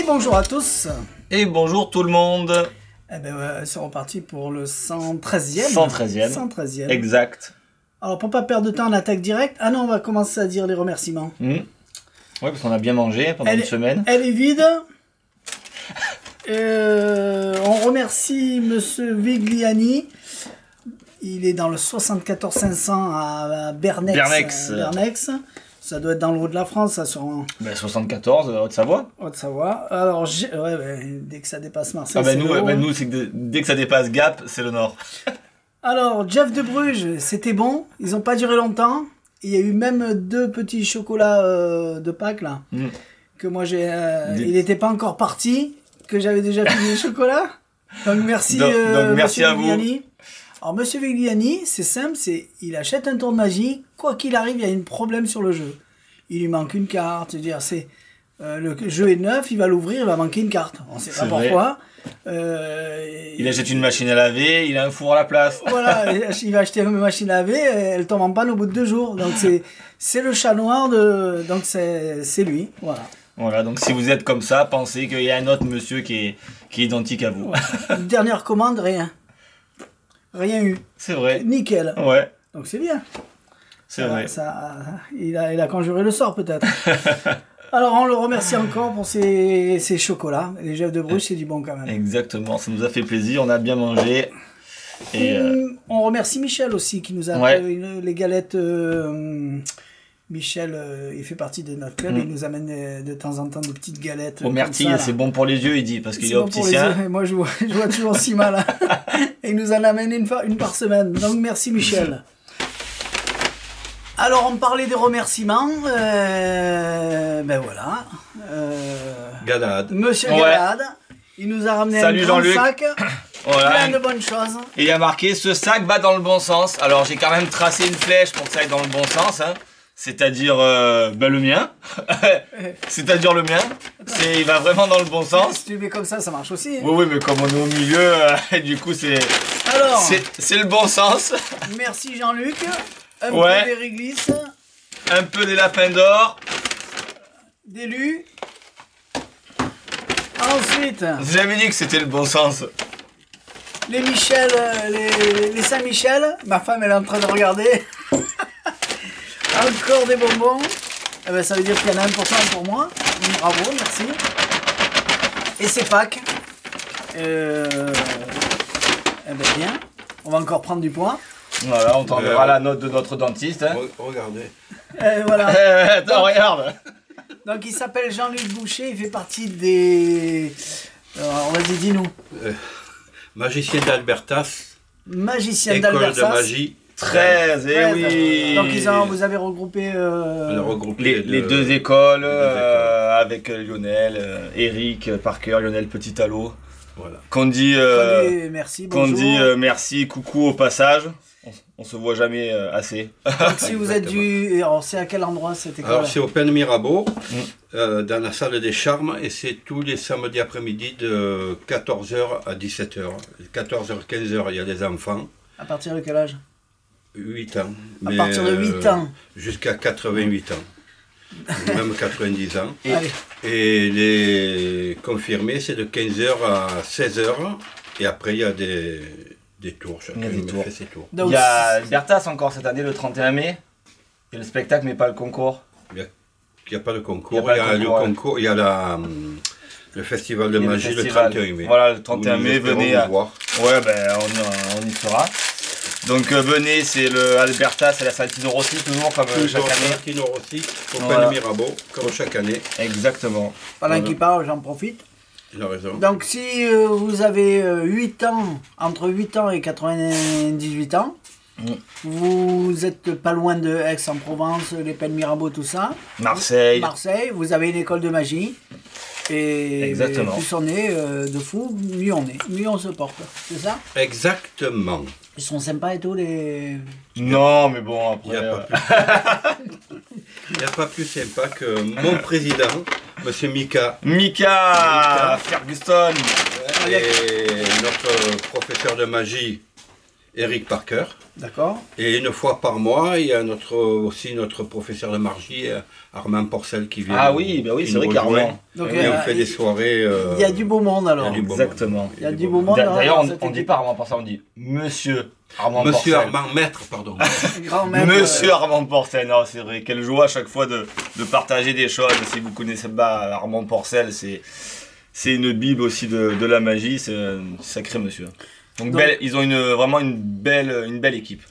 bonjour à tous. Et bonjour tout le monde. Eh ben ouais, c'est reparti pour le 113e. 113e. 113e. Exact. Alors pour pas perdre de temps, on attaque direct. Ah non, on va commencer à dire les remerciements. Oui, parce qu'on a bien mangé pendant une semaine. Elle est vide. On remercie Monsieur Vigliani. Il est dans le 74 500 à Bernex. Bernex. Ça doit être dans le haut de la France, ça, sur un... 74, Haute-Savoie. Haute-Savoie. Alors, dès que ça dépasse Marseille, c'est nous, c'est que dès que ça dépasse Gap, c'est le nord. Alors, Jeff de Bruges, c'était bon. Ils n'ont pas duré longtemps. Il y a eu même 2 petits chocolats de Pâques, là. Que moi, j'ai... Il n'était pas encore parti, que j'avais déjà fini les chocolats. Donc, merci, donc merci à vous. Alors, Monsieur Vigliani, c'est simple, il achète un tour de magie, quoi qu'il arrive, il y a un problème sur le jeu. Il lui manque une carte, c'est-à-dire, le jeu est neuf, il va l'ouvrir, il va manquer une carte. On ne sait pas pourquoi. Il achète une machine à laver, il a un four à la place. Voilà, il va acheter une machine à laver, elle tombe en panne au bout de 2 jours. Donc, c'est le chat noir, donc c'est lui, voilà. Voilà, donc si vous êtes comme ça, pensez qu'il y a un autre monsieur qui est identique à vous. Ouais. Dernière commande, rien. Rien eu. C'est vrai. Nickel. Ouais. Donc c'est bien. C'est vrai. Il a conjuré le sort peut-être. Alors on le remercie encore pour ses chocolats. Les Jeff de Bruges, c'est du bon quand même. Exactement, ça nous a fait plaisir, on a bien mangé. Et on remercie Michel aussi qui nous a fait les galettes. Michel, il fait partie de notre club, il nous amène de temps en temps des petites galettes. Au myrtille, c'est bon pour les yeux, il dit, parce qu'il est opticien. Bon moi, je vois toujours si mal. Et il nous en amène une par semaine. Donc, merci Michel. Alors, on parlait des remerciements. Ben voilà. Galade. Monsieur Galade, il nous a ramené un grand sac. Voilà. Plein de bonnes choses. Et il y a marqué, ce sac va dans le bon sens. Alors, j'ai quand même tracé une flèche pour que ça aille dans le bon sens, hein. C'est-à-dire le mien. C'est-à-dire le mien. Il va vraiment dans le bon sens. Si tu le mets comme ça marche aussi. Hein. Oui, mais comme on est au milieu, du coup, c'est le bon sens. Merci Jean-Luc. Un peu des réglisses. Un peu des lapins d'or. Des lus. Ensuite. J'avais dit que c'était le bon sens. Les Michel, les Saint-Michel. Ma femme, elle est en train de regarder. Encore des bonbons. Eh ben, ça veut dire qu'il y en a 1% pour moi. Bravo, merci. Et c'est Pâques. Eh ben bien. On va encore prendre du poids. Voilà, on t'enverra la note de notre dentiste. Hein. Regardez. Voilà. Attends, regarde. Donc il s'appelle Jean-Luc Boucher. Il fait partie des... Alors, vas-y, dis-nous. Magicien d'Albertas. Magicien d'Albertas. École de magie. 13, et oui. Donc vous avez regroupé, les 2 écoles, avec Lionel, Eric, Parker, Lionel Petit-Allo. Voilà. Qu'on dit merci, bonjour. Qu'on dit merci, coucou au passage. On se voit jamais assez. Donc si vous êtes alors c'est à quel endroit cette école? Alors c'est au Pen Mirabeau, dans la salle des charmes, et c'est tous les samedis après-midi de 14h à 17h. 14h, 15h, il y a des enfants. À partir de quel âge? 8 ans. À partir de 8 ans. Jusqu'à 88 ans. Même 90 ans. Et les confirmés, c'est de 15h à 16h. Et après, il y a des tours. Chacun fait ses tours. Donc, il y a Albertas encore cette année, le 31 mai. Il y a le spectacle, mais pas le concours. Il n'y a pas de concours. Il y a le festival de magie le 31 mai. Voilà, le 31 mai, venez. Voir. Ouais, on y sera. Donc venez, c'est le Albertas, c'est la salle Tino Rossi, toujours comme chaque année. Tino Rossi, au Pen Mirabeau, comme chaque année. Exactement. Pendant qu'il parle, j'en profite. Il a raison. Donc si vous avez 8 ans, entre 8 ans et 98 ans, vous êtes pas loin de Aix-en-Provence, les Pen Mirabeau, tout ça. Marseille, vous avez une école de magie. Et plus on est de fou, mieux on est, mieux on se porte, c'est ça? Exactement. Ils sont sympas et tout les... Non mais bon après... Il n'y a pas plus sympa que mon président, monsieur Mika. Mika Ferguson. Et notre professeur de magie Eric Parker. D'accord. Et une fois par mois, il y a aussi notre professeur de margie, Armand Porcel, qui vient. Ah oui, bah oui, c'est vrai qu'Armand. Donc, Et on fait des soirées. Il y a du beau monde alors. Il y a du beau Exactement. Il y a du beau monde. D'ailleurs, dans cette on dit équipe. pas Armand Porcel, on dit Monsieur Armand Monsieur Porcel. Armand Maître, pardon. Grand maître, Monsieur Armand Porcel, non, c'est vrai, quelle joie à chaque fois de partager des choses. Si vous connaissez pas Armand Porcel, c'est une bible aussi de la magie, c'est un sacré monsieur. Donc ils ont vraiment une belle équipe.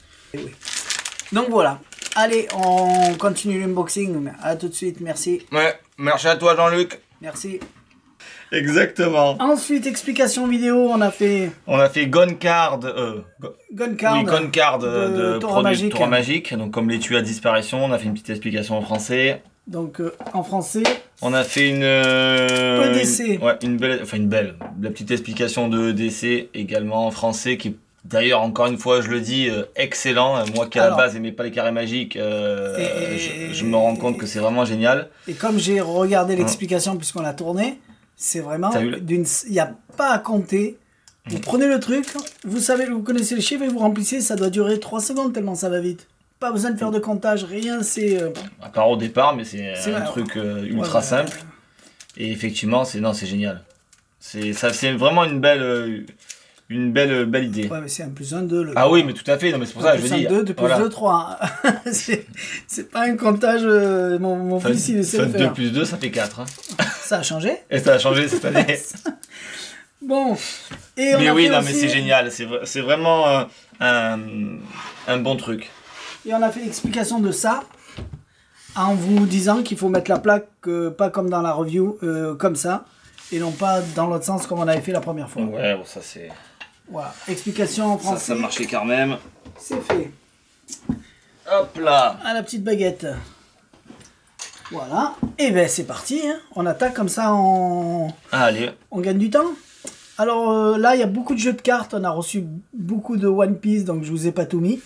Donc voilà. Allez, on continue l'unboxing. À tout de suite, merci. Ouais, merci à toi Jean-Luc. Merci. Exactement. Ensuite, explication vidéo, on a fait On a fait Gone Card, Gun Card, oui, Gone Card de Torah produits Magique. Torah Magique. Donc comme les tues à disparition, on a fait une petite explication en français. Donc en français. On a fait une EDC. une belle, la petite explication de EDC également en français qui est d'ailleurs encore une fois je le dis excellent. Moi qui à la base n'aimais pas les carrés magiques, je me rends compte que c'est vraiment génial. Et comme j'ai regardé l'explication puisqu'on l'a tourné, c'est vraiment il n'y a pas à compter. Vous prenez le truc, vous savez, vous connaissez le chiffre et vous remplissez, ça doit durer 3 secondes tellement ça va vite. Pas besoin de faire de comptage, rien, c'est... À part au départ, mais c'est un truc ultra simple. Et effectivement, c'est génial. C'est vraiment une belle idée. Ouais, mais c'est 1 plus 1, 2. Ah oui, mais tout à fait, non, mais c'est pour ça que je dis. 2, 2 plus 2, 3. C'est pas un comptage, mon fils il essaie de faire. 2 plus 2, ça fait 4. Hein. Ça a changé. Et ça a changé cette année. Bon. Et on mais a oui, fait non, aussi... mais c'est génial. C'est vraiment un bon truc. Et on a fait l'explication de ça en vous disant qu'il faut mettre la plaque pas comme dans la review, comme ça, et non pas dans l'autre sens comme on avait fait la première fois. Ouais, bon, ça c'est... Voilà, explication en français. Ça marchait quand même. C'est fait. Hop là. À la petite baguette. Voilà. Et ben c'est parti. Hein. On attaque comme ça, on gagne du temps. Alors là, il y a beaucoup de jeux de cartes. On a reçu beaucoup de One Piece, donc je vous ai pas tout mis.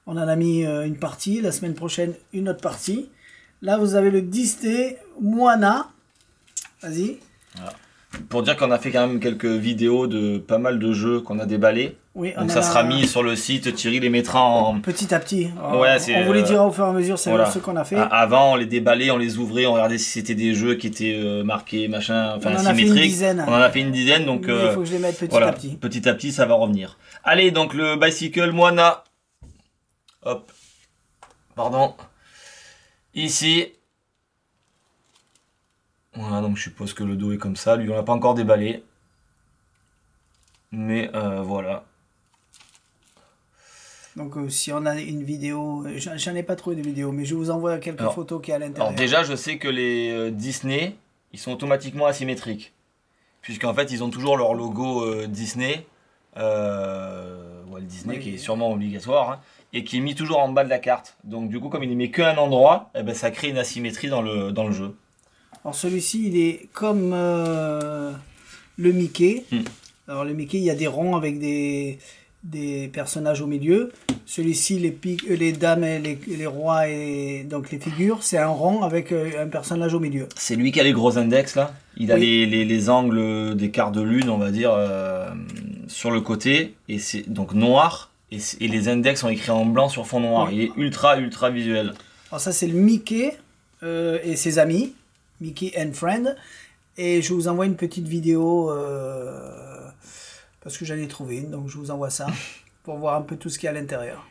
On en a mis une partie. La semaine prochaine, une autre partie. Là, vous avez le Disney Moana. Vas-y. Voilà. Pour dire qu'on a fait quand même quelques vidéos de pas mal de jeux qu'on a déballés. Oui, donc ça sera mis sur le site, Thierry les mettra en... Petit à petit. Ouais, on vous les dira au fur et à mesure, c'est ce qu'on a fait. Avant, on les déballait, on les ouvrait, on regardait si c'était des jeux qui étaient marqués, machin, enfin symétriques. On en a fait une dizaine, donc... il faut que je les mette petit à petit. Petit à petit, ça va revenir. Allez, donc le Bicycle Moana. Hop. Pardon. Ici. Voilà, donc je suppose que le dos est comme ça. Lui, on l'a pas encore déballé. Mais voilà. Donc si on a une vidéo, j'en ai pas trouvé de vidéo, mais je vous envoie quelques photos qui est à l'intérieur. Alors déjà, je sais que les Disney, ils sont automatiquement asymétriques. Puisqu'en fait, ils ont toujours leur logo Disney. Walt Disney, qui est sûrement obligatoire. Hein, et qui est mis toujours en bas de la carte. Donc du coup, comme il n'est mis qu'à un endroit, eh ben, ça crée une asymétrie dans le jeu. Alors celui-ci, il est comme le Mickey. Alors le Mickey, il y a des ronds avec des personnages au milieu. Celui-ci, les dames et les rois et donc les figures, c'est un rond avec un personnage au milieu. C'est lui qui a les gros index là. Il a les angles des quarts de lune, on va dire, sur le côté. Et c'est donc noir. Et les index sont écrits en blanc sur fond noir. Il est ultra visuel. Alors ça, c'est le Mickey et ses amis. Mickey and Friend. Et je vous envoie une petite vidéo parce que j'en ai trouvé une, donc je vous envoie ça pour voir un peu tout ce qu'il y a à l'intérieur.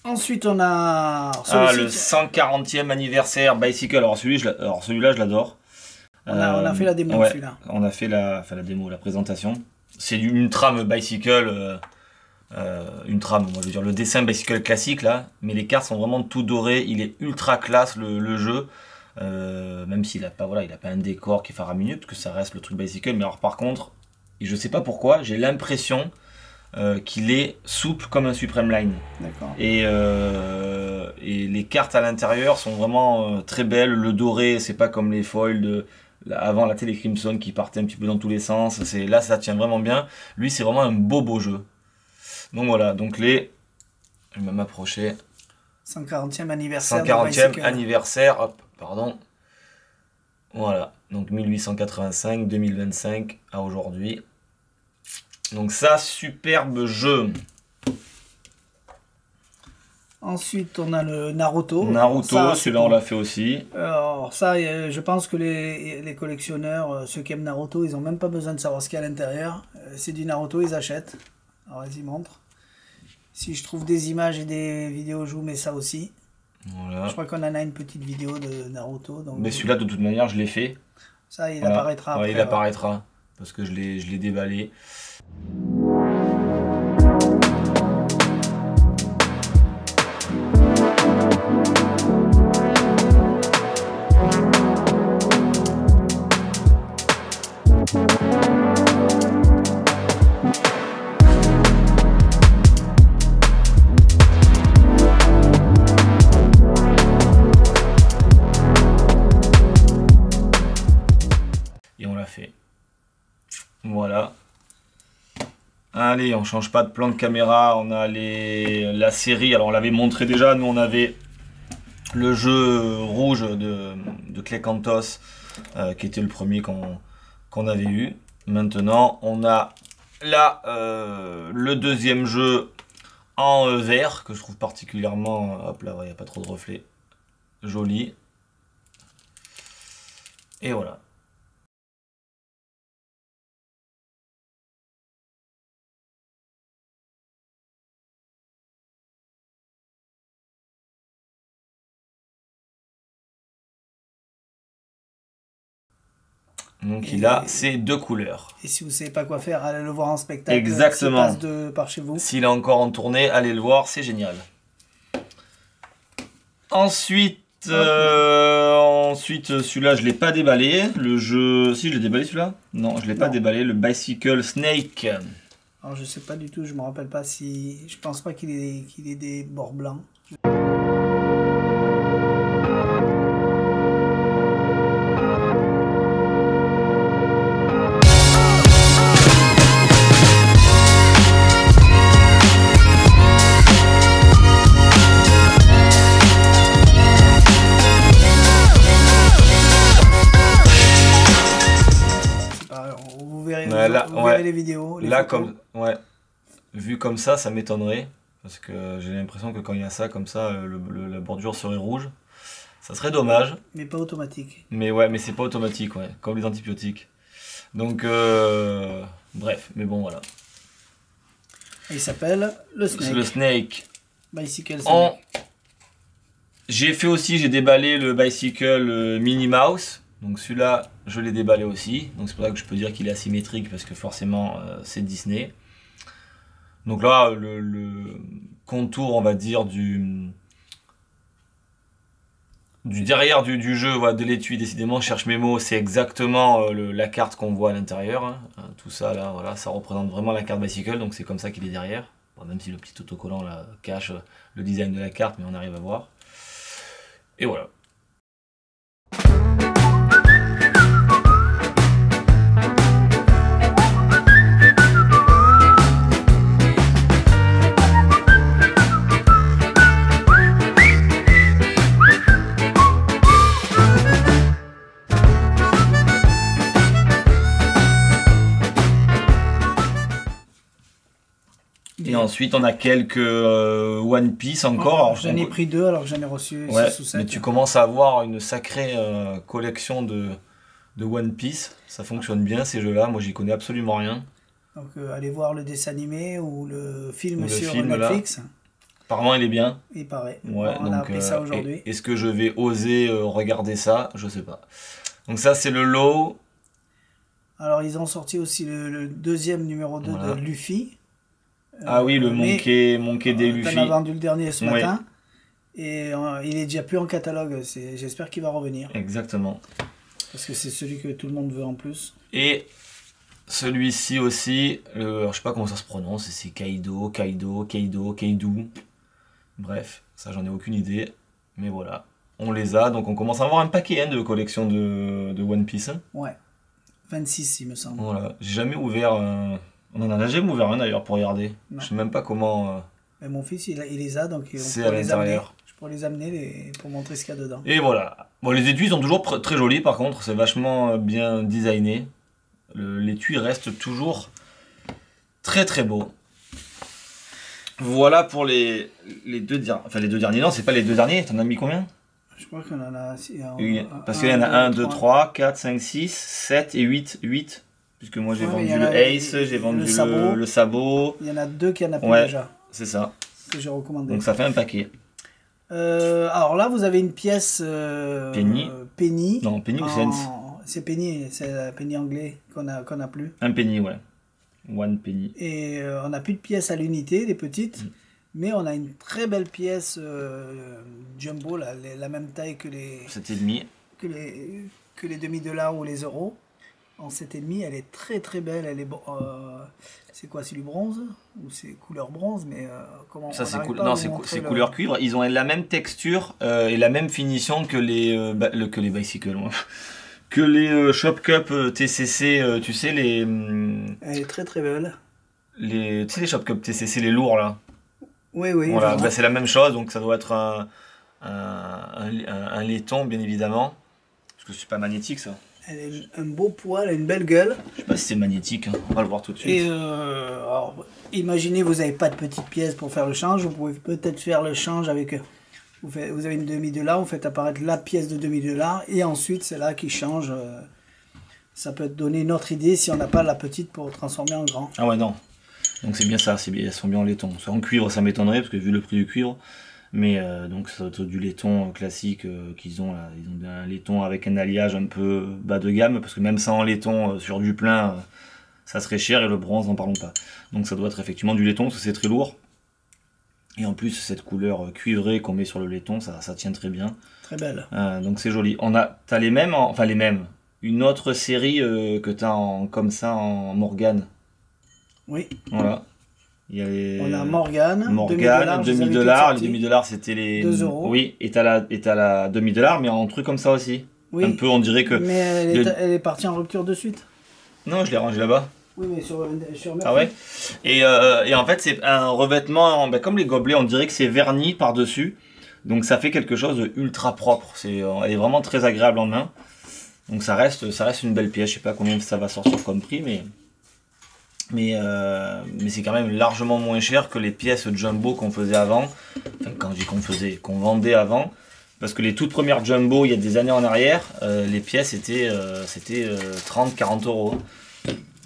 Ensuite, on a le 140e anniversaire Bicycle. Alors celui-là, je l'adore. On a fait la démo, celui-là. On a fait la démo, la présentation. C'est une trame Bicycle, une trame, moi je veux dire le dessin Bicycle classique là, mais les cartes sont vraiment tout dorées. Il est ultra classe le jeu, même s'il n'a pas un décor qui est faramineux, parce que ça reste le truc Bicycle. Mais alors par contre, et je sais pas pourquoi, j'ai l'impression qu'il est souple comme un Supreme Line. D'accord. Et et les cartes à l'intérieur sont vraiment très belles. Le doré, c'est pas comme les foils avant la télé Crimson qui partait un petit peu dans tous les sens. Là, ça tient vraiment bien. Lui, c'est vraiment un beau jeu. Donc voilà, donc je vais même m'approcher. 140e anniversaire. 140e anniversaire, hop, pardon. Voilà, donc 1885-2025 à aujourd'hui. Donc ça, superbe jeu. Ensuite, on a le Naruto. Naruto, celui-là on l'a fait aussi. Alors ça, je pense que les collectionneurs, ceux qui aiment Naruto, ils n'ont même pas besoin de savoir ce qu'il y a à l'intérieur. C'est du Naruto, ils achètent. Alors vas-y, montre. Si je trouve des images et des vidéos, je vous mets ça aussi. Voilà. Je crois qu'on en a une petite vidéo de Naruto. Donc mais celui-là, de toute manière, je l'ai fait. Ça, il apparaîtra après. Il apparaîtra, parce que je l'ai déballé. Et on l'a fait. Voilà. Allez, on change pas de plan de caméra. On a la série. Alors on l'avait montré déjà. Nous on avait le jeu rouge de Clay Cantos qui était le premier qu'on avait eu. Maintenant on a là le deuxième jeu en vert que je trouve particulièrement. Hop là, il n'y a pas trop de reflets. Joli. Et voilà. Donc il a ces deux couleurs. Et si vous ne savez pas quoi faire, allez le voir en spectacle. Exactement. S'il passe par chez vous. S'il est encore en tournée, allez le voir, c'est génial. Ensuite, celui-là, je ne l'ai pas déballé. Le jeu... Si, je l'ai déballé celui-là? Non, je ne l'ai pas déballé. Le Bicycle Snake. Alors je sais pas du tout, je me rappelle pas si... Je pense pas qu'il ait des bords blancs. Vous verrez les vidéos. Là, vu comme ça m'étonnerait. Parce que j'ai l'impression que quand il y a ça comme ça, la bordure serait rouge. Ça serait dommage. Mais pas automatique. Mais ouais, mais c'est pas automatique, ouais, comme les antibiotiques. Donc, bref, mais bon, voilà. Il s'appelle le Snake. C'est le Snake. Bicycle Snake. J'ai déballé le Bicycle Minnie Mouse. Donc celui-là, je l'ai déballé aussi. Donc c'est pour ça que je peux dire qu'il est asymétrique, parce que forcément, c'est Disney. Donc là, le contour, on va dire, du derrière du jeu, voilà, de l'étui, décidément, je cherche mes mots, c'est exactement la carte qu'on voit à l'intérieur. Hein. Tout ça, là, voilà, ça représente vraiment la carte Bicycle, donc c'est comme ça qu'il est derrière. Bon, même si le petit autocollant là, cache le design de la carte, mais on arrive à voir. Et voilà. Et ensuite, on a quelques One Piece encore. J'en ai pris 2 alors que j'en ai reçu 6 ou 7. Mais tu commences à avoir une sacrée collection de One Piece. Ça fonctionne bien ces jeux-là. Moi, j'y connais absolument rien. Donc, allez voir le dessin animé ou le film sur Netflix. Là. Apparemment, il est bien. Il paraît. Ouais, on a appris ça aujourd'hui. Est-ce que je vais oser regarder ça? Je sais pas. Donc ça, c'est le lot. Alors, ils ont sorti aussi le deuxième numéro 2 de Luffy. Ah oui, le Monkey D. Luffy. On a vendu le dernier ce matin. Et il est déjà plus en catalogue. J'espère qu'il va revenir. Exactement. Parce que c'est celui que tout le monde veut en plus. Et celui-ci aussi, alors je sais pas comment ça se prononce. C'est Kaido. Bref, ça j'en ai aucune idée. Mais voilà, on les a. Donc on commence à avoir un paquet de collections de One Piece. Ouais. 26, il me semble. Voilà, j'ai jamais ouvert. On en a jamais ouvert un d'ailleurs pour regarder. Non. Je sais même pas comment. Mais mon fils, il les a, donc c'est à l'intérieur. Je pourrais les amener pour montrer ce qu'il y a dedans. Et voilà. Bon, les étuis sont toujours très jolis par contre, c'est vachement bien designé. L'étui reste toujours très très beau. Voilà pour les deux derniers. Enfin, les deux derniers, non, c'est pas les deux derniers. T'en as mis combien? Je crois qu'on en a. Parce qu'il y en a 1, 2, 3, 4, 5, 6, 7 et 8. 8. Puisque moi j'ai vendu le Ace, j'ai vendu le sabot. Il y en a 2 qui en a plus déjà. C'est ça. Que j'ai recommandé. Donc ça fait un paquet. Alors là, vous avez une pièce. Penny. Penny. Non, Penny ou Cents. C'est Penny, c'est la Penny anglais qu'on a plus. Un penny, ouais. One penny. Et on n'a plus de pièces à l'unité, les petites. Mais on a une très belle pièce jumbo, la même taille que les. 7,5. Que les demi-dollars ou les euros. En 7,5, elle est très très belle. Elle est c'est quoi, c'est du bronze ou c'est couleur bronze, mais comment ça c'est c'est couleur cuivre. Ils ont la même texture et la même finition que les bicycles. Que les Shop Cup TCC, tu sais les. Elle est très très belle. Tu sais les Shop Cup TCC, les lourds là. Oui. Voilà, c'est la même chose, donc ça doit être un laiton bien évidemment, parce que c'est pas magnétique ça. Elle a un beau poids, elle a une belle gueule. Je sais pas si c'est magnétique, hein. On va le voir tout de suite. Et alors, imaginez, vous n'avez pas de petites pièces pour faire le change, vous pouvez peut-être faire le change avec... Vous avez une demi-dollar, vous faites apparaître la pièce de demi-dollar, et ensuite c'est là qui change. Ça peut donner une autre idée si on n'a pas la petite pour transformer en grand. Ah ouais, non. Donc c'est bien ça, elles sont bien en laiton. En cuivre, ça m'étonnerait, parce que vu le prix du cuivre... Mais donc ça doit être du laiton classique qu'ils ont là. Ils ont un laiton avec un alliage un peu bas de gamme, parce que même sans laiton sur du plein, ça serait cher, et le bronze, n'en parlons pas. Donc ça doit être effectivement du laiton, parce que c'est très lourd. Et en plus, cette couleur cuivrée qu'on met sur le laiton, ça tient très bien. Très belle. Donc c'est joli. T'as les mêmes, enfin les mêmes. Une autre série que t'as comme ça en Morgane. Oui. Voilà. On a Morgane, demi-dollar. Les demi-dollars, c'était les 2 euros. Oui, et t'as la demi-dollar, mais en truc comme ça aussi. Oui. Un peu, on dirait que. Mais elle est partie en rupture de suite. Non, je l'ai rangée là-bas. Oui, mais sur Ah ouais. Et en fait, c'est un revêtement, comme les gobelets, on dirait que c'est verni par-dessus. Donc ça fait quelque chose de ultra propre. Elle est vraiment très agréable en main. Donc ça reste une belle pièce. Je sais pas combien ça va sortir comme prix, mais c'est quand même largement moins cher que les pièces jumbo qu'on faisait avant. Enfin, quand je dis qu'on vendait avant. Parce que les toutes premières jumbo, il y a des années en arrière, les pièces c'était 30-40 euros.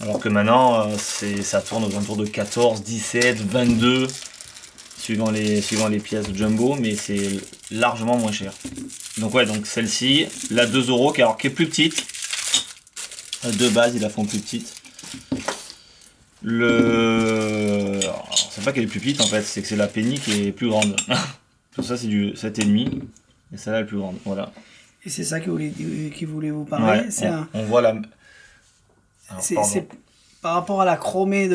Alors que maintenant, ça tourne aux alentours de 14, 17, 22, suivant les pièces jumbo, mais c'est largement moins cher. Donc ouais, donc celle-ci, la 2 euros, qui est plus petite. De base, ils la font plus petite. C'est pas qu'elle est plus petite en fait, c'est que c'est la penny qui est plus grande. Tout ça c'est du 7,5 et celle-là est plus grande, voilà. Et c'est ça qui voulait vous parler. Ouais, on voit la... C'est par rapport à la chromée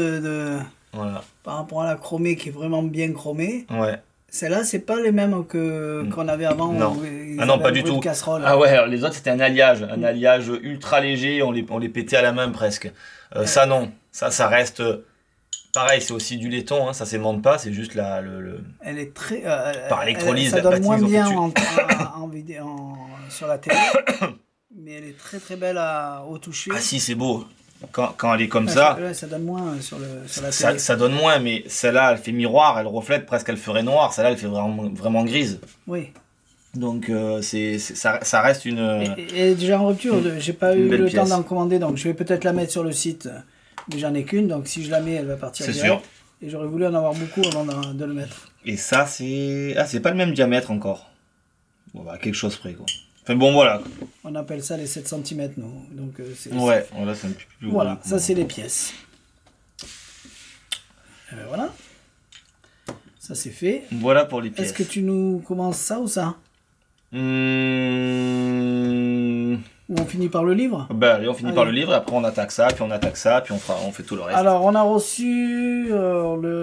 Voilà. Par rapport à la chromée qui est vraiment bien chromée. Ouais. Celle-là, c'est pas les mêmes qu'on avait avant. Non. Non, pas du tout. Casserole. Ah ouais, alors les autres c'était un alliage ultra léger, on les pétait à la main presque. Ça non, ça reste pareil, c'est aussi du laiton, hein, ça s'aimante pas, c'est juste Elle est très. par électrolyse. Ça donne moins bien sur la télé, mais elle est très très belle au toucher. Ah si, c'est beau. Quand elle est comme ça, ça donne moins sur la télé. Ça donne moins, mais celle-là, elle fait miroir, elle reflète presque, elle ferait noir. Celle-là, elle fait vraiment grise. Oui. Donc ça reste une. Elle est déjà en rupture. J'ai pas eu le temps pièce. d'en commander, donc je vais peut-être la mettre sur le site. Mais j'en ai qu'une, donc si je la mets, elle va partir direct. C'est sûr. Et j'aurais voulu en avoir beaucoup avant de le mettre. Et ça, c'est pas le même diamètre encore. Bon, bah, quelque chose près, quoi. Enfin bon, voilà. On appelle ça les 7 cm, nous. Donc, ouais, voilà, c'est un petit peu plus gros. Voilà, ça c'est les pièces. Et ben voilà. Ça c'est fait. Voilà pour les pièces. Est-ce que tu nous commences ça ou ça Ou Ou on finit par le livre? Ben allez, on finit par le livre, et après on attaque ça, puis on fait tout le reste. Alors, on a reçu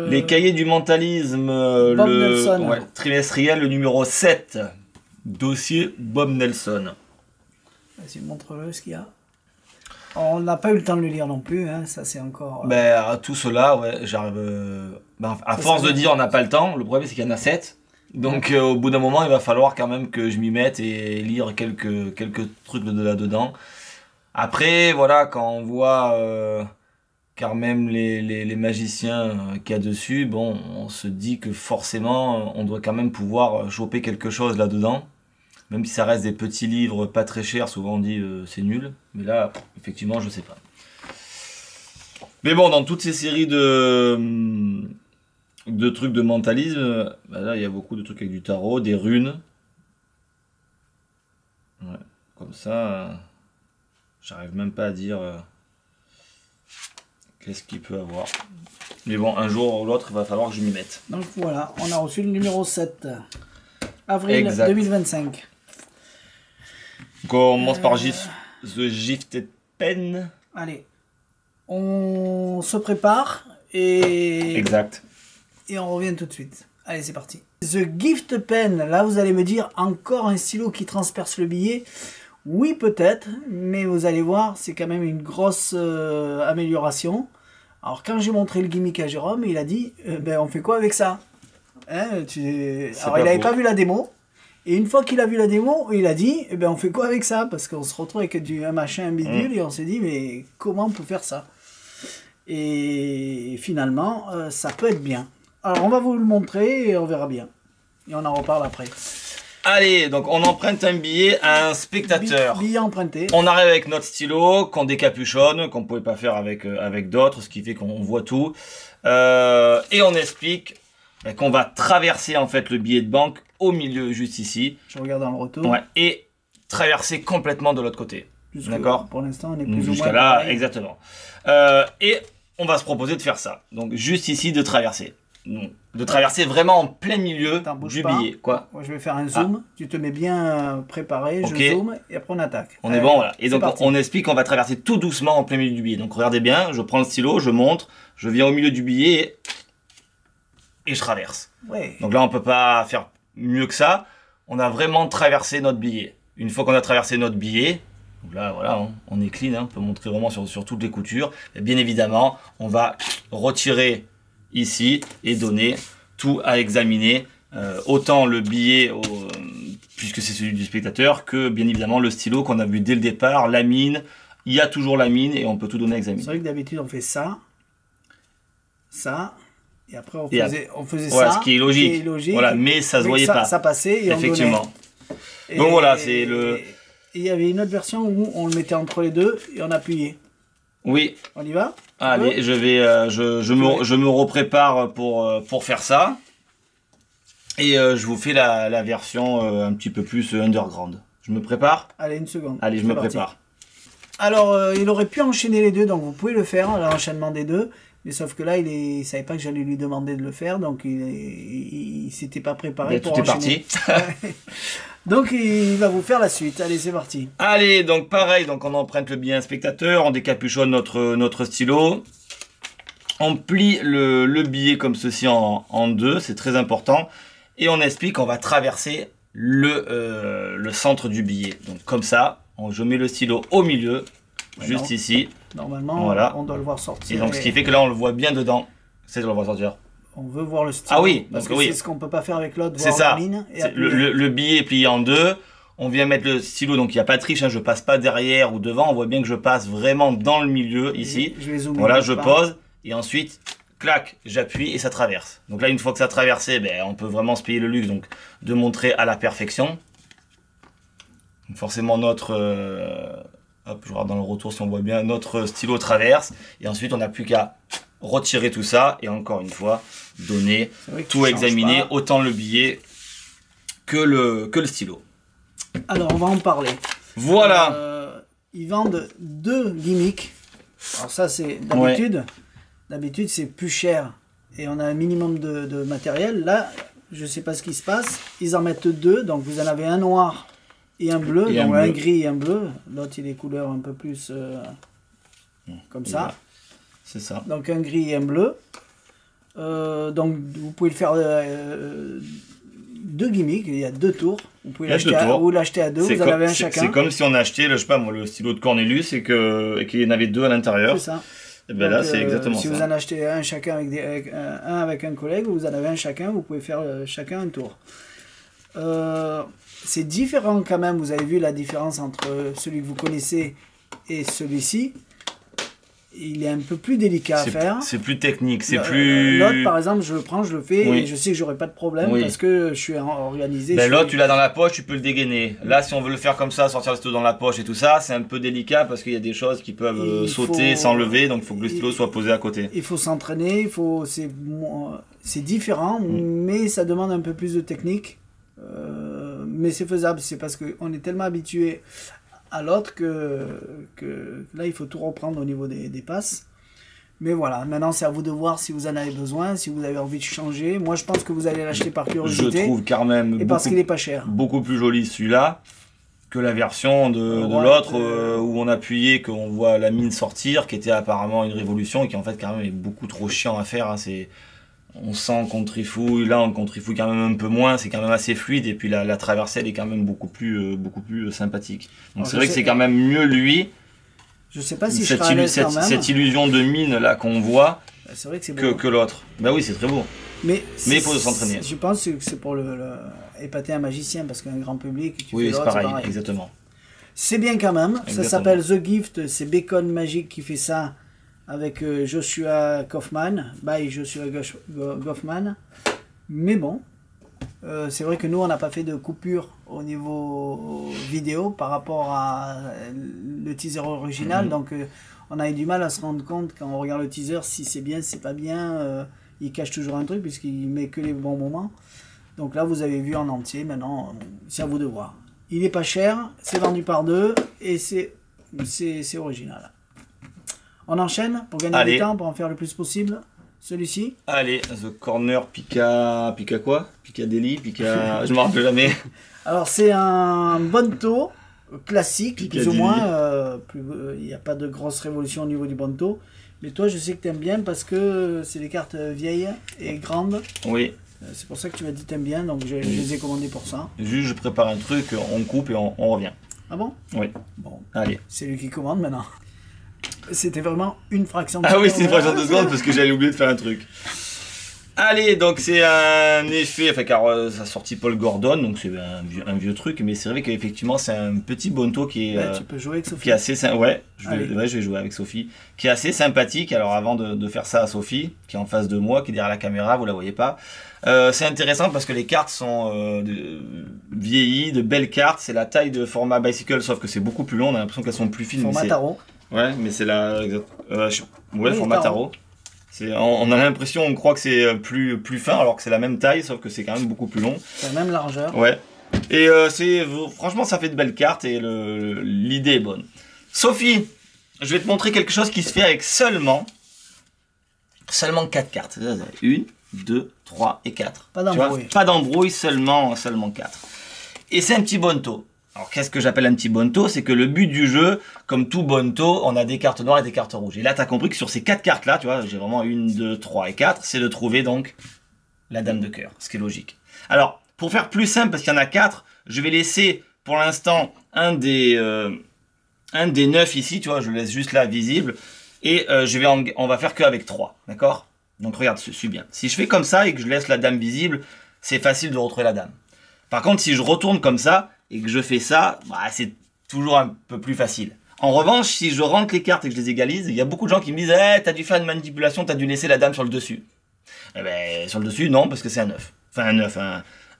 les cahiers du mentalisme, Bob Nelson. Trimestriel, le numéro 7. Dossier Bob Nelson. Vas-y, montre-le ce qu'il y a. On n'a pas eu le temps de le lire non plus, hein. Ça c'est encore... Tout cela, ouais, j'arrive... à force de dire on n'a pas le temps, le problème c'est qu'il y en a 7. Donc au bout d'un moment, il va falloir quand même que je m'y mette et lire quelques trucs de là-dedans. Après, voilà, quand on voit quand même les magiciens qu'il y a dessus, bon, on se dit que forcément, on doit quand même pouvoir choper quelque chose là-dedans. Même si ça reste des petits livres pas très chers, souvent on dit c'est nul. Mais là, effectivement, je sais pas. Mais bon, dans toutes ces séries de trucs de mentalisme, là, il y a beaucoup de trucs avec du tarot, des runes. Ouais, comme ça, j'arrive même pas à dire qu'est-ce qu'il peut avoir. Mais bon, un jour ou l'autre, il va falloir que je m'y mette. Donc voilà, on a reçu le numéro 7. Avril 2025. Donc on commence par The Gifted Pen. Allez, on se prépare et... Exact. Et on revient tout de suite. Allez, c'est parti. The Gift Pen, là vous allez me dire, encore un stylo qui transperce le billet. Oui, peut-être, mais vous allez voir, c'est quand même une grosse amélioration. Alors quand j'ai montré le gimmick à Jérôme, il a dit, on fait quoi avec ça, hein, alors il n'avait pas vu la démo. Et une fois qu'il a vu la démo, il a dit, on fait quoi avec ça? Parce qu'on se retrouve avec un machin, un bidule, et on s'est dit, mais comment on peut faire ça? Et finalement, ça peut être bien. Alors on va vous le montrer et on verra bien. Et on en reparle après. Allez, donc on emprunte un billet à un spectateur. Billet emprunté. On arrive avec notre stylo, qu'on décapuchonne, qu'on ne pouvait pas faire avec d'autres, ce qui fait qu'on voit tout. Et on explique qu'on va traverser en fait le billet de banque au milieu, juste ici. Je regarde dans le retour. Ouais, et traverser complètement de l'autre côté. D'accord. Pour l'instant, on est plus ou moins jusqu'à là, pareil. exactement. Et on va se proposer de faire ça. Donc juste ici, de traverser. Donc, de traverser vraiment en plein milieu du billet. Quoi. Moi, je vais faire un zoom. Tu te mets bien préparé. Okay. Je zoome et après on attaque. On est bon, voilà. Et donc on explique qu'on va traverser tout doucement en plein milieu du billet. Donc regardez bien, je prends le stylo, je montre, je viens au milieu du billet et je traverse. Ouais. Donc là, on peut pas faire mieux que ça. On a vraiment traversé notre billet. Une fois qu'on a traversé notre billet, donc là, voilà, hein, on est clean, hein, on peut montrer vraiment sur toutes les coutures. Et bien évidemment, on va retirer ici et donner tout à examiner. Autant le billet, puisque c'est celui du spectateur, que bien évidemment le stylo qu'on a vu dès le départ, la mine. Il y a toujours la mine et on peut tout donner à examiner. C'est vrai que d'habitude, on fait ça, et après on faisait voilà, ça. Ce qui est logique. Voilà, mais ça se voyait pas. Ça passait et effectivement. On donnait. Donc voilà, c'est le... Et il y avait une autre version où on le mettait entre les deux et on appuyait. Oui. On y va? Allez, je vais, je me reprépare pour faire ça. Et je vous fais la version un petit peu plus underground. Je me prépare? Allez, une seconde. Allez, je me prépare. Alors, il aurait pu enchaîner les deux, donc vous pouvez le faire, l'enchaînement des deux. Mais sauf que là, il savait pas que j'allais lui demander de le faire, donc il s'était pas préparé pour enchaîner. Tout est parti. Donc il va vous faire la suite. Allez, c'est parti. Allez, donc pareil, donc on emprunte le billet à un spectateur, on décapuchonne notre stylo. On plie le billet comme ceci en deux, c'est très important. Et on explique qu'on va traverser le centre du billet. Donc comme ça, je mets le stylo au milieu, juste ici. Normalement, voilà. On doit le voir sortir. Et donc ce qui fait que là, on le voit bien dedans. C'est on le voit sortir. On veut voir le stylo. Ah oui, parce que oui. c'est ce qu'on peut pas faire avec l'autre. C'est ça. La mine et le billet est plié en deux. On vient mettre le stylo, donc il n'y a pas de triche. Hein, je passe pas derrière ou devant. On voit bien que je passe vraiment dans le milieu ici. Je vais zoomer. Voilà, je pose et ensuite, clac, j'appuie et ça traverse. Donc là, une fois que ça a traversé, on peut vraiment se payer le luxe donc de montrer à la perfection. Donc forcément notre hop, je regarde dans le retour si on voit bien, notre stylo traverse et ensuite on n'a plus qu'à retirer tout ça et encore une fois donner, tout examiner, autant le billet que le stylo. Alors on va en parler. Voilà. Ils vendent deux gimmicks. Alors ça c'est d'habitude. Ouais. D'habitude c'est plus cher et on a un minimum de matériel. Là je sais pas ce qui se passe. Ils en mettent deux, donc vous en avez un noir et un bleu, donc un gris et un bleu. L'autre, il est couleur un peu plus comme ça. Voilà. C'est ça. Donc un gris et un bleu. Donc vous pouvez le faire deux gimmicks, il y a 2 tours. Vous pouvez l'acheter à 2, vous en avez un chacun. C'est comme si on achetait, je sais pas moi, le stylo de Cornelius et qu'il y en avait 2 à l'intérieur. C'est ça. Et ben là, c'est exactement ça. Si vous en achetez un chacun un avec un collègue, vous en avez un chacun, vous pouvez faire chacun un tour. C'est différent quand même, vous avez vu la différence entre celui que vous connaissez et celui-ci. Il est un peu plus délicat à faire. C'est plus technique, c'est plus... L'autre, par exemple, je le prends, je le fais, et je sais que j'aurai pas de problème parce que je suis organisé. L'autre, tu l'as dans la poche, tu peux le dégainer. Là, si on veut le faire comme ça, sortir le stylo dans la poche et tout ça, c'est un peu délicat parce qu'il y a des choses qui peuvent sauter, s'enlever, donc il faut que le stylo soit posé à côté. Il faut s'entraîner, c'est différent, mais ça demande un peu plus de technique. Mais c'est faisable, c'est parce qu'on est tellement habitué à l'autre que là il faut tout reprendre au niveau des passes. Mais voilà, maintenant c'est à vous de voir si vous en avez besoin, si vous avez envie de changer. Moi je pense que vous allez l'acheter par curiosité. Je trouve quand même parce qu'il est pas cher. Beaucoup plus joli celui-là que la version de l'autre où on appuyait, qu'on voit la mine sortir, qui était apparemment une révolution et qui en fait quand même est beaucoup trop chiant à faire. Hein. On sent qu'on trifouille, là on trifouille quand même un peu moins, c'est quand même assez fluide et puis la traversée elle est quand même beaucoup plus sympathique. Donc c'est vrai que c'est quand même mieux lui. Je sais pas si je serai à l'aise quand même. Cette illusion de mine là qu'on voit c'est vrai que l'autre. Bah oui c'est très beau. Mais il faut s'entraîner. Je pense que c'est pour épater un magicien parce qu'un grand public. Oui c'est pareil, exactement. C'est bien quand même. Exactement. Ça s'appelle The Gift, c'est Bacon Magic qui fait ça. Avec Joshua Kaufman, by Joshua Kaufman. Mais bon, c'est vrai que nous, on n'a pas fait de coupure au niveau vidéo par rapport à le teaser original. Donc, on a eu du mal à se rendre compte quand on regarde le teaser si c'est bien, si c'est pas bien. Il cache toujours un truc puisqu'il met que les bons moments. Donc là, vous avez vu en entier. Maintenant, c'est à vous de voir. Il n'est pas cher, c'est vendu par 2 et c'est original. On enchaîne pour gagner du temps, pour en faire le plus possible. Celui-ci. Allez, The Corner Pika quoi Piccadilly, je me rappelle jamais. Alors c'est un Bonto classique, Piccadilly. Plus ou moins. Il n'y a pas de grosse révolution au niveau du Bonto. Mais toi, je sais que tu aimes bien parce que c'est des cartes vieilles et grandes. Oui. C'est pour ça que tu m'as dit que tu aimes bien, donc je les ai commandées pour ça. Juste, je prépare un truc, on coupe et on revient. Ah bon? Oui. Bon. Allez. C'est lui qui commande maintenant. C'était vraiment une fraction de seconde. Ah oui, c'est une fraction de seconde parce que j'avais oublié de faire un truc. Allez, donc c'est un effet, car ça a sorti Paul Gordon, donc c'est un vieux truc, mais c'est vrai qu'effectivement c'est un petit Bonto qui est, tu peux jouer avec Sophie. Qui est assez je vais jouer avec Sophie, qui est assez sympathique. Alors avant de faire ça à Sophie, qui est en face de moi, qui est derrière la caméra, vous la voyez pas, c'est intéressant parce que les cartes sont vieillies, de belles cartes, c'est la taille de format Bicycle, sauf que c'est beaucoup plus long, on a l'impression qu'elles sont plus fines. Format tarot. Ouais, mais c'est format tarot. On a l'impression, on croit que c'est plus fin, alors que c'est la même taille, sauf que c'est quand même beaucoup plus long. C'est la même largeur. Ouais. Et franchement, ça fait de belles cartes et l'idée est bonne. Sophie, je vais te montrer quelque chose qui se fait avec seulement 4 cartes. 1, 2, 3 et 4. Pas d'embrouille. Pas d'embrouille, seulement 4. Et c'est un petit Bonto. Alors qu'est-ce que j'appelle un petit Bonto? C'est que le but du jeu, comme tout Bonto, on a des cartes noires et des cartes rouges. Et là, tu as compris que sur ces 4 cartes-là, tu vois, j'ai vraiment 1, 2, 3 et 4, c'est de trouver donc la dame de cœur, ce qui est logique. Alors, pour faire plus simple, parce qu'il y en a 4, je vais laisser pour l'instant un des 9 ici, tu vois, je le laisse juste là visible. Et on va faire qu'avec 3, d'accord? Donc regarde, suis bien. Si je fais comme ça et que je laisse la dame visible, c'est facile de retrouver la dame. Par contre, si je retourne comme ça, et que je fais ça, c'est toujours un peu plus facile. En revanche, si je rentre les cartes et que je les égalise, il y a beaucoup de gens qui me disent « t'as dû faire une manipulation, t'as dû laisser la dame sur le dessus. » Eh ben, sur le dessus, non, parce que c'est un 9. Enfin, un 9,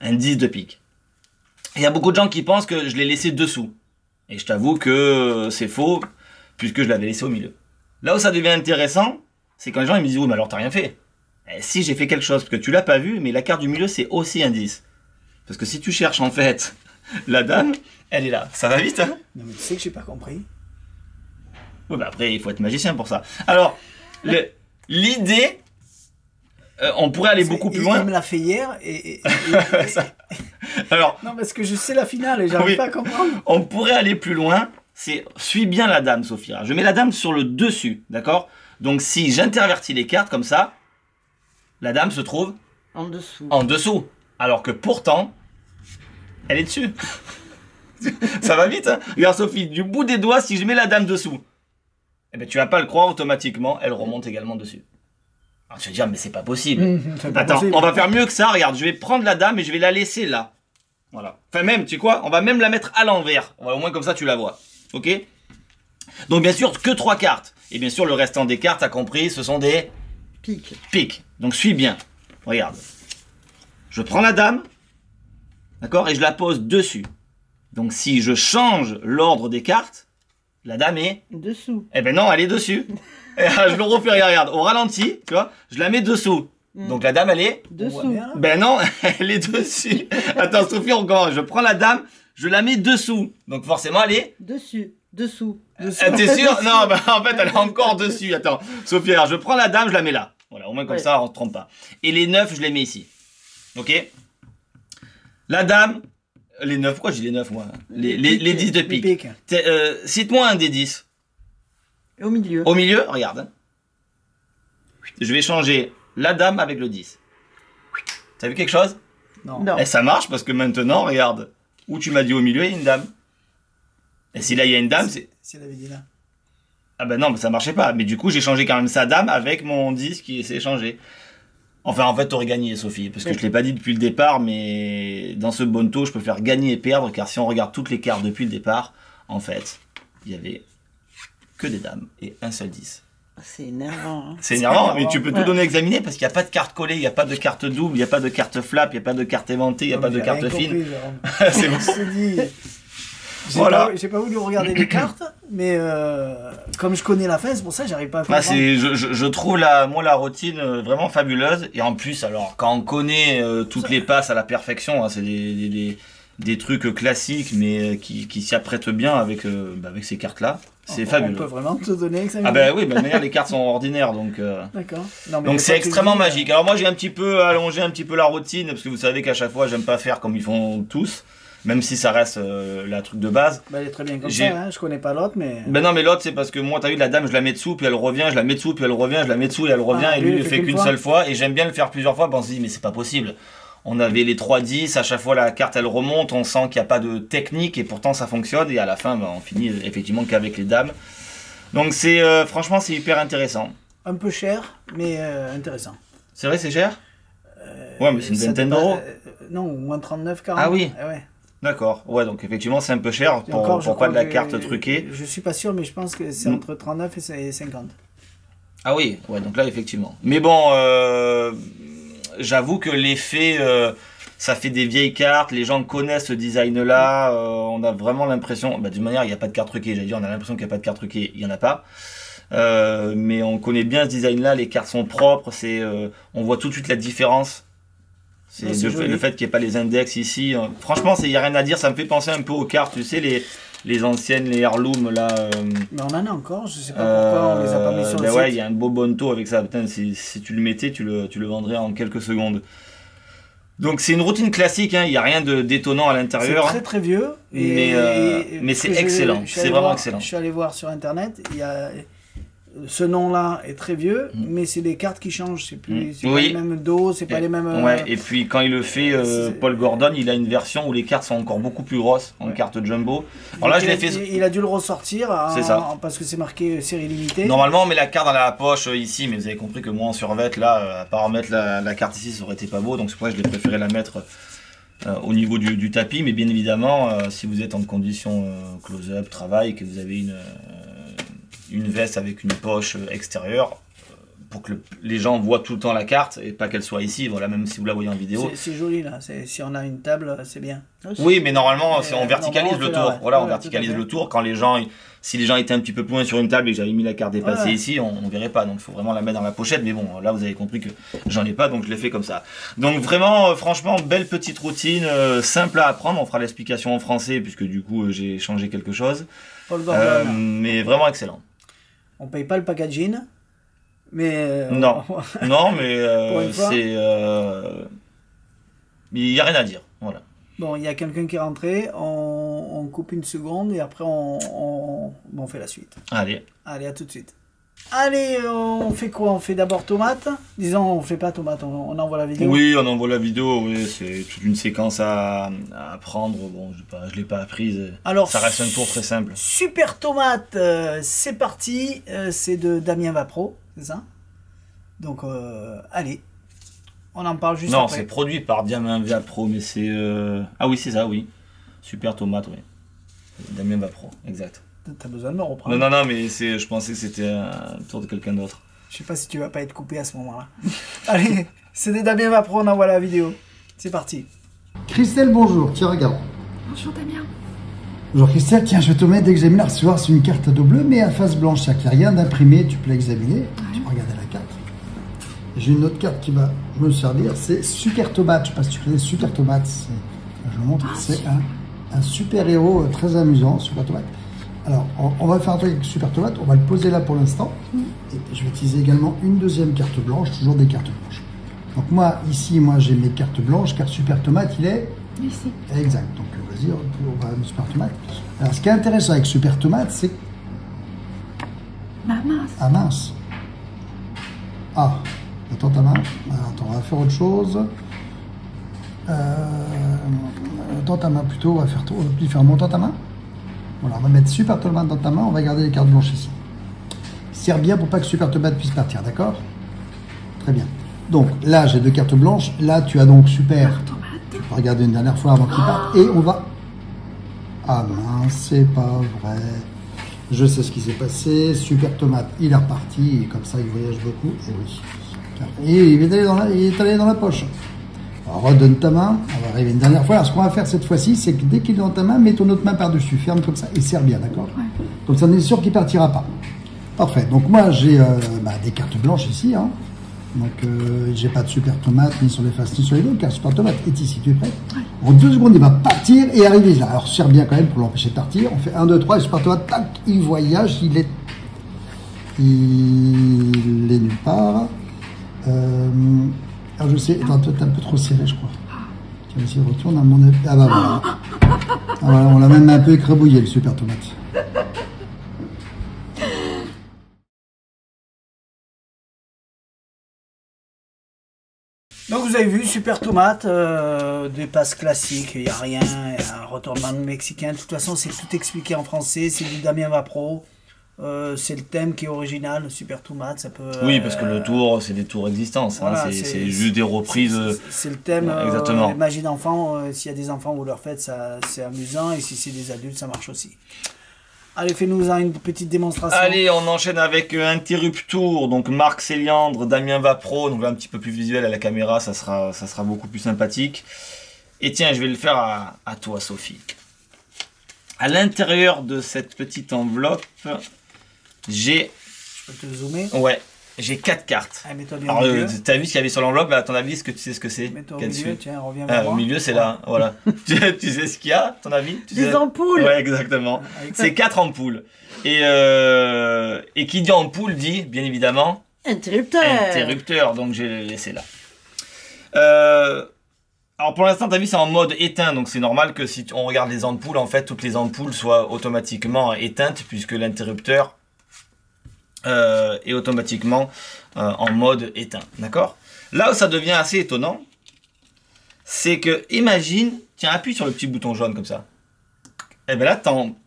un 10 de pique. Il y a beaucoup de gens qui pensent que je l'ai laissé dessous. Et je t'avoue que c'est faux, puisque je l'avais laissé au milieu. Là où ça devient intéressant, c'est quand les gens ils me disent « oui, mais alors t'as rien fait. » Si, j'ai fait quelque chose, parce que tu l'as pas vu, mais la carte du milieu, c'est aussi un 10. Parce que si tu cherches en fait... La dame, elle est là. Ça va vite, hein? Non, mais tu sais que j'ai pas compris. Oui, bah après, il faut être magicien pour ça. Alors, l'idée, On pourrait aller beaucoup plus loin. Il me l'a fait hier Alors, non, parce que je sais la finale et j'arrive pas à comprendre. On pourrait aller plus loin. Suis bien la dame, Sophia. Je mets la dame sur le dessus, d'accord? Donc si j'intervertis les cartes comme ça, la dame se trouve en dessous. En dessous. Alors que pourtant, elle est dessus. Ça va vite, hein? Regarde Sophie, du bout des doigts, si je mets la dame dessous, eh ben, tu vas pas le croire, automatiquement, elle remonte également dessus. Alors tu vas dire, mais c'est pas possible. Attends, on va faire mieux que ça, regarde, je vais prendre la dame et je vais la laisser là. Voilà. Enfin même, tu sais quoi, on va même la mettre à l'envers. Au moins comme ça tu la vois. Ok? Donc bien sûr, que 3 cartes. Et bien sûr, le restant des cartes, t'as compris, ce sont des... Piques. Piques. Donc suis bien. Regarde. Je prends la dame, d'accord, et je la pose dessus. Donc si je change l'ordre des cartes, la dame est... Dessous. Eh ben non, elle est dessus. Je le refais, regarde, au ralenti, tu vois, je la mets dessous. Donc la dame, elle est... Dessous. Ben non, elle est dessus. Attends, Sophie, on commence. Je prends la dame, je la mets dessous. Donc forcément, elle est... Dessus. Dessous. T'es sûr? Non, ben en fait, elle est encore dessus. Attends, Sophie, alors je prends la dame, je la mets là. Voilà, au moins comme ça, on se trompe pas. Et les 9, je les mets ici. Ok? La dame... Les 9, pourquoi j'ai les 9 moi? Les 10 de pique. Cite-moi un des 10. Au milieu. Au milieu, regarde. Je vais changer la dame avec le 10. T'as vu quelque chose? Non. Et ça marche parce que maintenant, regarde. Où tu m'as dit au milieu, il y a une dame. Et si là, il y a une dame, c'est... Si elle avait dit là. Ah ben non, mais ça marchait pas. Mais du coup, j'ai changé quand même sa dame avec mon 10 qui s'est changé. Enfin, en fait, t'aurais gagné, Sophie, parce que je l'ai pas dit depuis le départ, mais dans ce bonto, je peux faire gagner et perdre, car si on regarde toutes les cartes depuis le départ, en fait, il y avait que des dames et un seul 10. C'est énervant. Hein. C'est énervant, mais tu peux tout donner à examiner, parce qu'il n'y a pas de carte collée, il n'y a pas de carte double, il n'y a pas de carte flap, il n'y a pas de carte éventée, il n'y a pas de carte fine. C'est bon. Voilà. J'ai pas voulu regarder les cartes, mais comme je connais la fin, c'est pour ça que j'arrive pas à comprendre. Je trouve la routine vraiment fabuleuse. Et en plus, alors, quand on connaît toutes les passes à la perfection, hein, c'est des trucs classiques, mais qui s'y apprêtent bien avec ces cartes-là. C'est fabuleux. On peut vraiment te donner que ça. Ah ben oui, de manière, les cartes sont ordinaires, donc... D'accord. Donc c'est extrêmement magique. Alors moi, j'ai un petit peu allongé un petit peu la routine, parce que vous savez qu'à chaque fois, j'aime pas faire comme ils font tous. Même si ça reste la truc de base. Bah, elle est très bien comme ça, hein. Je connais pas l'autre, mais... Ben non, mais l'autre, c'est parce que moi, t'as vu, la dame, je la mets dessous, puis elle revient, je la mets dessous, puis elle revient, je la mets dessous, et elle revient, et lui, il le fait qu'une seule fois, et j'aime bien le faire plusieurs fois, ben on se dit, mais c'est pas possible. On avait les 3-10, à chaque fois, la carte, elle remonte, on sent qu'il n'y a pas de technique, et pourtant, ça fonctionne, et à la fin, ben, on finit effectivement qu'avec les dames. Donc, franchement, c'est hyper intéressant. Un peu cher, mais intéressant. C'est vrai, c'est cher? Ouais, mais c'est une vingtaine d'euros. Non, au moins 39-40. Ah oui. Ouais. D'accord, ouais, donc effectivement c'est un peu cher pour pas de la carte truquée. Je suis pas sûr, mais je pense que c'est entre 39 et 50. Ah oui, ouais, donc là effectivement. Mais bon, j'avoue que l'effet, ça fait des vieilles cartes, les gens connaissent ce design-là, on a vraiment l'impression, d'une manière il n'y a pas de carte truquée, j'allais dire on a l'impression qu'il n'y a pas de carte truquée, il n'y en a pas. Mais on connaît bien ce design-là, les cartes sont propres, on voit tout de suite la différence. C'est le fait qu'il n'y ait pas les index ici. Franchement, il n'y a rien à dire. Ça me fait penser un peu aux cartes, tu sais, les anciennes, les heirlooms là. Mais on en a encore, je sais pas pourquoi on les a pas mis sur le site. Ouais, il y a un beau bonto avec ça. Putain, si tu le mettais, tu le vendrais en quelques secondes. Donc c'est une routine classique, hein. Il n'y a rien d'étonnant à l'intérieur. C'est très très vieux. Mais c'est excellent. C'est vraiment excellent. Je suis allé voir sur internet, il y a... Ce nom-là est très vieux, mais c'est des cartes qui changent. C'est pas les mêmes dos, c'est pas les mêmes. Ouais. Et puis quand il le fait, Paul Gordon, il a une version où les cartes sont encore beaucoup plus grosses en carte jumbo. Alors là, il a dû le ressortir ça. Parce que c'est marqué série limitée. Normalement, on met la carte dans la poche ici, mais vous avez compris que moi en survêt, là, à part mettre la carte ici, ça aurait été pas beau. Donc c'est pour ça que je l'ai préféré la mettre au niveau du tapis. Mais bien évidemment, si vous êtes en condition close-up, travail, que vous avez une veste avec une poche extérieure pour que les gens voient tout le temps la carte et pas qu'elle soit ici, voilà, même si vous la voyez en vidéo. C'est joli là, si on a une table, c'est bien. Oui, mais normalement, on verticalise le tour. Voilà, on verticalise le tour. Quand si les gens étaient un petit peu plus loin sur une table et que j'avais mis la carte dépassée ici, on verrait pas. Donc il faut vraiment la mettre dans la pochette. Mais bon, là vous avez compris que j'en ai pas, donc je l'ai fait comme ça. Donc vraiment, franchement, belle petite routine, simple à apprendre. On fera l'explication en français puisque du coup j'ai changé quelque chose. Paul Gordon. Mais vraiment excellent. On paye pas le packaging, Mais Non, non, mais Pour une fois. c'est... il n'y a rien à dire, voilà. Bon, il y a quelqu'un qui est rentré, on coupe une seconde et après on fait la suite. Allez. Allez, à tout de suite. Allez, on fait quoi? On fait d'abord tomate. Disons, on fait pas tomate, on envoie la vidéo. Oui, on envoie la vidéo, oui, c'est toute une séquence à prendre. Bon, je l'ai pas apprise. Alors, ça reste un tour très simple. Super tomate, c'est parti. C'est de Damien Vapro, c'est ça? Donc, allez. On en parle juste Non, après. c'est produit par Damien Vapro, mais c'est... Ah oui, c'est ça, oui. Super tomate, oui. Damien Vapro, exact. T'as besoin de me reprendre. Non, mais je pensais que c'était un tour de quelqu'un d'autre. Je sais pas si tu vas pas être coupé à ce moment-là. Allez, c'est de Damien Vapro, on envoie la vidéo. C'est parti. Christelle, bonjour. Tiens, regarde. Bonjour Damien. Bonjour Christelle, tiens, je vais te mettre d'examiner la recevoir. C'est une carte ado bleue, mais à face blanche. C'est-à-dire qu'il n'y a rien d'imprimé, tu peux l'examiner. Tu peux regarder la carte. J'ai une autre carte qui va me servir. C'est Super Tomate. Je ne sais pas si tu connais Super Tomate. Je vous montre. C'est un super héros très amusant, Super Tomate. Alors, on va faire un truc avec Super Tomate. On va le poser là pour l'instant. Et je vais utiliser également une deuxième carte blanche, toujours des cartes blanches. Donc moi, ici, j'ai mes cartes blanches, car Super Tomate, il est... Ici. Exact. Donc, vas-y, on va à Super Tomate. Alors, ce qui est intéressant avec Super Tomate, c'est... Ma mince. Ah, mince. Ah, attends ta main. Alors, attends, on va faire autre chose. Attends ta main plutôt, on va faire différemment. Attends ta main. Voilà, on va mettre Super Tomate dans ta main, on va garder les cartes blanches ici. Serre bien pour pas que Super Tomate puisse partir, d'accord? Très bien. Donc, là, j'ai deux cartes blanches. Là, tu as donc Super... Tomate. On va regarder une dernière fois avant qu'il parte. Et on va... Ah mince, c'est pas vrai. Je sais ce qui s'est passé. Super Tomate, il est reparti. Et comme ça, il voyage beaucoup. Et oui. Et il est allé dans la poche. Alors, redonne ta main. On va arriver une dernière fois. Alors, ce qu'on va faire cette fois-ci, c'est que dès qu'il est dans ta main, mets ton autre main par-dessus. Ferme comme ça et serre bien, d'accord? Ouais. Comme ça, on est sûr qu'il partira pas. Parfait. Donc, moi, j'ai des cartes blanches ici. Hein. Donc, j'ai pas de Super Tomate ni sur les faces ni sur les dos, car Super Tomate est ici. Tu es prêt? Ouais. En 2 secondes, il va partir et arriver là. Alors, serre bien quand même pour l'empêcher de partir. On fait 1, 2, 3, et Super Tomate, tac, il voyage, il est nulle part. Alors, je sais, attends, toi, t'es un peu trop serré, je crois. Tiens, vas-y, retourne à mon avis. Ah bah voilà. Ah, voilà, on l'a même un peu écrabouillé, le Super Tomate. Donc vous avez vu, Super Tomate, des passes classiques, il n'y a rien, y a un retournement mexicain. De toute façon, c'est tout expliqué en français, c'est du Damien Vapro. C'est le thème qui est original, Super Tomate, ça peut... Oui, parce que le tour, c'est des tours existants, voilà, hein, c'est juste des reprises. C'est le thème, exactement. les magies d'enfants, s'il y a des enfants, vous leur faites, c'est amusant, et si c'est des adultes, ça marche aussi. Allez, fais-nous une petite démonstration. Allez, on enchaîne avec Interruptour, donc Marc Céliandre, Damien Vapro, donc là un petit peu plus visuel à la caméra, ça sera beaucoup plus sympathique. Et tiens, je vais le faire à toi, Sophie. À l'intérieur de cette petite enveloppe, j'ai... Je peux te zoomer? Ouais, j'ai 4 cartes. Ah, mets-toi bien Alors, au milieu. t'as vu ce qu'il y avait sur l'enveloppe, à ton avis, est-ce que tu sais ce que c'est? Mets-toi au qu'il y a milieu, dessus tiens, reviens vers moi. Au milieu, c'est là, voilà. tu sais ce qu'il y a, à ton avis? Des ampoules. Ouais, exactement. Avec C'est 4 ampoules. Et qui dit ampoule dit, bien évidemment, Interrupteur. interrupteur. Donc, j'ai laissé là. Alors, pour l'instant, t'as vu, c'est en mode éteint. Donc, c'est normal que si on regarde les ampoules, en fait, toutes les ampoules soient automatiquement éteintes puisque l'interrupteur est automatiquement en mode éteint. D'accord? Là où ça devient assez étonnant, c'est que, imagine, tiens, appuie sur le petit bouton jaune comme ça. Et bien là,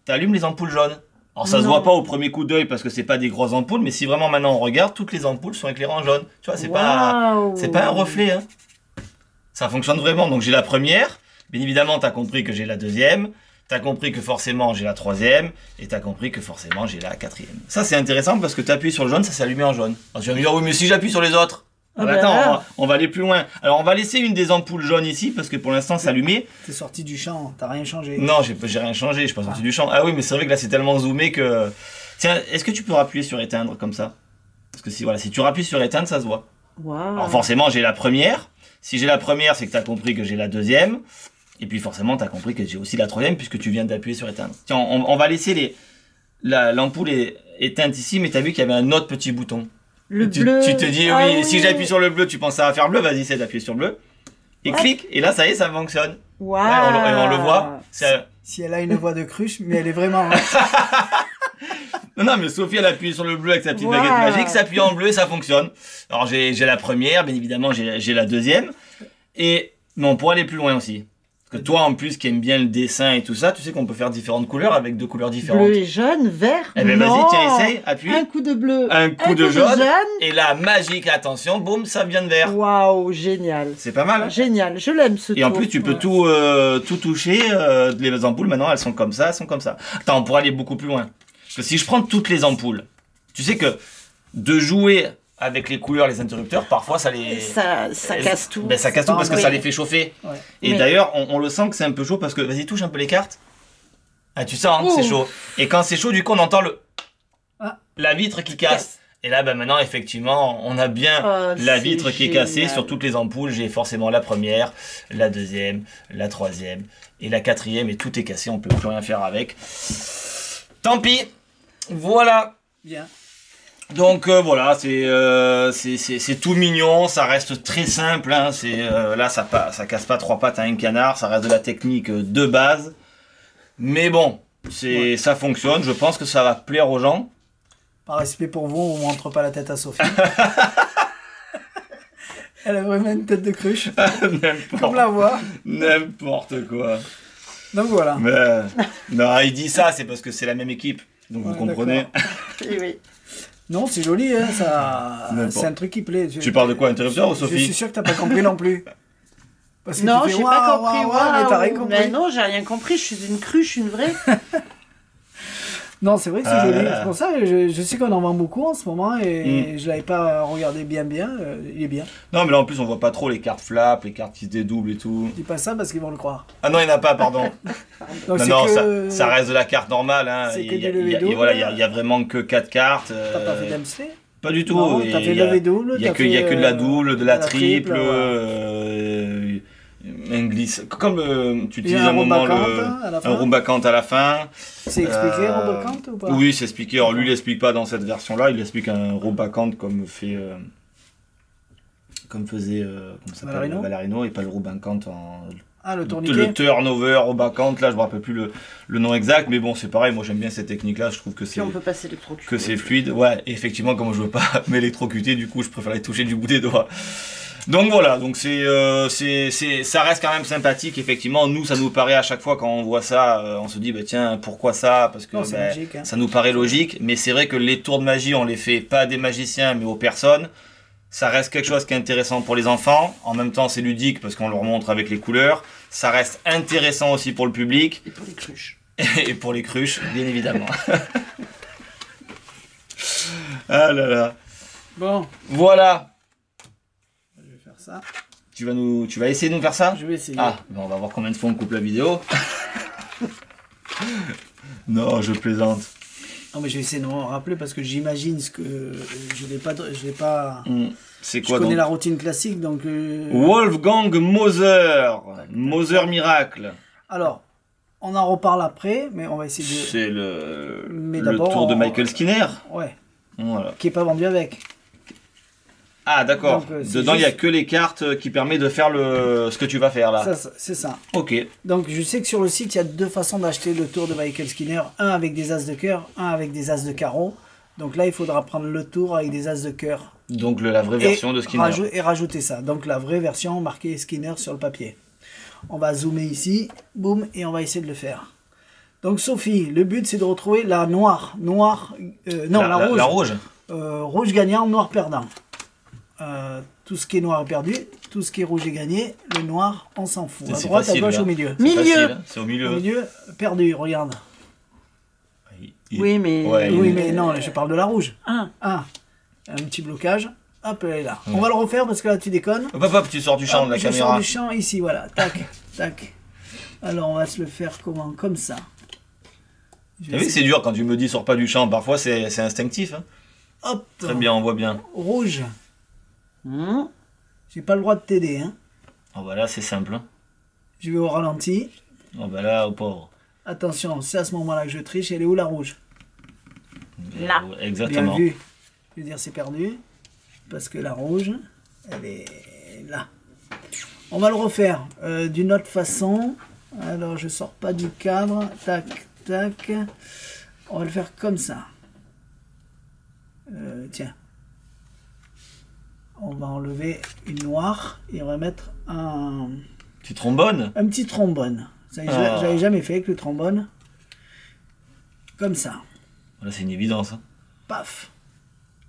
t'allumes les ampoules jaunes. Alors ça se voit pas au premier coup d'œil parce que c'est pas des grosses ampoules, mais si vraiment maintenant on regarde, toutes les ampoules sont éclairées en jaune. Tu vois, c'est pas un reflet. Hein. Ça fonctionne vraiment. Donc j'ai la première. Bien évidemment, t'as compris que j'ai la deuxième. T'as compris que forcément j'ai la troisième. Et t'as compris que forcément j'ai la quatrième. Ça c'est intéressant parce que t'appuies sur le jaune, ça s'est allumé en jaune. Alors tu vas me dire, oui, mais si j'appuie sur les autres. Ah bah, bah attends, là. on va aller plus loin. Alors on va laisser une des ampoules jaunes ici parce que pour l'instant c'est allumé. T'es sorti du champ, t'as rien changé. Non, j'ai rien changé, je suis pas sorti du champ. Ah oui, mais c'est vrai que là c'est tellement zoomé que... Tiens, est-ce que tu peux appuyer sur éteindre comme ça? Parce que si tu rappuies sur éteindre, ça se voit. Wow. Alors forcément j'ai la première. Si j'ai la première, c'est que tu as compris que j'ai la deuxième. Et puis forcément tu as compris que j'ai aussi la troisième puisque tu viens d'appuyer sur éteindre. Tiens, on va laisser l'ampoule éteinte ici, mais tu as vu qu'il y avait un autre petit bouton. Le Tu bleu. te dis, Ah oui, si j'appuie sur le bleu, tu penses à faire bleu, vas-y, essaie d'appuyer sur le bleu. Et clique, et là, ça y est, ça fonctionne. Waouh. Ouais, on le voit. Si elle a une voix de cruche, mais elle est vraiment... Non, mais Sophie, elle appuie sur le bleu avec sa petite Wow. baguette magique, ça appuie en bleu et ça fonctionne. Alors, j'ai la première, bien évidemment, j'ai la deuxième. Mais on pourrait aller plus loin aussi. Parce que toi, en plus, qui aime bien le dessin et tout ça, tu sais qu'on peut faire différentes couleurs avec 2 couleurs différentes. Bleu et jaune, vert. Eh ben, vas-y, Non. tiens, essaye, appuie. Un coup de bleu. Un coup de jaune. jaune. Et là, magique, attention, boum, ça vient de vert. Waouh, génial. C'est pas mal, hein. Génial, je l'aime ce Et en tour. plus, tu peux Ouais. tout toucher. Les ampoules, maintenant, elles sont comme ça, elles sont comme ça. Attends, on pourrait aller beaucoup plus loin. Parce que si je prends toutes les ampoules, tu sais que de jouer avec les couleurs, les interrupteurs, parfois, ça les... Ça casse tout. Ben, ça casse tout parce que Oui. ça les fait chauffer. Ouais. Et Mais- d'ailleurs, on le sent que c'est un peu chaud parce que, vas-y, touche un peu les cartes. Ah, tu sens, hein, c'est Ouh. chaud. Et quand c'est chaud, du coup, on entend Ah. la vitre qui casse. Et là, ben, maintenant, effectivement, on a bien Oh, la c'est vitre qui est cassée génial. sur toutes les ampoules. J'ai forcément la première, la deuxième, la troisième et la quatrième. Et tout est cassé, on peut plus rien faire avec. Tant pis. Voilà. Bien. Donc voilà, c'est tout mignon, ça reste très simple, hein, là ça casse pas 3 pattes à un canard, ça reste de la technique de base. Mais bon, ça fonctionne, je pense que ça va plaire aux gens. Par respect pour vous, on montre pas la tête à Sophie. Elle a vraiment une tête de cruche, comme la voix. N'importe quoi. Donc voilà. Mais, non, il dit ça, c'est parce que c'est la même équipe, donc vous Ouais, comprenez. Oui, oui. Non, c'est joli, hein, ça... N'importe. c'est un truc qui plaît. Tu parles de quoi, interrupteur ou Je suis Sophie? sûr que t'as pas compris non plus. Parce que Non, tu fais, j'ai pas waouh, compris. waouh, waouh, mais t'as rien Waouh. compris. Mais non, j'ai rien compris. Je suis une cruche, une vraie. Non, c'est vrai que c'est Ah joli. là là. C'est pour ça que je sais qu'on en vend beaucoup en ce moment et je l'avais pas regardé bien. Il est bien. Non, mais là en plus on voit pas trop les cartes flap, les cartes qui se dédoublent et tout. Je dis pas ça parce qu'ils vont le croire. Ah non, il n'y en a pas, pardon. Donc Non, c'est non, que... ça reste de la carte normale. Hein. C'est que Il y a- du lever il y a- double. voilà, il y a vraiment que 4 cartes. T'as pas fait d'AMC? Pas du tout. Non, Et t'as fait il y a- lever double. Il y a t'as que, il y a fait, que de la double, de la triple, ouais. un glisse. Comme tu Il y utilises a un moment Rombacante à la fin. un Rombacante à la fin. C'est expliqué, Rombacante ou pas? Oui, c'est expliqué. Alors lui, il l'explique pas dans cette version-là. Il explique un Rombacante comme fait, comme faisait, comment ça s'appelle, Valarino, et pas le Rombacante en Ah, le tourniquet. le turnover, Rombacante. Là, je me rappelle plus le nom exact, mais bon, c'est pareil. Moi, j'aime bien cette technique-là. Je trouve que Puis c'est on peut passer l'électrocuteur. que c'est fluide. Ouais, et effectivement, comme je veux pas m'électrocuter, du coup, je préfère les toucher du bout des doigts. Donc voilà, donc ça reste quand même sympathique. Effectivement, nous, ça nous paraît à chaque fois quand on voit ça, on se dit, bah tiens, pourquoi ça? Parce que Non, c'est magique, hein. ça nous paraît logique. Mais c'est vrai que les tours de magie, on les fait pas à des magiciens, mais aux personnes. Ça reste quelque chose qui est intéressant pour les enfants. En même temps, c'est ludique parce qu'on leur montre avec les couleurs. Ça reste intéressant aussi pour le public. Et pour les cruches. Et pour les cruches, bien évidemment. Ah là là. Bon, Voilà. je vais faire ça. Tu vas essayer de nous faire ça? Je vais essayer. Ah, ben on va voir combien de fois on coupe la vidéo. Non, je plaisante. Non, mais je vais essayer de me rappeler parce que j'imagine ce que je l'ai pas. C'est Je quoi connais donc? la routine classique, donc. Wolfgang Moser. Moser Miracle. Alors, on en reparle après, mais on va essayer de. C'est le Mais le d'abord, tour de on- Michael Skinner. Ouais. Voilà. Qui est pas vendu avec. Ah d'accord. Donc, c'est Dedans il y a juste- que les cartes qui permettent de faire ce que tu vas faire là. C'est ça. Ok. Donc je sais que sur le site, il y a 2 façons d'acheter le tour de Michael Skinner. Un avec des as de cœur, un avec des as de carreau. Donc là, il faudra prendre le tour avec des as de cœur. Donc la vraie version de Skinner. Et rajouter ça. Donc la vraie version marquée Skinner sur le papier. On va zoomer ici, boum, et on va essayer de le faire. Donc Sophie, le but c'est de retrouver la noire. Non, la rouge. La rouge. Rouge gagnant, noir perdant. Tout ce qui est noir est perdu, tout ce qui est rouge est gagné. Le noir, on s'en fout. À C'est droite, facile, à gauche, là. au milieu. C'est Milieu. facile, c'est au Au milieu. milieu, perdu, regarde. Oui, mais. Ouais, Oui, mais non, je parle de la rouge. Ah, Un petit blocage. Hop, elle est là. On va le refaire parce que là, tu déconnes. Hop, hop, hop, tu sors du champ Hop, de la je caméra. sors du champ ici, voilà. Tac, tac. Alors, on va se le faire comment? Comme ça. Je vais Ah oui, essayer- c'est dur quand tu me dis sors pas du champ. Parfois c'est instinctif. Hein. Hop. Très bien, on voit bien. Rouge. hmm. J'ai pas le droit de t'aider, hein. Oh bah là c'est simple. Hein. Je vais au ralenti. Oh bah là, au pauvre. Attention, c'est à ce moment-là que je triche. Elle est où la rouge? Là. Bien Exactement. vu. Je veux dire, c'est perdu. parce que la rouge, elle est là. On va le refaire d'une autre façon. Alors, je sors pas du cadre. Tac, tac. On va le faire comme ça. Tiens. On va enlever une noire et on va mettre un petit trombone. Un petit trombone. Ça, j'avais jamais fait avec le trombone. Comme ça. Là, c'est une évidence. Hein. Paf.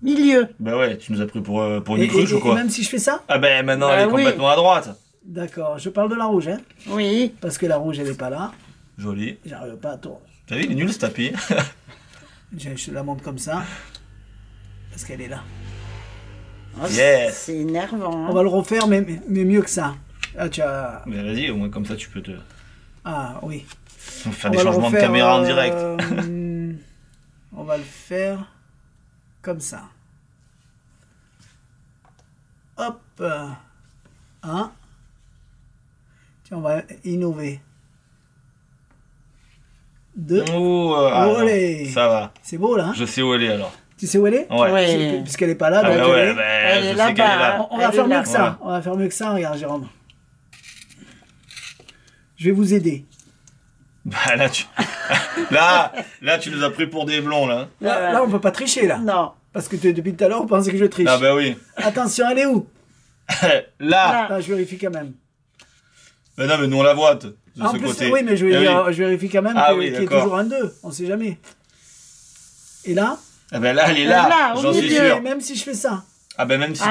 Milieu. Bah ouais, tu nous as pris pour une cruche ou quoi? Et même si je fais ça? Ah ben maintenant, elle est complètement à droite. D'accord, je parle de la rouge, hein? Oui. Parce que la rouge, elle est pas là. Joli. J'arrive pas à tourner. T'as vu, il est nul ce tapis. Je la monte comme ça. Parce qu'elle est là. Oh, yes. C'est énervant. Hein. On va le refaire, mais mieux que ça. Ah, tu as... Mais vas-y, au moins comme ça, tu peux te... Ah, oui. On va faire des changements de caméra en direct. On va le faire comme ça. Hop. Hein. Tiens, on va innover. 2. Oh, ça va. C'est beau là. Hein, je sais où elle est alors. Tu sais où elle est? Ouais. Puisqu'elle n'est pas là. Ah donc ouais, elle est je sais qu'elle est là. On va faire mieux que ça. On va faire mieux que ça. Regarde, Jérôme. Je vais vous aider. Bah là, là, tu nous as pris pour des blonds là. Là, on peut pas tricher là. Non. Parce que depuis tout à l'heure, vous pensez que je triche. Ah bah oui. Attention, elle est où? Là. Je vérifie quand même. Mais non, mais nous on la voit de en ce plus, côté. Oui, mais je vérifie quand même qu'il y ait toujours un 2. On sait jamais. Et là? Ah ben là, elle est là. J'en suis sûr. Même si je fais ça. Ah ben même si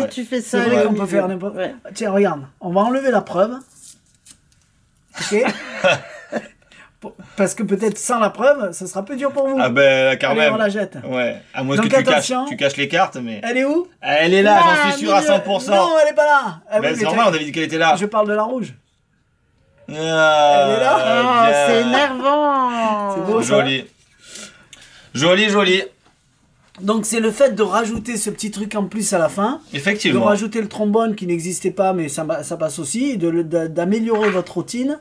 tu fais ça. C'est vrai qu'on peut faire n'importe quoi. Tiens, regarde. On va enlever la preuve. Ok. Parce que peut-être sans la preuve, ça sera plus dur pour vous. Ah ben quand même. On la jette. Ouais. À moins que tu caches les cartes, mais. Elle est où? Elle est là, j'en suis sûr à 100%. Non, elle est pas là. Ben c'est normal, on avait dit qu'elle était là. Je parle de la rouge. Elle est là. Oh, c'est énervant. C'est beau, joli. Joli. Donc c'est le fait de rajouter ce petit truc en plus à la fin. Effectivement. De rajouter le trombone qui n'existait pas, mais ça passe aussi. D'améliorer votre routine.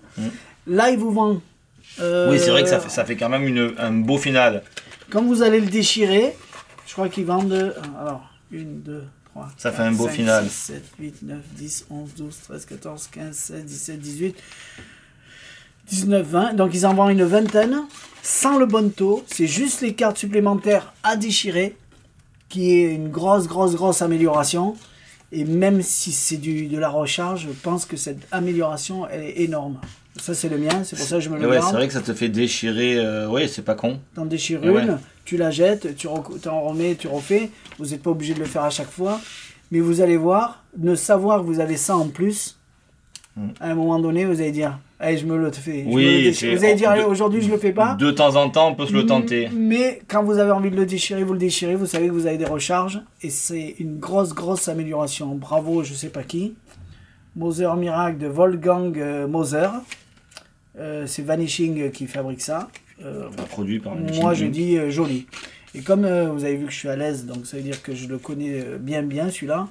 Là, il vous vend... oui, c'est vrai que ça fait quand même un beau final. Quand vous allez le déchirer, je crois qu'ils vendent... Alors, 1, 2, 3, ça 4, fait un beau 5, final. 6, 7, 8, 9, 10, 11, 12, 13, 14, 15, 16, 17, 18, 19, 20. Donc ils en vendent une vingtaine, sans le bonto. C'est juste les cartes supplémentaires à déchirer, qui est une grosse amélioration. Et même si c'est de la recharge, je pense que cette amélioration, elle est énorme. Ça, c'est le mien, c'est pour ça que je me le garde. C'est vrai que ça te fait déchirer. Oui, c'est pas con. T'en déchires une, tu la jettes, tu en remets, tu refais. Vous n'êtes pas obligé de le faire à chaque fois. Mais vous allez voir, ne savoir que vous avez ça en plus, à un moment donné, vous allez dire, allez, je me le fais. Vous allez dire, allez, aujourd'hui, je le fais pas. De temps en temps, on peut se le tenter. Mais quand vous avez envie de le déchirer, vous le déchirez. Vous savez que vous avez des recharges. Et c'est une grosse amélioration. Bravo, je sais pas qui. Moser Miracle de Wolfgang Moser. C'est Vanishing qui fabrique ça. Produit par Vanishing. Moi, je dis joli. Et comme vous avez vu que je suis à l'aise, donc ça veut dire que je le connais bien celui-là.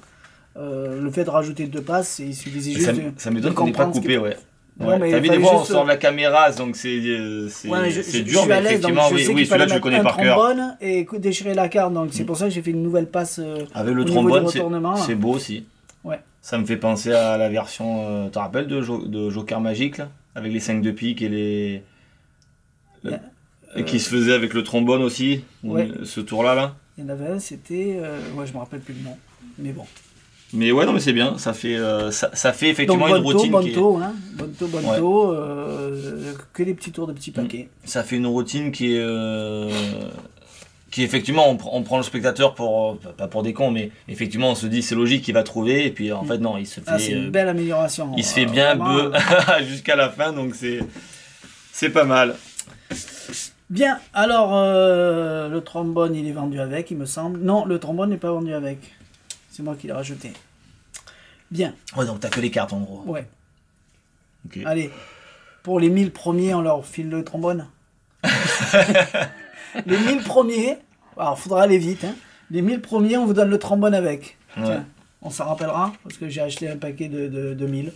Le fait de rajouter 2 passes, il suffisait juste ça m'étonne qu'on n'ait pas coupé, ouais. T'as vu des fois, on sort de la caméra, donc c'est dur, mais effectivement, oui, celui-là, je le connais par cœur. Et déchirer la carte, donc c'est pour ça que j'ai fait une nouvelle passe. Avec le trombone, c'est beau aussi. Ouais. Ça me fait penser à la version, tu te rappelles de Joker Magique, là, avec les 5 de pique et qui se faisait avec le trombone aussi, ce tour-là. Il y en avait un, c'était... je me rappelle plus le nom, mais bon. Mais ouais, non, mais c'est bien, ça fait effectivement donc, une routine Bonto, que des petits tours de petits paquets. Ça fait une routine qui effectivement, on prend le spectateur pas pour des cons, mais effectivement on se dit c'est logique, il va trouver, et puis en fait non, il se fait... c'est une belle amélioration. Il se fait bien bœuf jusqu'à la fin, donc c'est pas mal. Bien, alors le trombone il est vendu avec, il me semble. Non, le trombone n'est pas vendu avec. C'est moi qui l'ai rajouté. Bien. Ouais, donc t'as que les cartes en gros. Ouais. Okay. Allez, pour les 1000 premiers, on leur file le trombone. Les 1000 premiers, alors faudra aller vite, hein. Les 1000 premiers, on vous donne le trombone avec. Ouais. Tiens, on s'en rappellera, parce que j'ai acheté un paquet de 1000.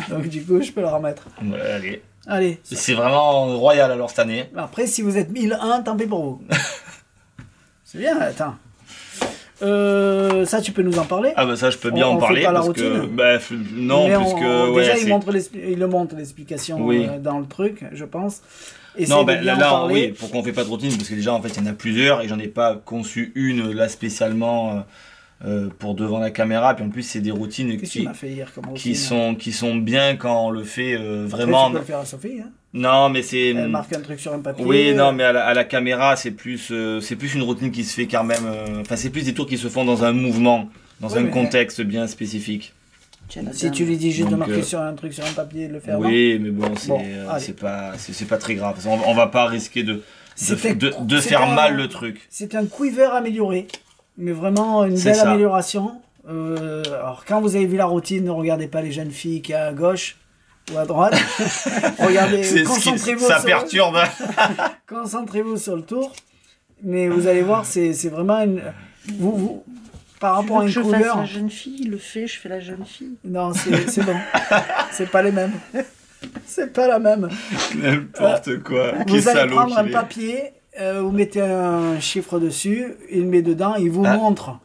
Donc du coup, je peux le remettre. Ouais, allez. C'est vraiment royal alors cette année. Après, si vous êtes 1001, tant pis pour vous. C'est bien, attends. Ça, tu peux nous en parler. Ah bah ça, je peux bien On en fait parler pas la parce que routine. bah, non, Mais puisque ouais, déjà, c'est- il le montre l'explication Oui. dans le truc, je pense. Essaye non, de ben bien en là, parler. oui, pourquoi on fait pas de routine? Parce que déjà, en fait, il y en a plusieurs et j'en ai pas conçu une là spécialement pour devant la caméra. Puis en plus, c'est des routines Qu'est-ce que tu m'as fait hier comme routine? qui sont bien quand on le fait Après, vraiment. tu peux le faire à Sophie. Hein. Non, mais c'est. Elle marque un truc sur un papier. Oui, non, mais à la caméra, c'est plus une routine qui se fait quand même. Enfin, c'est plus des tours qui se font dans un mouvement, dans Ouais, un mais- contexte bien spécifique. Si tu lui dis juste de Donc, marquer sur un truc sur un papier et de le faire. Oui, mais bon, Bon, allez. c'est pas très grave. On va pas risquer de C'était- faire c'était mal le truc. C'est un quiver amélioré, mais vraiment une C'est belle ça. amélioration. Alors quand vous avez vu la routine, ne regardez pas les jeunes filles qui est à gauche ou à droite. Regardez, C'est ce qui concentrez-vous ça sur, perturbe. concentrez-vous sur le tour. Mais vous allez voir, c'est vraiment une. Par Tu rapport à veux un que je quiver. fasse la jeune fille, il le fait, je fais la jeune fille. Non, c'est bon. C'est pas les mêmes. C'est pas la même. N'importe quoi. Quel Vous allez salaud prendre un qu'il est. papier, vous mettez un chiffre dessus, il met dedans, il vous Ah. montre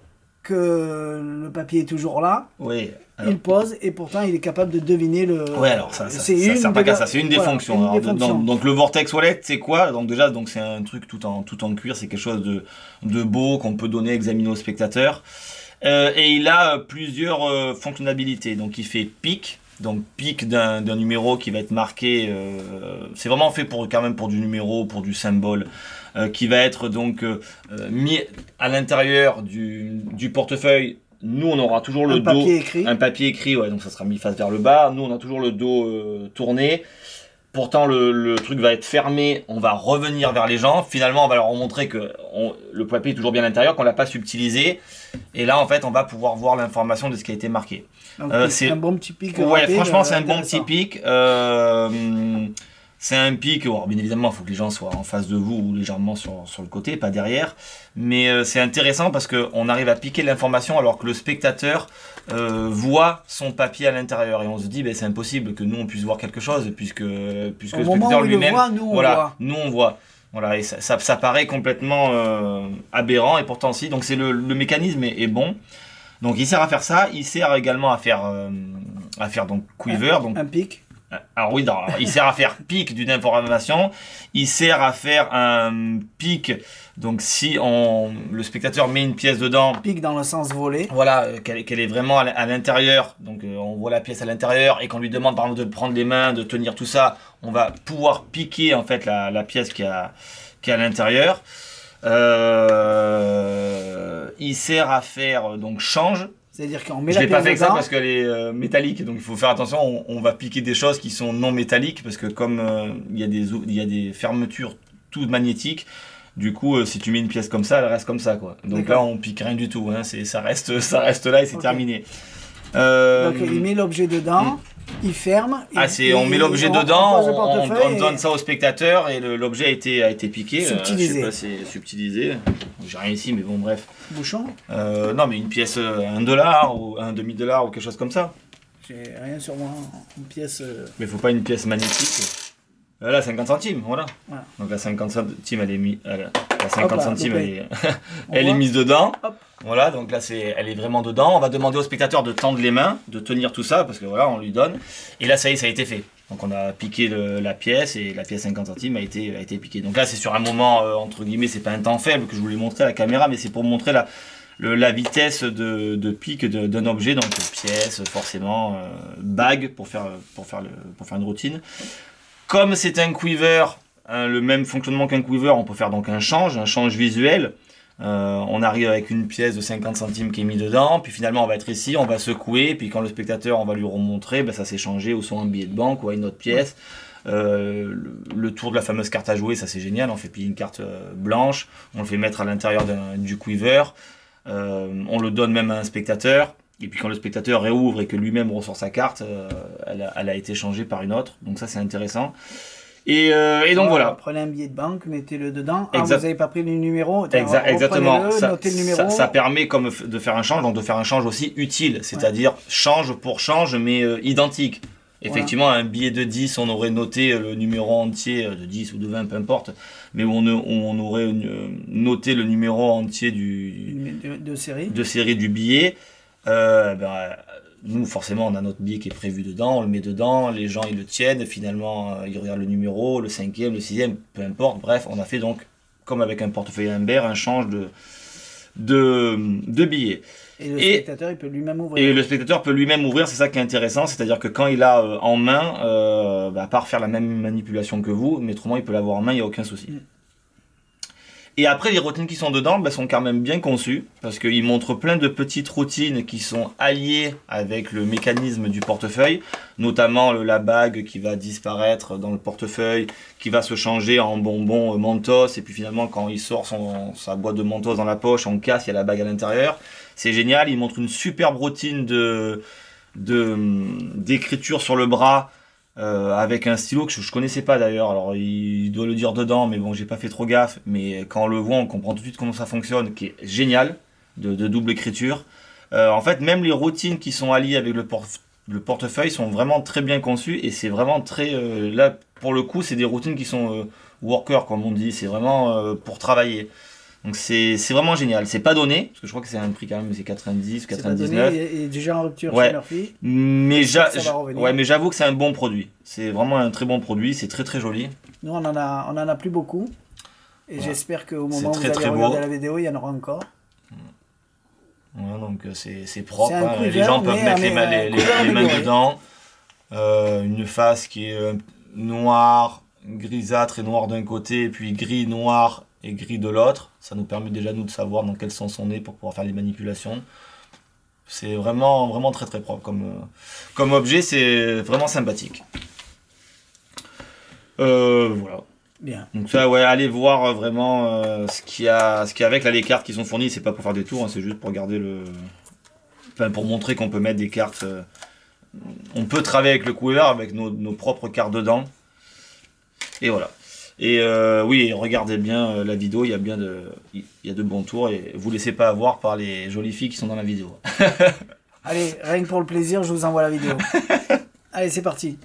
que le papier est toujours là, Oui. Alors, il pose et pourtant il est capable de deviner le. ouais, alors ça c'est sert pas des- qu'à ça, c'est une des voilà, fonctions. une Alors, des fonctions. donc le vortex wallet, c'est quoi? Donc déjà, donc c'est un truc tout en cuir, c'est quelque chose de beau qu'on peut donner, examiner aux spectateurs. Et il a plusieurs fonctionnalités. Donc il fait pic. Donc pic d'un numéro qui va être marqué, c'est vraiment fait quand même pour du numéro, pour du symbole, qui va être donc mis à l'intérieur du portefeuille. Nous on aura toujours le Un dos, papier écrit. un papier écrit, ouais, donc ça sera mis face vers le bas. Nous on a toujours le dos tourné. Pourtant le truc va être fermé, on va revenir vers les gens. Finalement on va leur montrer que le papier est toujours bien à l'intérieur, qu'on l'a pas subtilisé. Et là en fait on va pouvoir voir l'information de ce qui a été marqué. Donc, c'est un bon petit pic. Ouais, rapide, franchement, c'est un bon petit intéressant. pic. C'est un pic, alors, bien évidemment, il faut que les gens soient en face de vous ou légèrement sur le côté, pas derrière. Mais c'est intéressant parce qu'on arrive à piquer l'information alors que le spectateur voit son papier à l'intérieur. Et on se dit, ben, c'est impossible que nous, on puisse voir quelque chose puisque Au le moment spectateur où il le lui-même... voit, nous, on voilà, voit. nous, on voit. Voilà, et ça paraît complètement aberrant, et pourtant si. Donc le mécanisme est bon. Donc il sert à faire ça, il sert également à faire donc quiver. Donc, Un pic. alors oui, alors, il sert à faire pic d'une information, il sert à faire un pic. Donc si le spectateur met une pièce dedans, Pic dans le sens volé. voilà, qu'elle est vraiment à l'intérieur, donc on voit la pièce à l'intérieur et qu'on lui demande par exemple de prendre les mains, de tenir tout ça, on va pouvoir piquer en fait la pièce qui est à l'intérieur. Il sert à faire donc change. C'est-à-dire qu'on met Je la l'ai pas pièce fait avec ça dedans. parce qu'elle est métallique, donc il faut faire attention. On va piquer des choses qui sont non métalliques parce que comme il y a des fermetures toutes magnétiques. Du coup, si tu mets une pièce comme ça, elle reste comme ça, quoi. Donc D'accord. là, on pique rien du tout. Hein. Ça reste là et c'est Ok. terminé. Donc il met l'objet dedans, il ferme. On met l'objet dedans, pose le on portefeuille donne et- ça au spectateur et l'objet a été piqué. Subtilisé. Je sais pas, c'est subtilisé. J'ai rien ici, mais bon, bref. Bouchon. Non, mais une pièce, $1 ou un demi-dollar ou quelque chose comme ça. J'ai rien sur moi. Une pièce. Mais faut pas une pièce magnétique. Là, 50 centimes, voilà. Voilà. Donc la 50 centimes, elle est mise. La Hop 50 là, centimes, donc, elle est, on elle est voit. mise dedans. Hop. Voilà, donc là, elle est vraiment dedans. On va demander au spectateur de tendre les mains, de tenir tout ça, parce que voilà, on lui donne. Et là, ça y est, ça a été fait. Donc on a piqué la pièce et la pièce 50 centimes a été piquée. Donc là, c'est sur un moment, entre guillemets, c'est pas un temps faible que je voulais montrer à la caméra, mais c'est pour montrer la vitesse de pique d'un objet, donc pièce, forcément, bague pour faire une routine. Comme c'est un quiver, le même fonctionnement qu'un quiver, on peut faire donc un change visuel. On arrive avec une pièce de 50 centimes qui est mise dedans, puis finalement on va être ici, on va secouer, puis quand le spectateur on va lui remontrer, ben ça s'est changé ou soit un billet de banque ou à une autre pièce. Le tour de la fameuse carte à jouer, ça c'est génial, on fait plier une carte blanche, on le fait mettre à l'intérieur du quiver, on le donne même à un spectateur. Et puis quand le spectateur réouvre et que lui-même ressort sa carte, elle a été changée par une autre. Donc ça c'est intéressant. Et donc voilà. Prenez un billet de banque, mettez-le dedans. Ah, Exact. vous n'avez pas pris le numéro. Exactement. Reprenez-le, notez le numéro. Ça permet comme de faire un change, donc de faire un change aussi utile, c'est-à-dire change pour change mais identique. Effectivement, un billet de 10, on aurait noté le numéro entier, de 10 ou de 20, peu importe, mais on aurait noté le numéro entier de série du billet. Nous, forcément, on a notre billet qui est prévu dedans, on le met dedans, les gens, ils le tiennent, finalement, ils regardent le numéro, le 5e, le 6e, peu importe. Bref, on a fait donc, comme avec un portefeuille Humbert, un change de billets. Et le spectateur, il peut lui-même ouvrir. Et le spectateur peut lui-même ouvrir, c'est ça qui est intéressant, c'est-à-dire que quand il a en main, à part faire la même manipulation que vous, mais autrement, il peut l'avoir en main, il n'y a aucun souci. Et après, les routines qui sont dedans sont quand même bien conçues, parce qu'ils montrent plein de petites routines qui sont alliées avec le mécanisme du portefeuille, notamment la bague qui va disparaître dans le portefeuille, qui va se changer en bonbon Mentos, et puis finalement, quand il sort sa boîte de Mentos dans la poche, on casse, il y a la bague à l'intérieur. C'est génial, il montre une superbe routine d'écriture sur le bras, avec un stylo que je connaissais pas d'ailleurs, alors il doit le dire dedans, mais bon, j'ai pas fait trop gaffe, mais quand on le voit, on comprend tout de suite comment ça fonctionne, qui est génial, de double écriture. En fait, même les routines qui sont alliées avec le portefeuille sont vraiment très bien conçues, et c'est vraiment très, là, pour le coup, c'est des routines qui sont worker, comme on dit, c'est vraiment pour travailler. Donc c'est vraiment génial, c'est pas donné, parce que je crois que c'est un prix quand même, c'est 90, 99. Il est déjà en rupture chez Murphy. Mais j'avoue que c'est un bon produit, c'est vraiment un très bon produit, c'est très très joli. Nous on en a plus beaucoup, et j'espère qu'au moment où vous allez regarder la vidéo, il y en aura encore. Ouais, donc c'est propre, les gens peuvent mettre les mains dedans. Une face qui est noire, grisâtre et noire d'un côté, et puis gris, noir et gris de l'autre. Ça nous permet déjà nous de savoir dans quel sens on est pour pouvoir faire les manipulations. C'est vraiment, vraiment très très propre comme objet, c'est vraiment sympathique. Voilà. Bien. Donc ça, ouais, allez voir vraiment ce qu'il y a avec là, les cartes qui sont fournies. C'est pas pour faire des tours, hein, c'est juste pour garder pour montrer qu'on peut mettre des cartes. On peut travailler avec le couvert avec nos propres cartes dedans. Et voilà. Et oui, regardez bien la vidéo, il y a de bons tours, et vous laissez pas avoir par les jolies filles qui sont dans la vidéo. Allez, rien que pour le plaisir, je vous envoie la vidéo. Allez, c'est parti.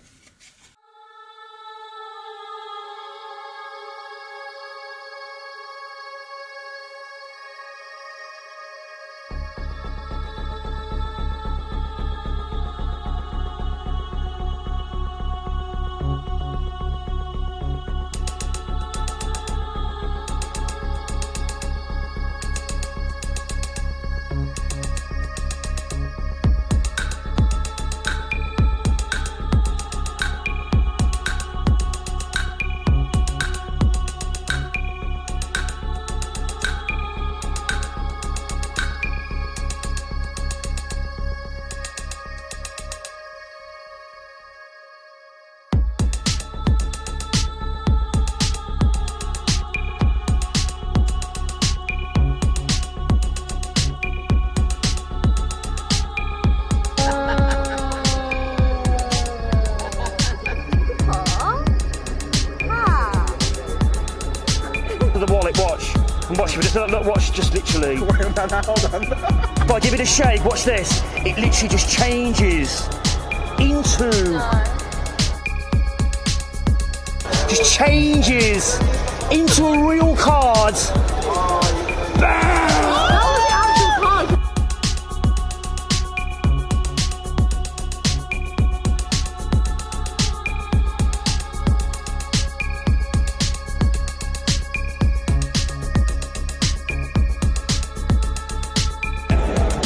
Watch, look, watch, just literally. Hold on. If I give it a shake, watch this. It literally just changes into. Just changes into a real card. Bam!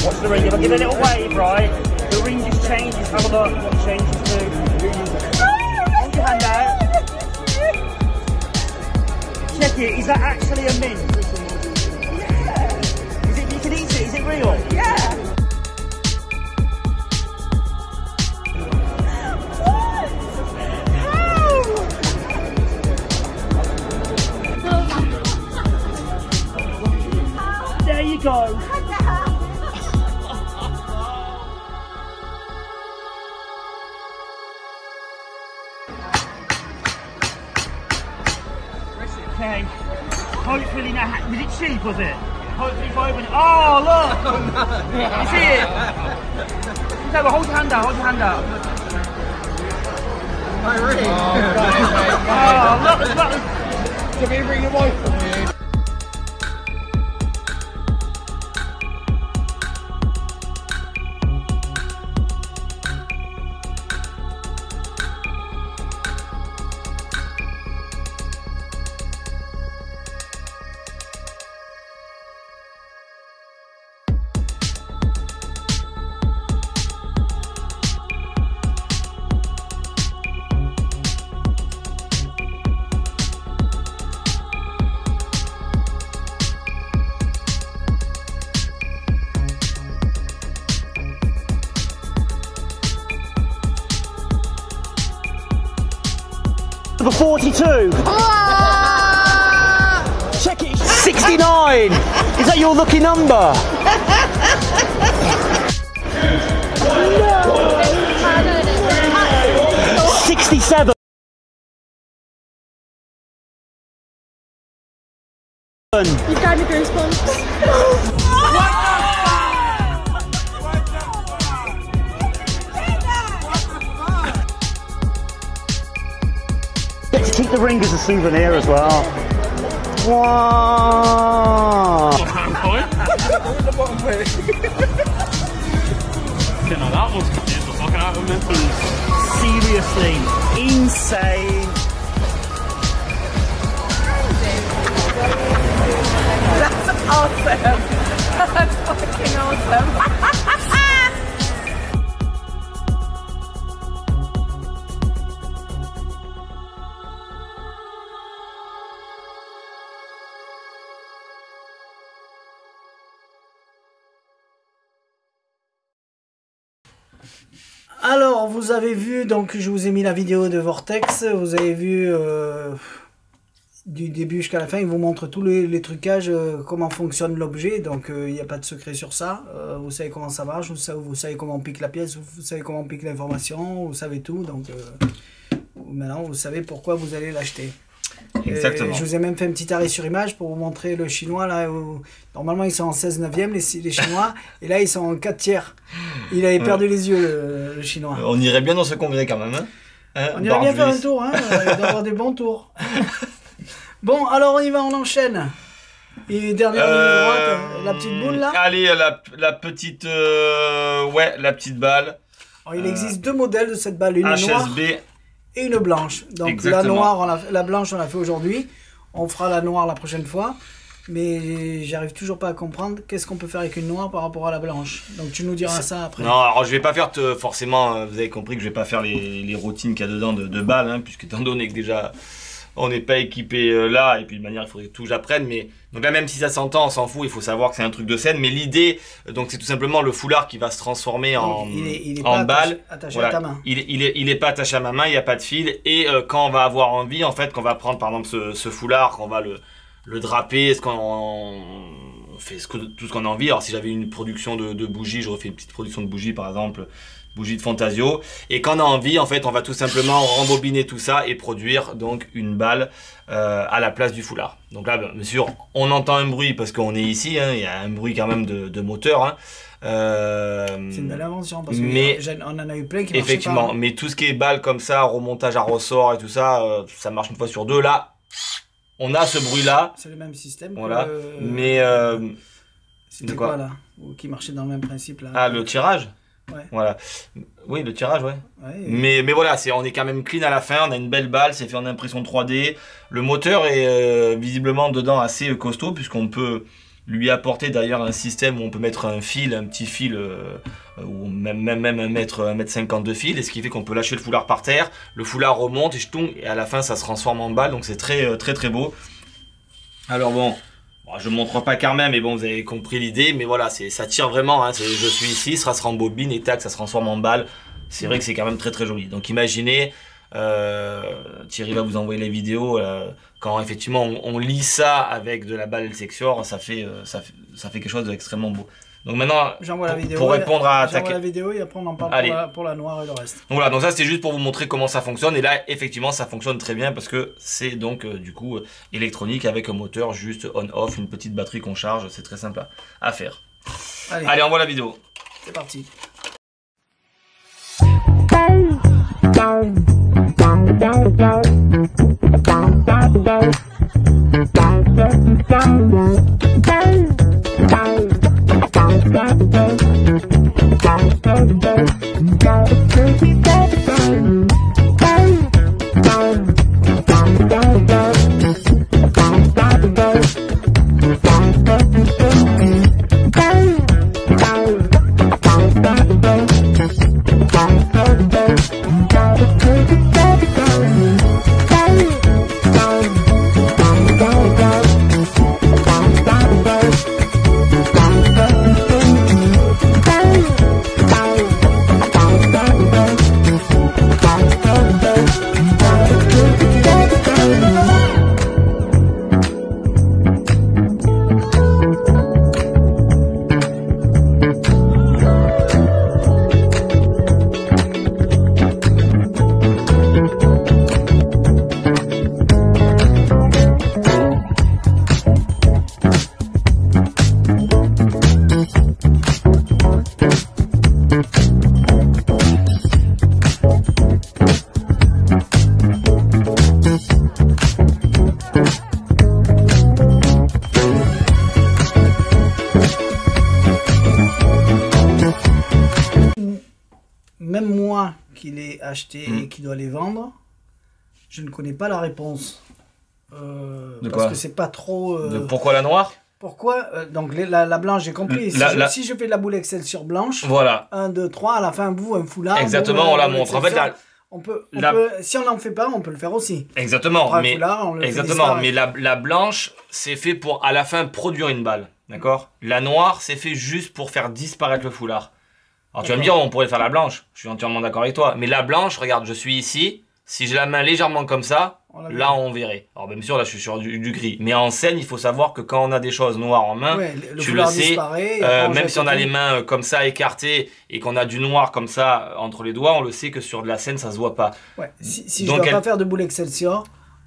Watch the ring, if I give it a little wave, right, the ring just changes, have a look, what it changes to. Hold your hand out. Check it, is that actually a mint? Yeah. Is it, you can eat it, is it real? Yeah. What? There you go. Okay, hopefully now, was it cheap, was it? Hopefully if I open it, oh look! You see it? Okay, well hold your hand out, hold your hand out. Can we bring your wife from here? Number 42. Check it. 69. Is that your lucky number? No. 67. You've got me goosebumps. Get to keep the ring as a souvenir as well. Wow. That was confused the fucking out of me. Seriously, insane. That's awesome. That's fucking awesome. Alors, vous avez vu, donc je vous ai mis la vidéo de Vortex, vous avez vu du début jusqu'à la fin, il vous montre tous les trucages, comment fonctionne l'objet, donc il n'y a pas de secret sur ça, vous savez comment ça marche, vous savez comment on pique la pièce, vous savez comment on pique l'information, vous savez tout, donc maintenant vous savez pourquoi vous allez l'acheter. Exactement. Je vous ai même fait un petit arrêt sur image pour vous montrer le chinois là où normalement ils sont en 16/9 les chinois et là ils sont en 4/3. Il avait perdu les yeux le chinois. On irait bien dans ce congrès quand même. Hein, on irait bien faire un tour, hein, il doit avoir des bons tours. Bon, alors on y va, on enchaîne. Et dernière ligne droite, la petite boule là. Allez, la petite la petite balle. Alors, il existe deux modèles de cette balle, une HSB. noire et une blanche. Donc exactement. la blanche on l'a fait aujourd'hui, on fera la noire la prochaine fois, mais j'arrive toujours pas à comprendre qu'est-ce qu'on peut faire avec une noire par rapport à la blanche. Donc tu nous diras ça après. Non, alors je vais pas faire forcément, vous avez compris que je vais pas faire les routines qu'il y a dedans de balles, hein, puisque étant donné que déjà on n'est pas équipé là, et puis de manière il faudrait que tout j'apprenne, mais donc là même si ça s'entend, on s'en fout, il faut savoir que c'est un truc de scène, mais l'idée, donc c'est tout simplement le foulard qui va se transformer en balle. Attaché à ta main. Il est pas attaché à ma main, il n'y a pas de fil, et quand on va avoir envie, en fait, qu'on va prendre par exemple ce foulard, qu'on va le draper, on fait tout ce qu'on a envie. Alors si j'avais une production de bougies, j'aurais fait une petite production de bougies par exemple, bougie de Fantasio, et quand on a envie, en fait, on va tout simplement rembobiner tout ça et produire donc une balle à la place du foulard. Donc là, bien sûr, on entend un bruit parce qu'on est ici, hein, il y a un bruit quand même de moteur. Hein. C'est une belle invention parce qu'on en a eu plein qui marchaient effectivement, pas. mais tout ce qui est balle comme ça, remontage à ressort et tout ça, ça marche une fois sur deux. Là, on a ce bruit-là. C'est le même système. Voilà, mais c'était quoi là? Qui marchait dans le même principe là? Ah, le tirage. Ouais. Voilà. Oui, le tirage, ouais. Mais voilà, on est quand même clean à la fin, on a une belle balle, c'est fait en impression 3D. Le moteur est visiblement dedans assez costaud, puisqu'on peut lui apporter d'ailleurs un système où on peut mettre un petit fil, ou même 1m50 de fil, et ce qui fait qu'on peut lâcher le foulard par terre, le foulard remonte et à la fin ça se transforme en balle, donc c'est très beau. Alors bon, je ne montre pas Carmen, mais bon, vous avez compris l'idée. Mais voilà, ça tire vraiment. Hein, je suis ici, ça se rembobine et tac, ça se transforme en balle. C'est vrai que c'est quand même très joli. Donc imaginez, Thierry va vous envoyer les vidéos. Quand effectivement on lit ça avec de la balle Elsexior, ça fait quelque chose d'extrêmement beau. Donc maintenant, j'envoie la vidéo, pour répondre à j'envoie la vidéo et après on en parle pour la noire et le reste. Donc voilà, donc ça c'était juste pour vous montrer comment ça fonctionne. Et là, effectivement, ça fonctionne très bien parce que c'est donc du coup électronique avec un moteur juste on-off, une petite batterie qu'on charge. C'est très simple à faire. Allez, on voit la vidéo. C'est parti. Même moi qui l'ai acheté et qui dois les vendre, je ne connais pas la réponse. Parce que c'est pas trop... Pourquoi la noire? Pourquoi donc la blanche, j'ai compris. Si je fais de la boule Excelsior blanche, voilà. 1, 2, 3, à la fin, vous, un foulard. Exactement, on la montre. En fait, si on n'en fait pas, on peut le faire aussi. Exactement, mais, foulard, mais la blanche, c'est fait pour, à la fin, produire une balle. D'accord? La noire, c'est fait juste pour faire disparaître le foulard. Alors tu vas me dire, on pourrait faire la blanche. Je suis entièrement d'accord avec toi. Mais la blanche, regarde, je suis ici. Si j'ai la main légèrement comme ça, là on verrait. Alors bien sûr, là je suis sur du gris. Mais en scène, il faut savoir que quand on a des choses noires en main, tu le sais, même si on a les mains comme ça écartées et qu'on a du noir comme ça entre les doigts, on le sait que sur de la scène, ça se voit pas. Ouais. Si donc, je ne dois pas faire de boule Excelsior,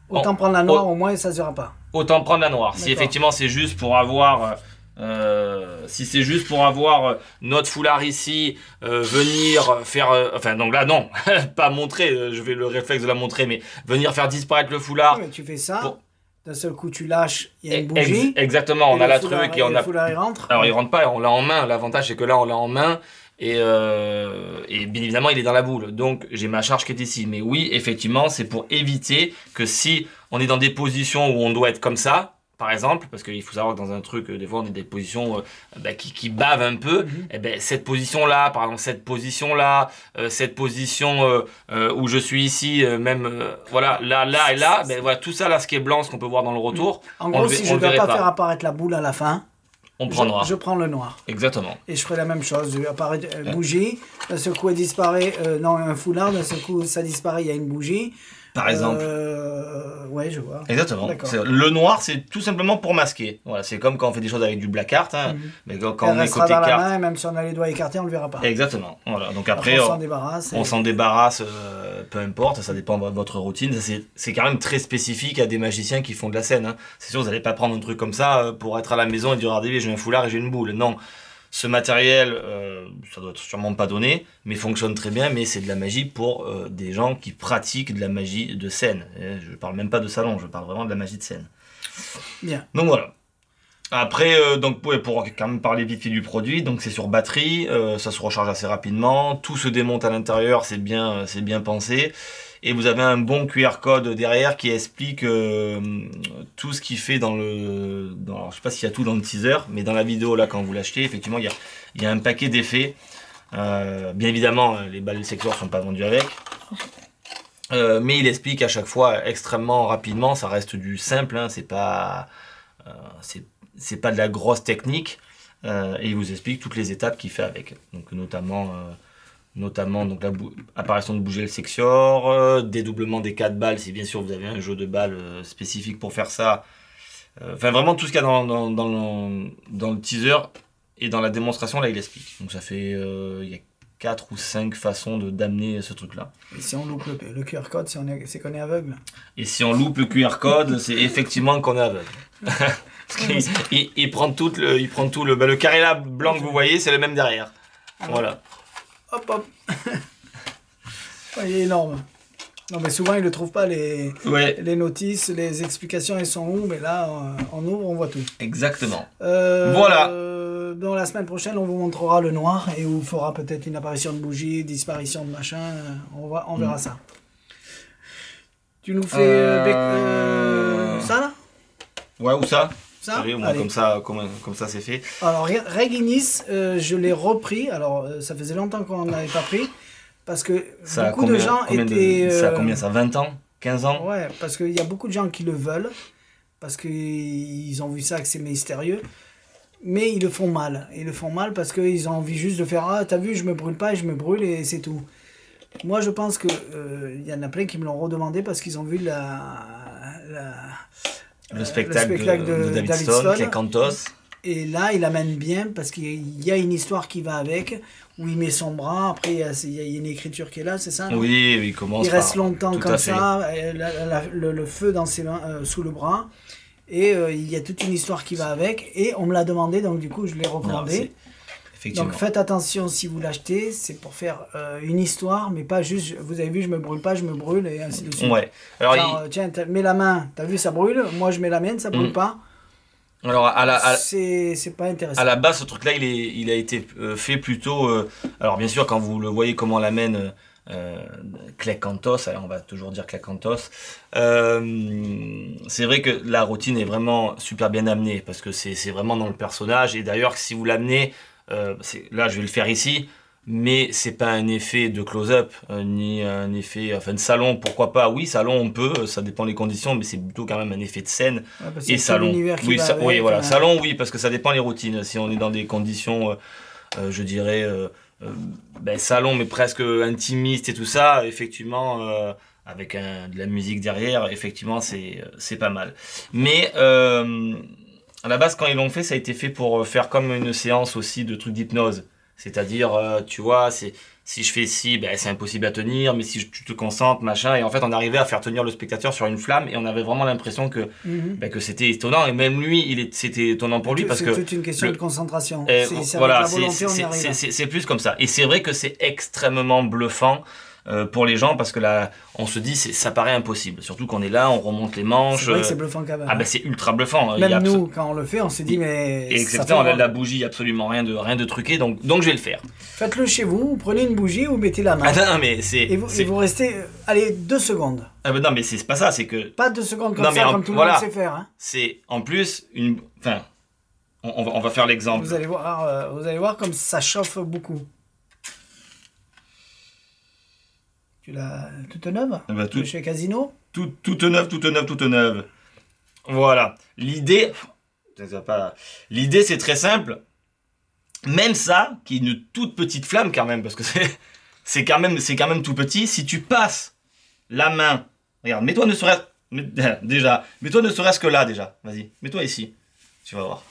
autant prendre la noire, au moins ça ne se verra pas. Autant prendre la noire. Si effectivement c'est juste pour avoir... si c'est juste pour avoir notre foulard ici, venir faire... enfin, donc là, non, pas montrer, je vais le réflexe de la montrer, mais venir faire disparaître le foulard. Oui, mais tu fais ça, d'un seul coup tu lâches, il y a une bougie. Exactement, on a la truc et on a... Le foulard, il rentre. Alors, il rentre pas, on l'a en main. L'avantage, c'est que là, on l'a en main. Et bien évidemment, il est dans la boule. Donc, j'ai ma charge qui est ici. Mais oui, effectivement, c'est pour éviter que si on est dans des positions où on doit être comme ça, par exemple, parce qu'il faut savoir que dans un truc, des fois on est des positions qui bavent un peu, et ben cette position-là, par exemple cette position-là, cette position où je suis ici, voilà, là et là, ben voilà, tout ça là, ce qui est blanc, ce qu'on peut voir dans le retour. En gros, si je ne dois pas faire apparaître la boule à la fin, on prend noir. Je prends le noir. Exactement. Et je ferai la même chose, je vais apparaître bougie, d'un seul coup elle disparaît, non un foulard, d'un seul coup ça disparaît, il y a une bougie. Par exemple. Ouais, je vois. Exactement. Le noir, c'est tout simplement pour masquer. Voilà, c'est comme quand on fait des choses avec du black art. Hein, mais quand on est côté dans carte. La main, même si on a les doigts écartés, on le verra pas. Exactement. Voilà. Donc après, on s'en débarrasse. Peu importe, ça dépend de votre routine. C'est quand même très spécifique à des magiciens qui font de la scène. Hein. C'est sûr, vous n'allez pas prendre un truc comme ça pour être à la maison et dire regardez, j'ai un foulard et j'ai une boule. Non. Ce matériel, ça doit être sûrement pas donné, mais fonctionne très bien, mais c'est de la magie pour des gens qui pratiquent de la magie de scène. Et je parle même pas de salon, je parle vraiment de la magie de scène. Bien. Donc voilà. Après, donc pour quand même parler vite fait du produit, donc c'est sur batterie, ça se recharge assez rapidement, tout se démonte à l'intérieur, c'est bien pensé. Et vous avez un bon QR code derrière qui explique tout ce qu'il fait dans le... alors, je sais pas s'il y a tout dans le teaser, mais dans la vidéo, là, quand vous l'achetez, effectivement, il y a un paquet d'effets. Bien évidemment, les balles Excelsior ne sont pas vendues avec. Mais il explique à chaque fois extrêmement rapidement. Ça reste du simple, hein, c'est pas de la grosse technique. Et il vous explique toutes les étapes qu'il fait avec. Donc notamment donc l'apparition de bouger le Excelsior, dédoublement des 4 balles si bien sûr vous avez un jeu de balles spécifique pour faire ça. Enfin vraiment tout ce qu'il y a dans le teaser et dans la démonstration là il explique. Donc ça fait il y a 4 ou 5 façons de d'amener ce truc là. Et si on loupe le QR code, c'est qu'on est aveugle. Et si on loupe le QR code, c'est effectivement qu'on est aveugle. Parce qu'il prend tout le carré là blanc que vous voyez, c'est le même derrière. Voilà. Hop hop. Il est énorme. Non, mais souvent, ils ne trouvent pas les notices, les explications, elles sont où, mais là, on ouvre, on voit tout. Exactement. Voilà. Dans la semaine prochaine, on vous montrera le noir et on fera peut-être une apparition de bougie, disparition de machin, on verra ça. Tu nous fais ça, là? Ouais, ou ça? Ça? Sérieux, moi, comme ça c'est fait. Alors, Reginis, je l'ai repris. Alors, ça faisait longtemps qu'on n'avait pas pris. Parce que ça beaucoup de gens étaient... Ça a combien ça? 20 ans? 15 ans? Ouais, parce qu'il y a beaucoup de gens qui le veulent. Parce qu'ils ont vu ça, que c'est mystérieux. Mais ils le font mal. Ils le font mal parce qu'ils ont envie juste de faire « Ah, t'as vu, je me brûle pas et je me brûle et c'est tout. » Moi, je pense qu'il y en a plein qui me l'ont redemandé parce qu'ils ont vu le spectacle de David Stone, Clay Cantos. Et là, il amène bien parce qu'il y a une histoire qui va avec, où il met son bras, après il y a une écriture qui est là, c'est ça? Oui, il commence. Il reste longtemps comme ça, le feu dans ses mains, sous le bras, et il y a toute une histoire qui va avec, et on me l'a demandé, donc du coup je l'ai recommandé. Donc faites attention si vous l'achetez, c'est pour faire une histoire, mais pas juste, vous avez vu, je me brûle pas, je me brûle, et ainsi de suite. Ouais. Alors, genre, tiens, mets la main, t'as vu, ça brûle, moi je mets la mienne, ça brûle pas. Alors, c'est pas intéressant. À la base, ce truc-là, il a été fait plutôt... alors, bien sûr, quand vous le voyez comment l'amène Clay Cantos, alors on va toujours dire Clay Cantos, c'est vrai que la routine est vraiment super bien amenée, parce que c'est vraiment dans le personnage, et d'ailleurs, si vous l'amenez, là, je vais le faire ici, mais c'est pas un effet de close-up, ni un effet de salon, pourquoi pas? Oui, salon on peut, ça dépend des conditions, mais c'est plutôt quand même un effet de scène. Et salon, oui, voilà, salon oui, parce que ça dépend les routines. Si on est dans des conditions, je dirais, salon mais presque intimiste et tout ça, effectivement, avec de la musique derrière, effectivement c'est pas mal. Mais à la base, quand ils l'ont fait, ça a été fait pour faire comme une séance aussi de trucs d'hypnose. C'est-à-dire, tu vois, si je fais ci, c'est impossible à tenir, mais si tu te concentres, machin, et en fait, on arrivait à faire tenir le spectateur sur une flamme, et on avait vraiment l'impression que c'était étonnant, et même lui, c'était étonnant pour lui, parce que... C'est toute une question de concentration. Voilà, c'est plus comme ça. Et c'est vrai que c'est extrêmement bluffant pour les gens, parce que là, on se dit, ça paraît impossible. Surtout qu'on est là, on remonte les manches. C'est vrai que c'est bluffant quand même. Ah c'est ultra bluffant. Même nous, quand on le fait, on se dit, mais... Exactement, la bougie, absolument rien de truqué, donc je vais le faire. Faites-le chez vous, vous prenez une bougie, vous mettez la main. Ah non, mais et vous restez, allez, 2 secondes. Ah non, mais c'est pas ça, c'est que... Pas 2 secondes comme ça, comme tout le monde sait faire. Hein. C'est, en plus, Enfin, on va faire l'exemple. Vous allez voir comme ça chauffe beaucoup. Tu l'as toute neuve? Chez Casino? Toute neuve. Voilà. L'idée, c'est très simple. Même ça, qui est une toute petite flamme quand même, parce que c'est quand même tout petit. Si tu passes la main, regarde, mets-toi ne serait-ce que là déjà. Vas-y, mets-toi ici. Tu vas voir.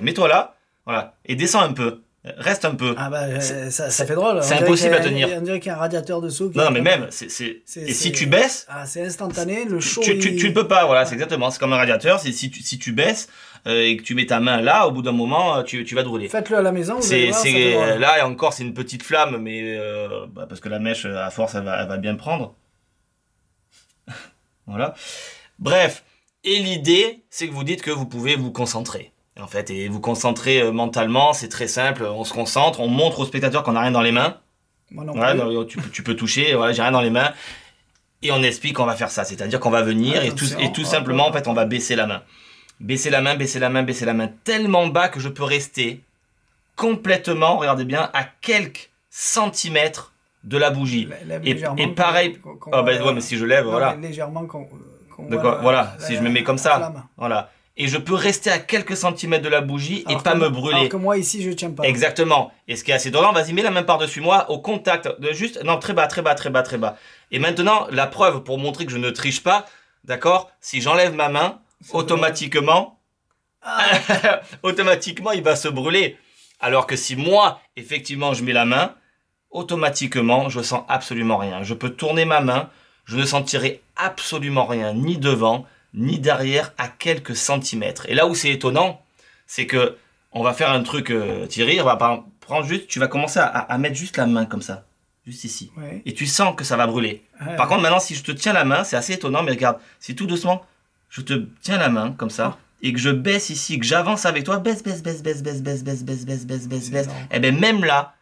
Mets-toi là, voilà, et descends un peu. Reste un peu. Ah bah ça fait drôle. C'est impossible à tenir. On dirait qu'il y a un radiateur dessous. Non mais même, et si tu baisses... Ah c'est instantané, le chaud... Tu ne peux pas, voilà, c'est exactement, c'est comme un radiateur, si tu baisses et que tu mets ta main là, au bout d'un moment, tu vas te brûler. Faites-le à la maison, vous allez voir, là, et encore, c'est une petite flamme, mais parce que la mèche, à force, elle va bien prendre. Voilà. Bref, et l'idée, c'est que vous dites que vous pouvez vous concentrer. En fait, et vous concentrer mentalement, c'est très simple, on se concentre, on montre au spectateur qu'on n'a rien dans les mains. Moi non voilà, tu peux toucher, voilà, j'ai rien dans les mains. Et on explique qu'on va faire ça, c'est-à-dire qu'on va venir et tout simplement, en fait, on va baisser la main. Baisser la main tellement bas que je peux rester complètement, regardez bien, à quelques centimètres de la bougie. Et pareil, mais si je lève, voilà. Légèrement voilà, si je me mets comme ça, voilà. Et je peux rester à quelques centimètres de la bougie et pas me brûler. Alors que moi ici je tiens pas. Exactement. Et ce qui est assez drôle, vas-y, mets la main par-dessus moi, au contact de juste, non, très bas. Et maintenant, la preuve pour montrer que je ne triche pas, d'accord, si j'enlève ma main, automatiquement, automatiquement il va se brûler. Alors que si moi, effectivement, je mets la main, automatiquement, je sens absolument rien. Je peux tourner ma main, je ne sentirai absolument rien, ni devant, ni derrière, à quelques centimètres. Et là où c'est étonnant, c'est que on va faire un truc, Thierry, on va prendre juste, tu vas commencer à mettre juste la main comme ça. juste ici. Ouais. Et tu sens que ça va brûler. Par contre, maintenant, si je te tiens la main, c'est assez étonnant, mais regarde, si tout doucement, je te tiens la main, comme ça, et que je baisse ici, que j'avance avec toi, baisse, et bien même là,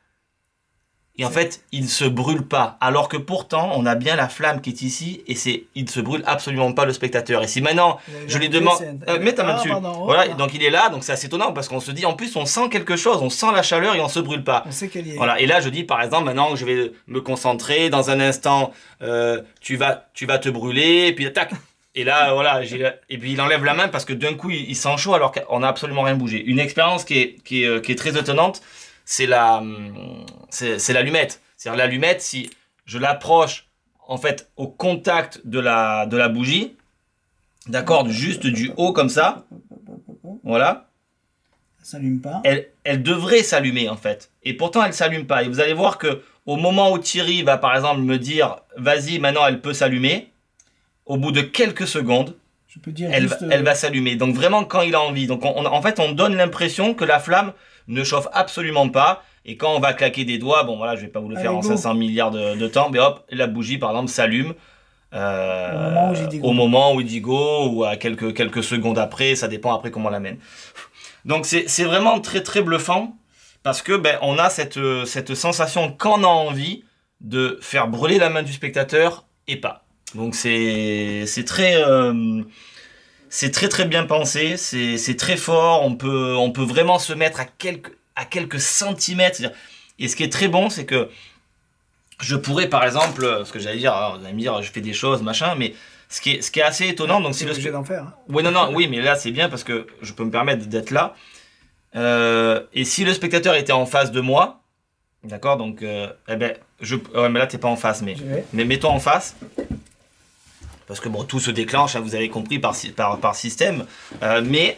et en fait, il ne se brûle pas. Alors que pourtant, on a bien la flamme qui est ici, et il ne se brûle absolument pas le spectateur. Et si maintenant, je lui demande... mets ta main dessus. Voilà, donc il est là, donc c'est assez étonnant, parce qu'on se dit, en plus, on sent quelque chose, on sent la chaleur et on ne se brûle pas. On sait qu'elle y est. Voilà, et là, je dis, par exemple, maintenant, je vais me concentrer, dans un instant, tu vas te brûler, et puis tac. Et là, voilà, et puis il enlève la main, parce que d'un coup, il sent chaud, alors qu'on n'a absolument rien bougé. Une expérience qui est très étonnante, c'est l'allumette. C'est-à-dire l'allumette, si je l'approche en fait au contact de la bougie, d'accord, juste du haut comme ça, voilà. Ça s'allume pas. Elle devrait s'allumer en fait. Et pourtant elle s'allume pas. Et vous allez voir que au moment où Thierry va par exemple me dire vas-y maintenant elle peut s'allumer, au bout de quelques secondes, je peux dire elle va s'allumer. Donc vraiment quand il a envie. Donc en fait on donne l'impression que la flamme ne chauffe absolument pas, et quand on va claquer des doigts, bon voilà, je vais pas vous le faire en 500 milliards de temps, mais hop, la bougie par exemple s'allume au moment où il dit go, ou à quelques secondes après, ça dépend après comment on l'amène. Donc c'est vraiment très très bluffant, parce que on a cette sensation qu'on a envie de faire brûler la main du spectateur et pas. Donc c'est très bien pensé, c'est très fort, on peut vraiment se mettre à quelques centimètres. Et ce qui est très bon, c'est que je pourrais par exemple, ce que j'allais dire, alors, vous allez me dire je fais des choses, machin, mais ce qui est assez étonnant, donc si le d'en faire. Hein. Oui, oui, mais là c'est bien parce que je peux me permettre d'être là. Et si le spectateur était en face de moi, d'accord, donc mais là t'es pas en face, mais mettons en face. Parce que bon, tout se déclenche, hein, vous avez compris, par système. Mais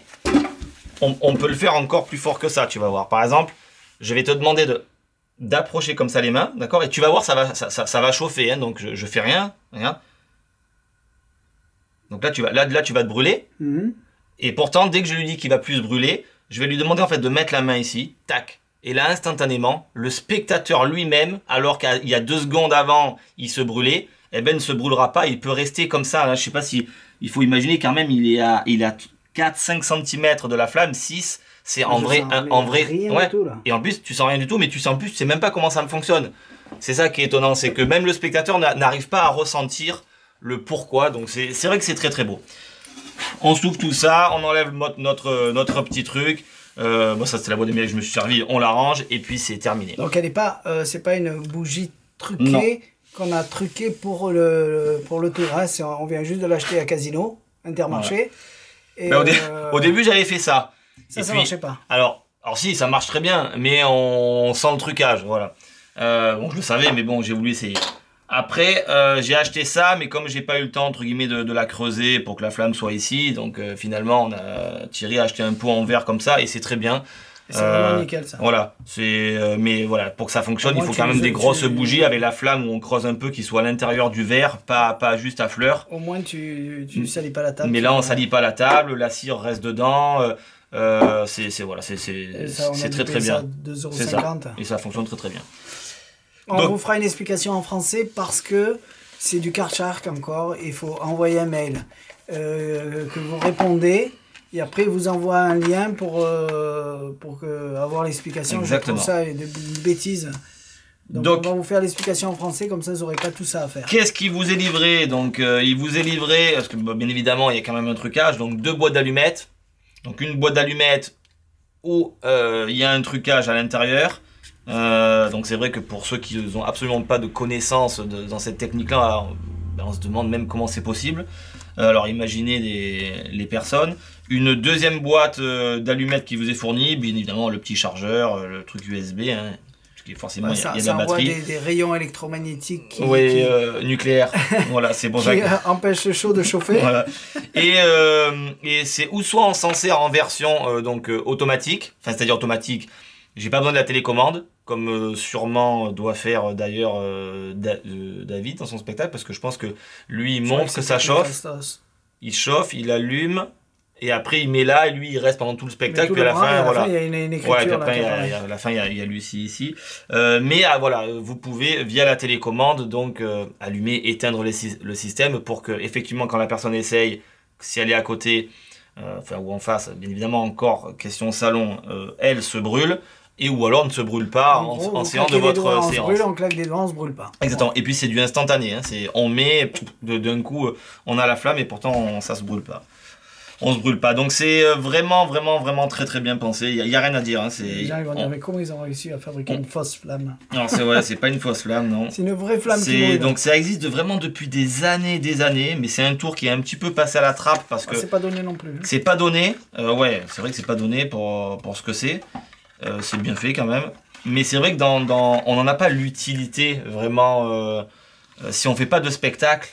on peut le faire encore plus fort que ça, tu vas voir. Par exemple, je vais te demander d'approcher comme ça les mains, d'accord? Et tu vas voir, ça va chauffer, hein, donc je fais rien, regarde. Donc là, tu vas te brûler. Et pourtant, dès que je lui dis qu'il va plus se brûler, je vais lui demander en fait de mettre la main ici, tac. Et là, instantanément, le spectateur lui-même, alors qu'il y a 2 secondes avant, il se brûlait, eh ben, ne se brûlera pas, il peut rester comme ça. Hein. Je sais pas si, il faut imaginer quand même, il est à 4-5 cm de la flamme, 6, c'est en vrai, ouais. Tout, là. Et en plus, tu sens rien du tout, mais tu sais même pas comment ça fonctionne. C'est ça qui est étonnant, c'est que même le spectateur n'arrive pas à ressentir le pourquoi. Donc c'est vrai que c'est très très beau. On souffle tout ça, on enlève notre petit truc. Bon, ça c'était la boîte de miel que je me suis servi, on l'arrange et puis c'est terminé. Donc elle n'est pas, c'est pas une bougie truquée qu'on a truquée pour le tour. Hein. On vient juste de l'acheter à Casino, Intermarché. Ouais. Et au début j'avais fait ça. Ça marchait pas. Alors si, ça marche très bien, mais on sent le trucage, voilà. Bon, je le savais, mais bon, j'ai voulu essayer. Après, j'ai acheté ça, mais comme j'ai pas eu le temps, entre guillemets, de la creuser pour que la flamme soit ici, donc finalement, Thierry a acheté un pot en verre comme ça, et c'est très bien. C'est vraiment nickel, ça. Voilà, mais voilà, pour que ça fonctionne, il faut quand même des grosses bougies avec la flamme où on creuse un peu, qui soit à l'intérieur du verre, pas juste à fleur. Au moins, tu salis pas la table. Mais là, on salit pas la table, la cire reste dedans. C'est très très bien. 2,50 €. Et ça fonctionne très très bien. On vous fera une explication en français parce que c'est du Karcher encore. Il faut envoyer un mail que vous répondez et après il vous envoie un lien pour avoir l'explication. Exactement. Je trouve ça une bêtise. Donc on va vous faire l'explication en français, comme ça vous n'aurez pas tout ça à faire. Qu'est-ce qui vous est livré? Donc il vous est livré, parce que bien évidemment il y a quand même un trucage, donc 2 boîtes d'allumettes. Donc une boîte d'allumettes où il y a un trucage à l'intérieur. Donc c'est vrai que pour ceux qui n'ont absolument pas de connaissances dans cette technique-là, on se demande même comment c'est possible. Alors imaginez les personnes. Une deuxième boîte d'allumettes qui vous est fournie, bien évidemment le petit chargeur, le truc USB, hein, parce que forcément il y a de la batterie. Des rayons électromagnétiques qui nucléaires. Voilà, c'est pour ça qui empêche le chaud de chauffer. Voilà. Et c'est ou soit on s'en sert en version automatique, enfin c'est-à-dire automatique. J'ai pas besoin de la télécommande, comme sûrement doit faire d'ailleurs David dans son spectacle, parce que je pense que lui il montre que ça chauffe, il chauffe, il allume, Et après, il met là, et lui, il reste pendant tout le spectacle. Puis à la fin, voilà. Il y a une écriture. Ouais, puis après, à la fin, il y a Lucie ici. Mais voilà, vous pouvez, via la télécommande, donc allumer, éteindre le système pour que, effectivement, quand la personne essaye, si elle est à côté, ou en face, bien évidemment, encore question salon, elle se brûle. Et ou alors ne se brûle pas en séance de votre séance. On claque des doigts, on se brûle pas. Exactement. Et puis c'est du instantané. Hein. On met, d'un coup, on a la flamme et pourtant ça se brûle pas. On se brûle pas. Donc c'est vraiment, vraiment, vraiment très très bien pensé. Il y a rien à dire. Hein. Les gens vont dire, mais comment ils ont réussi à fabriquer une fausse flamme? Non, c'est pas une fausse flamme, non. C'est une vraie flamme qui brûle. Donc ça existe vraiment depuis des années, mais c'est un tour qui est un petit peu passé à la trappe parce que. C'est pas donné non plus. C'est pas donné. Ouais, c'est vrai que c'est pas donné pour ce que c'est. C'est bien fait quand même. Mais c'est vrai que on n'en a pas l'utilité vraiment. Si on fait pas de spectacle,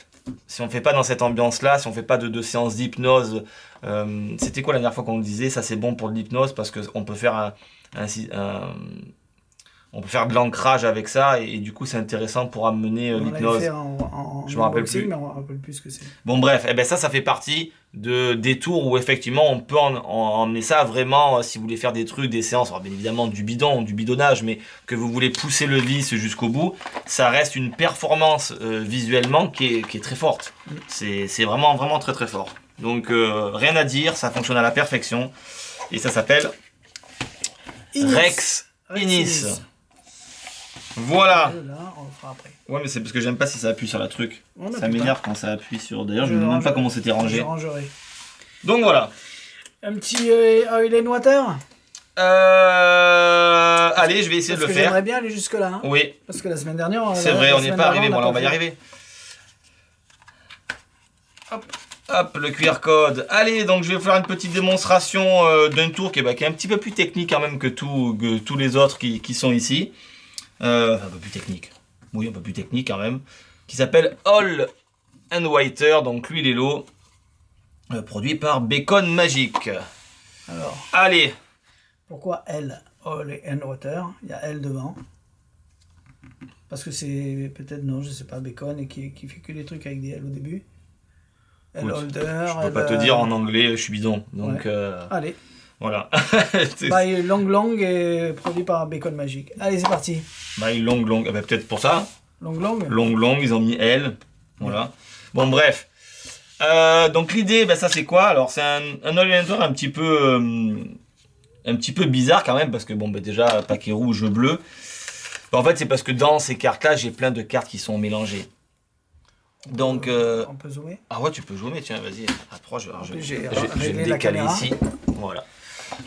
si on fait pas dans cette ambiance-là, si on fait pas de séances d'hypnose. C'était quoi la dernière fois qu'on disait ça c'est bon pour de l'hypnose parce qu'on peut faire on peut faire de l'ancrage avec ça et du coup c'est intéressant pour amener l'hypnose. Je me rappelle plus. Mais on rappelle plus ce que c'est. Bon bref, eh ben ça fait partie des tours où effectivement on peut emmener ça vraiment si vous voulez faire des trucs, des séances, alors bien évidemment du bidonnage, mais que vous voulez pousser le vis jusqu'au bout, ça reste une performance visuellement qui est très forte. C'est vraiment vraiment très très fort. Donc rien à dire, ça fonctionne à la perfection et ça s'appelle Rex Inis. Voilà. Là, on le fera après. Ouais, mais c'est parce que j'aime pas si ça appuie sur la truc. Ça m'énerve quand ça appuie sur. D'ailleurs, je ne me demande même pas comment c'était rangé. Je rangerai. Donc voilà. Un petit oil and water. Allez, je vais essayer de le faire. J'aimerais bien aller jusque là. Hein. Oui. Parce que la semaine dernière. C'est vrai, on n'y est pas arrivé. Bon, là, on va y arriver. Hop. Hop, le QR code. Allez, donc je vais faire une petite démonstration d'un tour qui est un petit peu plus technique quand même que tous les autres qui sont ici. Un peu plus technique. Oui, un peu plus technique quand même. Qui s'appelle All and Whiter. Donc l'huile et l'eau. Produit par Bacon Magic. Alors. Allez. Pourquoi L, All and Water? Il y a L devant. Parce que c'est peut-être, non, je sais pas, Bacon et qui fait que des trucs avec des L au début. L holder. Je peux pas te dire en anglais, je suis bidon. Donc. Ouais. Allez. Voilà. By Long est produit par Bacon Magic. Allez, c'est parti. By Long. Eh ben, peut-être pour ça. Long, ils ont mis L. Voilà. Bon, bref. Donc, l'idée, ça c'est quoi? Alors, c'est un orienteur un petit peu bizarre quand même, parce que, déjà, paquet rouge, bleu. En fait, c'est parce que dans ces cartes-là, j'ai plein de cartes qui sont mélangées. Donc, on peut zoomer? Ah ouais, tu peux zoomer, tiens, vas-y, approche. Je vais le décaler ici. Voilà.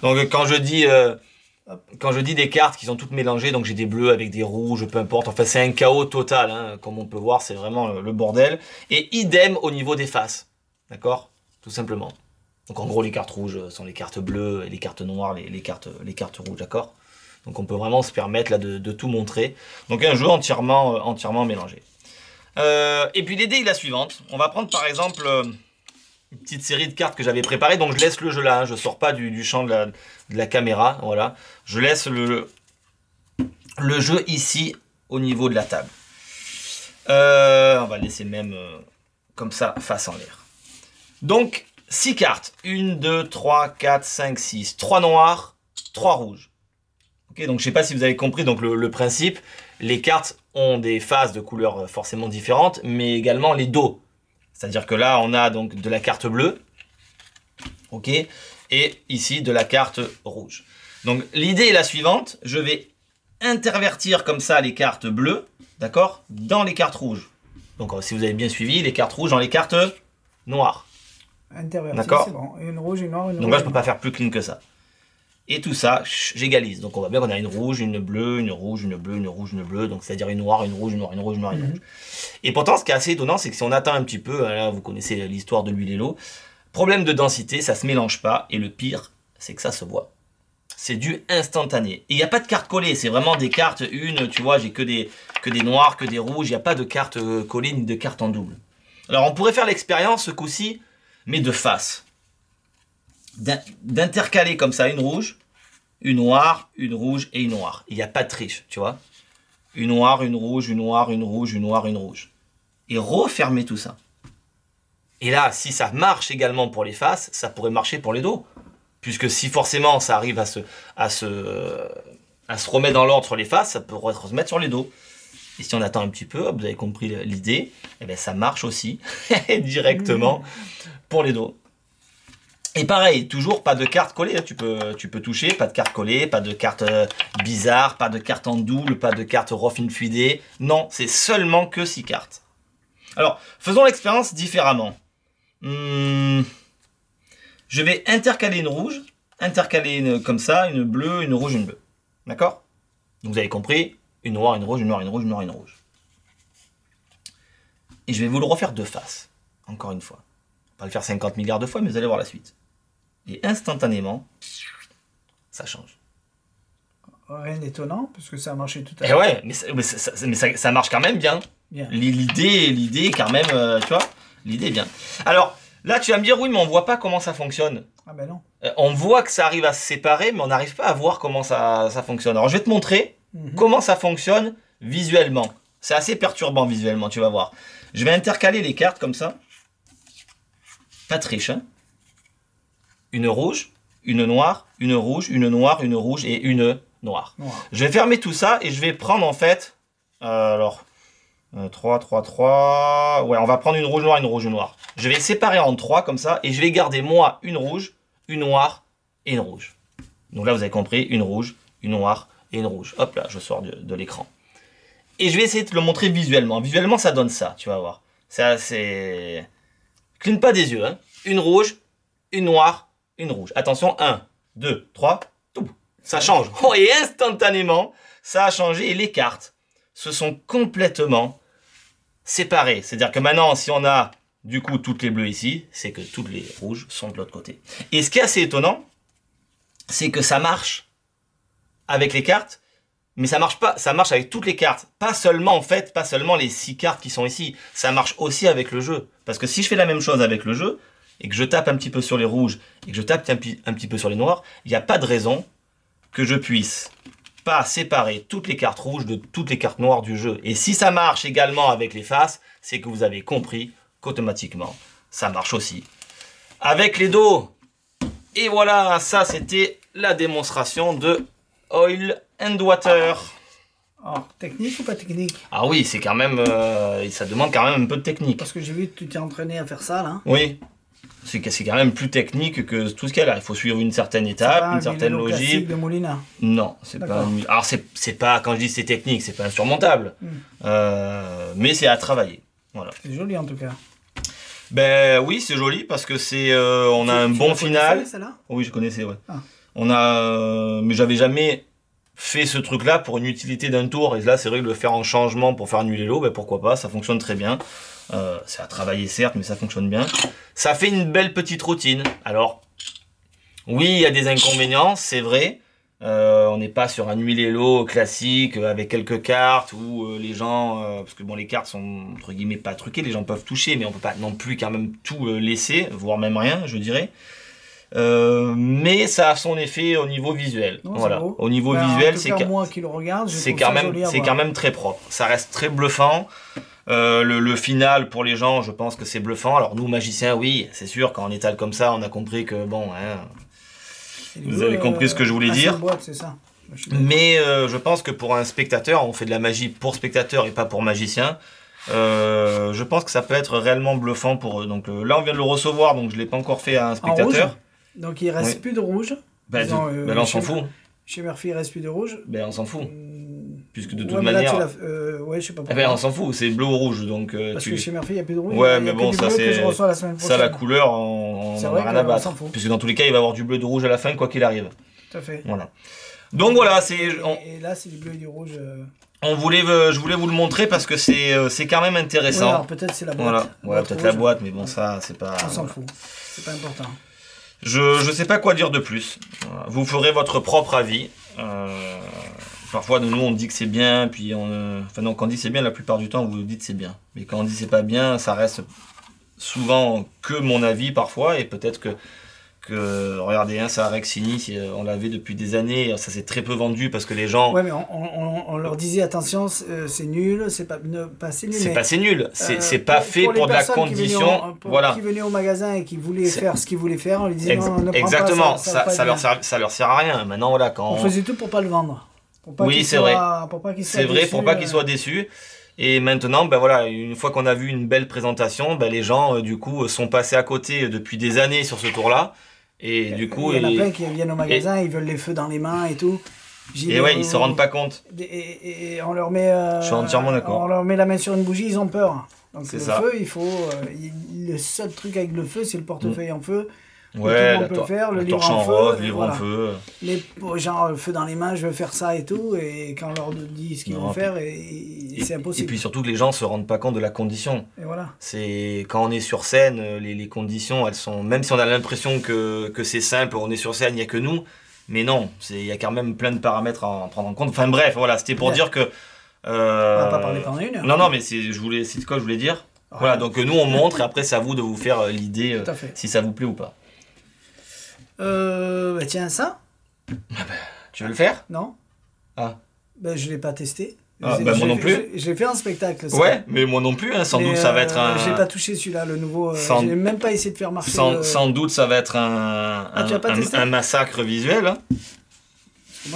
Donc quand je dis des cartes qui sont toutes mélangées, donc j'ai des bleus avec des rouges, peu importe, enfin c'est un chaos total, hein, comme on peut voir, c'est vraiment le bordel. Et idem au niveau des faces, d'accord? Tout simplement. Donc en gros les cartes rouges sont les cartes bleues et les cartes noires, les cartes rouges, d'accord? Donc on peut vraiment se permettre là de tout montrer. Donc un jeu entièrement mélangé. Et puis l'idée est la suivante, on va prendre par exemple une petite série de cartes que j'avais préparées, donc je laisse le jeu là, hein, je sors pas du champ de la caméra, voilà, je laisse le jeu ici au niveau de la table. On va laisser même comme ça face en l'air. Donc 6 cartes, 1, 2, 3, 4, 5, 6, 3 noirs, 3 rouges. Okay, donc je sais pas si vous avez compris donc le principe, les cartes ont des phases de couleurs forcément différentes, mais également les dos. C'est-à-dire que là, on a donc de la carte bleue, ok, et ici de la carte rouge. Donc l'idée est la suivante, je vais intervertir comme ça les cartes bleues, d'accord, dans les cartes rouges. Donc si vous avez bien suivi, les cartes rouges dans les cartes noires. Intervertir, c'est bon. Une rouge, une noire, une rouge. Donc là, je ne peux pas faire plus clean que ça. Et tout ça, j'égalise. Donc on voit bien qu'on a une rouge, une bleue, une rouge, une bleue, une rouge, une bleue. Donc c'est-à-dire une noire, une rouge, une noire, une rouge, une noire, une rouge. Et pourtant, ce qui est assez étonnant, c'est que si on attend un petit peu, là vous connaissez l'histoire de l'huile et l'eau, problème de densité, ça se mélange pas. Et le pire, c'est que ça se voit. C'est du instantané. Et il n'y a pas de carte collée, c'est vraiment des cartes tu vois, j'ai que des noirs, que des rouges. Il n'y a pas de carte collée ni de carte en double. Alors on pourrait faire l'expérience ce coup-ci, mais de face. D'intercaler comme ça une rouge, une noire, une rouge et une noire. Il n'y a pas de triche, tu vois. Une noire, une rouge, une noire, une rouge, une noire, une rouge. Et refermer tout ça. Et là, si ça marche également pour les faces, ça pourrait marcher pour les dos. Puisque si forcément ça arrive à se remettre dans l'ordre sur les faces, ça pourrait se remettre sur les dos. Et si on attend un petit peu, hop, vous avez compris l'idée, eh bien ça marche aussi directement pour les dos. Et pareil, toujours pas de carte collée, hein. Tu peux toucher, pas de carte collée, pas de carte bizarre, pas de carte en double, pas de carte rough in fluidé. Non, c'est seulement que 6 cartes. Alors, faisons l'expérience différemment. Je vais intercaler une rouge, intercaler une comme ça, une bleue, une rouge, une bleue. D'accord? Donc vous avez compris, une noire, une rouge, une noire, une rouge, une noire, une rouge. Et je vais vous le refaire de face, encore une fois. On va le faire 50 milliards de fois, mais vous allez voir la suite. Et instantanément, ça change. Rien d'étonnant, parce que ça a marché tout à l'heure. Et ouais, mais ça marche quand même bien. L'idée est quand même, tu vois, l'idée est bien. Alors, là, tu vas me dire, oui, mais on voit pas comment ça fonctionne. Ah ben non. On voit que ça arrive à se séparer, mais on n'arrive pas à voir comment ça fonctionne. Alors, je vais te montrer comment ça fonctionne visuellement. C'est assez perturbant visuellement, tu vas voir. Je vais intercaler les cartes comme ça. Pas de triche, hein. Une rouge, une noire, une rouge, une noire, une rouge et une noire. Je vais fermer tout ça et je vais prendre en fait... 3, 3, 3... Ouais, on va prendre une rouge noire, une rouge noire. Je vais séparer en 3 comme ça et je vais garder moi une rouge, une noire et une rouge. Donc là, vous avez compris, une rouge, une noire et une rouge. Hop là, je sors de l'écran. Et je vais essayer de te le montrer visuellement. Visuellement, ça donne ça, tu vas voir. Ça, c'est... Cligne pas des yeux, hein. Une rouge, une noire, une rouge. Attention, 1, 2, 3, tout. Ça change. Oh, et instantanément, ça a changé et les cartes se sont complètement séparées. C'est-à-dire que maintenant, si on a du coup toutes les bleues ici, c'est que toutes les rouges sont de l'autre côté. Et ce qui est assez étonnant, c'est que ça marche avec les cartes, mais ça marche pas, ça marche avec toutes les cartes. Pas seulement en fait, pas seulement les 6 cartes qui sont ici. Ça marche aussi avec le jeu. Parce que si je fais la même chose avec le jeu, et que je tape un petit peu sur les rouges, et que je tape un petit peu sur les noirs, il n'y a pas de raison que je puisse pas séparer toutes les cartes rouges de toutes les cartes noires du jeu. Et si ça marche également avec les faces, c'est que vous avez compris qu'automatiquement, ça marche aussi avec les dos. Et voilà, ça c'était la démonstration de Oil and Water. Alors, technique ou pas technique? Ah oui, c'est quand même, ça demande quand même un peu de technique. Parce que j'ai vu que tu t'es entraîné à faire ça là. Oui. C'est quand même plus technique que tout ce qu'il y a là. Il faut suivre une certaine étape, une certaine logique. De Molina. Non, c'est pas. Alors c'est pas, quand je dis c'est technique, c'est pas insurmontable, mais c'est à travailler. Voilà. C'est joli en tout cas. Ben oui, c'est joli parce que c'est, on a un bon final. Celle-là ? Oui, je connaissais, ouais. Ah. On a, mais j'avais jamais fait ce truc-là pour une utilité d'un tour. Et là, c'est vrai que le faire en changement pour faire annuler l'eau, ben pourquoi pas, ça fonctionne très bien. C'est à travailler certes, mais ça fonctionne bien. Ça fait une belle petite routine. Alors, oui, il y a des inconvénients, c'est vrai. On n'est pas sur un huile-hello classique avec quelques cartes où les gens... parce que bon, les cartes sont entre guillemets pas truquées, les gens peuvent toucher, mais on peut pas non plus quand même tout laisser, voire même rien, je dirais. Mais ça a son effet au niveau visuel. Non, voilà. Au niveau visuel, c'est quand même très propre. Ça reste très bluffant. Le final, pour les gens, je pense que c'est bluffant. Alors nous, magiciens, oui, c'est sûr, quand on étale comme ça, on a compris que, bon, hein, vous avez compris ce que je voulais dire. Boîte, c'est ça. Mais je pense que pour un spectateur, on fait de la magie pour spectateur et pas pour magicien. Je pense que ça peut être réellement bluffant pour eux. Donc là, on vient de le recevoir, donc je ne l'ai pas encore fait à un spectateur. Donc il ne reste plus de rouge. Ben là, on s'en fout. Chez Murphy, il ne reste plus de rouge. Ben on s'en fout. Puisque de toute manière... ouais, je sais pas pourquoi. Eh ben, on s'en fout, c'est bleu ou rouge. Donc, parce que chez Murphy, il n'y a plus de rouge. Ouais, mais bon, ça c'est... Ça, la couleur, on n'a rien à battre. Puisque dans tous les cas, il va y avoir du bleu et du rouge à la fin, quoi qu'il arrive. Tout à fait. Voilà. Donc voilà, c'est... Et là, c'est du bleu et du rouge. Je voulais vous le montrer parce que c'est quand même intéressant. Ouais, alors peut-être c'est la boîte. Voilà. Ouais, peut-être la boîte, mais bon, ça, c'est pas... On s'en fout. C'est pas important. Je sais pas quoi dire de plus. Vous ferez votre propre avis. Parfois, nous, on dit que c'est bien, puis enfin non, quand on dit c'est bien, la plupart du temps, vous dites c'est bien. Mais quand on dit c'est pas bien, ça reste souvent que mon avis parfois, et peut-être que regardez, hein, ça Rexini, on l'avait depuis des années, ça s'est très peu vendu parce que les gens... Ouais, mais on leur disait attention, c'est nul, c'est pas c'est nul. C'est pas c'est nul, c'est pas fait pour de la condition. Voilà. Qui venaient au magasin et qui voulaient faire ce qu'ils voulaient faire, on lui disait non, ne prends exactement, pas ça leur sert à rien. Maintenant, voilà, quand on faisait tout pour pas le vendre. Oui, c'est vrai. C'est vrai, pour pas qu'ils soient déçus. Et maintenant, ben voilà, une fois qu'on a vu une belle présentation, ben les gens, du coup, sont passés à côté depuis des années sur ce tour-là. Et du coup, il y en a plein qui viennent au magasin, ils veulent les feux dans les mains et tout. Et ouais, ils se rendent pas compte. Et on leur met. Je suis entièrement d'accord. On leur met la main sur une bougie, ils ont peur. Donc c'est le ça. feu, il faut. Le seul truc avec le feu, c'est le portefeuille en feu. Ouais, on peut le faire, le livre torche en feu, rose, livre voilà. en feu. Genre le feu dans les mains, je veux faire ça et tout, et quand on leur dit ce qu'ils vont faire, c'est impossible. Et puis surtout que les gens se rendent pas compte de la condition. Et voilà. C'est quand on est sur scène, les conditions, elles sont, même si on a l'impression que c'est simple, on est sur scène, il y a que nous, mais non, il y a quand même plein de paramètres à prendre en compte. Enfin bref, voilà, c'était pour dire que. On va pas parler pendant une heure. Non, mais c'est quoi je voulais dire. Voilà, donc nous on montre et après c'est à vous de vous faire l'idée si ça vous plaît ou pas. Bah tiens, ça. Tu veux le faire? Non. Ah. Bah je l'ai pas testé. Moi non plus. J'ai fait un spectacle. Ça. Ouais, mais moi non plus. Hein. Sans doute ça va être un. J'ai pas touché celui-là, le nouveau. J'ai même pas essayé de faire marcher. Sans doute ça va être un massacre visuel. Hein.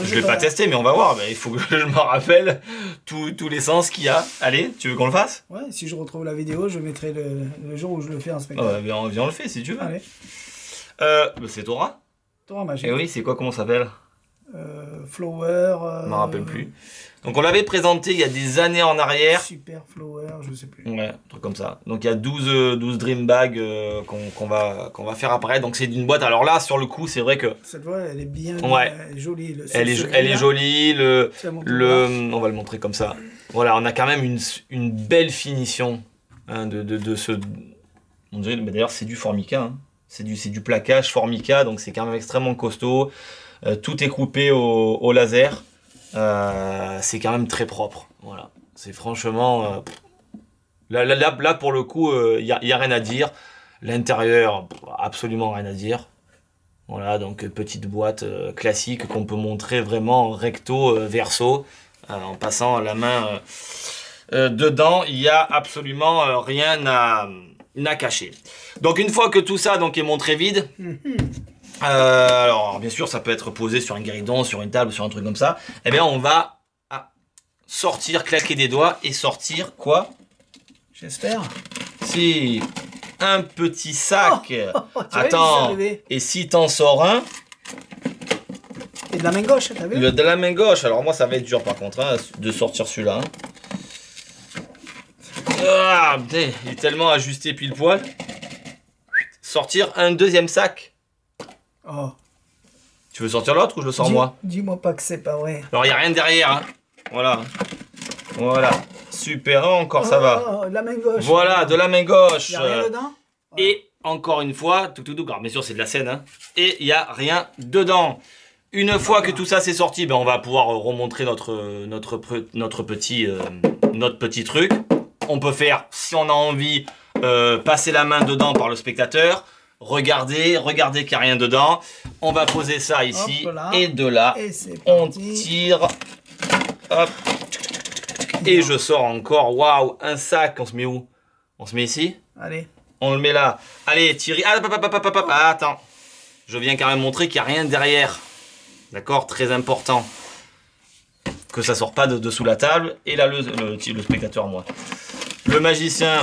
Je l'ai pas testé, mais on va voir. Il faut que je me rappelle tous les sens qu'il y a. Allez, tu veux qu'on le fasse? Ouais, si je retrouve la vidéo, je mettrai le jour où je le fais en spectacle. Viens, on le fait si tu veux. Allez. C'est Torah. Torah Magique. Et oui, c'est quoi, comment ça s'appelle? Flower. Je m'en rappelle plus. Donc on l'avait présenté il y a des années en arrière. Super Flower, je sais plus. Ouais, un truc comme ça. Donc il y a 12 Dream Bags qu'on va faire apparaître. Donc c'est d'une boîte. Alors là, sur le coup, c'est vrai que... Cette voix, elle est bien jolie. Elle est jolie. On va le montrer comme ça. Voilà, on a quand même une belle finition de ce... On dirait, d'ailleurs, c'est du Formica. Hein. C'est du plaquage Formica, donc c'est quand même extrêmement costaud. Tout est coupé au laser. C'est quand même très propre. Voilà. C'est franchement... Là, pour le coup, il n'y a rien à dire. L'intérieur, absolument rien à dire. Voilà, donc petite boîte classique qu'on peut montrer vraiment recto, verso, en passant la main dedans. Il n'y a absolument rien à cacher. Donc une fois que tout ça donc, est montré vide... alors bien sûr ça peut être posé sur un guéridon, sur une table, sur un truc comme ça. Eh bien on va sortir, claquer des doigts et sortir quoi? J'espère. Si un petit sac. Attends. Et si t'en sors un? Et de la main gauche, t'as vu? De la main gauche. Alors moi ça va être dur par contre hein, de sortir celui-là. Ah, putain, il est tellement ajusté pile poil. Sortir un deuxième sac. Oh. Tu veux sortir l'autre ou je le sors moi? Dis-moi pas que c'est pas vrai. Alors il n'y a rien derrière. Hein. Voilà. Voilà. Super, encore ça va. De la main gauche. Voilà, de la main gauche. Il n'y a rien dedans? Et encore une fois, tout. Alors bien sûr c'est de la scène. Hein. Et il n'y a rien dedans. Une fois que tout ça c'est sorti, ben, on va pouvoir remontrer notre petit truc. On peut faire, si on a envie, passer la main dedans par le spectateur. Regardez qu'il n'y a rien dedans. On va poser ça ici. Et de là, on tire. Hop. Et je sors encore. Waouh, un sac. On se met où? On se met ici? Allez. On le met là. Allez, Thierry. Ah, attends. Je viens quand même montrer qu'il n'y a rien derrière. D'accord? Très important. Que ça sort pas de dessous la table. Et là, le spectateur, moi. Le magicien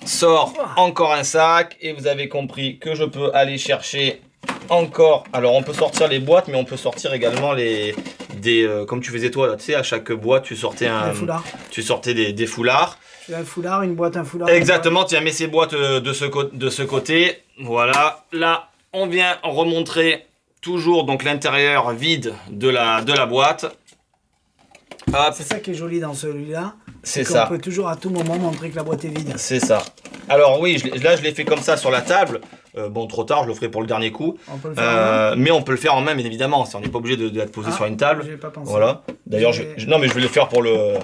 sort encore un sac. Et vous avez compris que je peux aller chercher encore. Alors, on peut sortir les boîtes, mais on peut sortir également comme tu faisais toi, là, tu sais, à chaque boîte, tu sortais des foulards. Tu as un foulard, une boîte, un foulard. Exactement, tu as mis ces boîtes de ce côté. Voilà. Là, on vient remontrer toujours donc l'intérieur vide de la boîte. C'est ça qui est joli dans celui-là. C'est ça. On peut toujours à tout moment montrer que la boîte est vide. C'est ça. Alors oui, là je l'ai fait comme ça sur la table. Bon, trop tard, je le ferai pour le dernier coup. On peut le faire en main. Mais on peut le faire en main, bien évidemment. Si on n'est pas obligé d'être posé sur une table. J'ai pas pensé. Voilà. D'ailleurs, non, mais je vais le faire pour le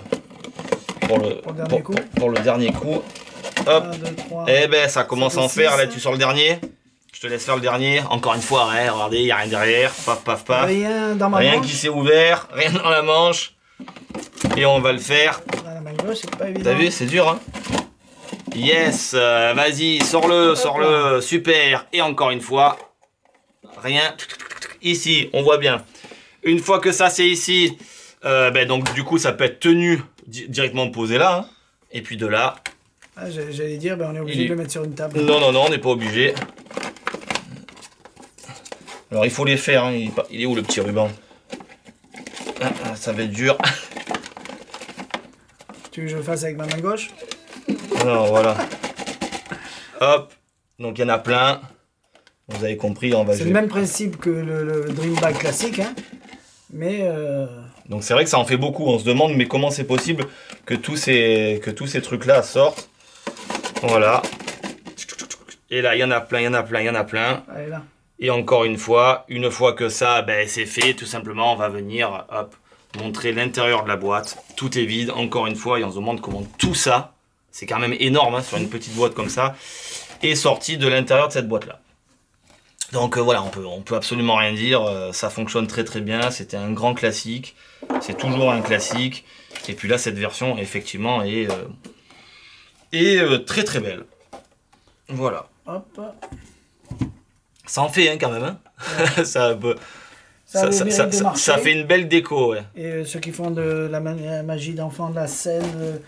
dernier coup. Pour le dernier coup. Hop. 1, 2, 3. Eh ben, ça commence à en faire. Là, tu sors le dernier. Je te laisse faire le dernier. Encore une fois, ouais, regardez, il n'y a rien derrière. Paf, paf, paf. Rien dans ma manche. Rien qui s'est ouvert, rien dans la manche. Et on va le faire. Dans la main gauche, c'est pas évident. T'as vu, c'est dur, hein. Yes, vas-y, sors-le, sors-le. Super. Et encore une fois, rien. Ici, on voit bien. Une fois que ça, c'est ici, donc du coup, ça peut être tenu directement posé là. Hein. Et puis de là... Ah, j'allais dire, on est obligé de le mettre sur une table. Non, non, non, on n'est pas obligé. Alors, il faut les faire. Hein. Il est où le petit ruban? Ça va être dur. Tu veux que je le fasse avec ma main gauche? Non, voilà. Hop. Donc, il y en a plein. Vous avez compris, on va... C'est le même principe que le Dream Bag classique, hein. Mais... Donc, c'est vrai que ça en fait beaucoup. On se demande, mais comment c'est possible que tous ces trucs-là sortent? Voilà. Et là, il y en a plein, il y en a plein, il y en a plein. Allez, là. Et encore une fois que ça, c'est fait, tout simplement, on va venir, hop, montrer l'intérieur de la boîte. Tout est vide, encore une fois, et on se demande comment tout ça, c'est quand même énorme, hein, sur une petite boîte comme ça, est sorti de l'intérieur de cette boîte-là. Donc voilà, on peut absolument rien dire, ça fonctionne très très bien, c'était un grand classique, c'est toujours un classique. Et puis là, cette version, effectivement, est très très belle. Voilà. Hop. Ça en fait, hein, quand même. Hein. Ouais. ça fait une belle déco. Ouais. Et ceux qui font de la magie d'enfant, de la scène,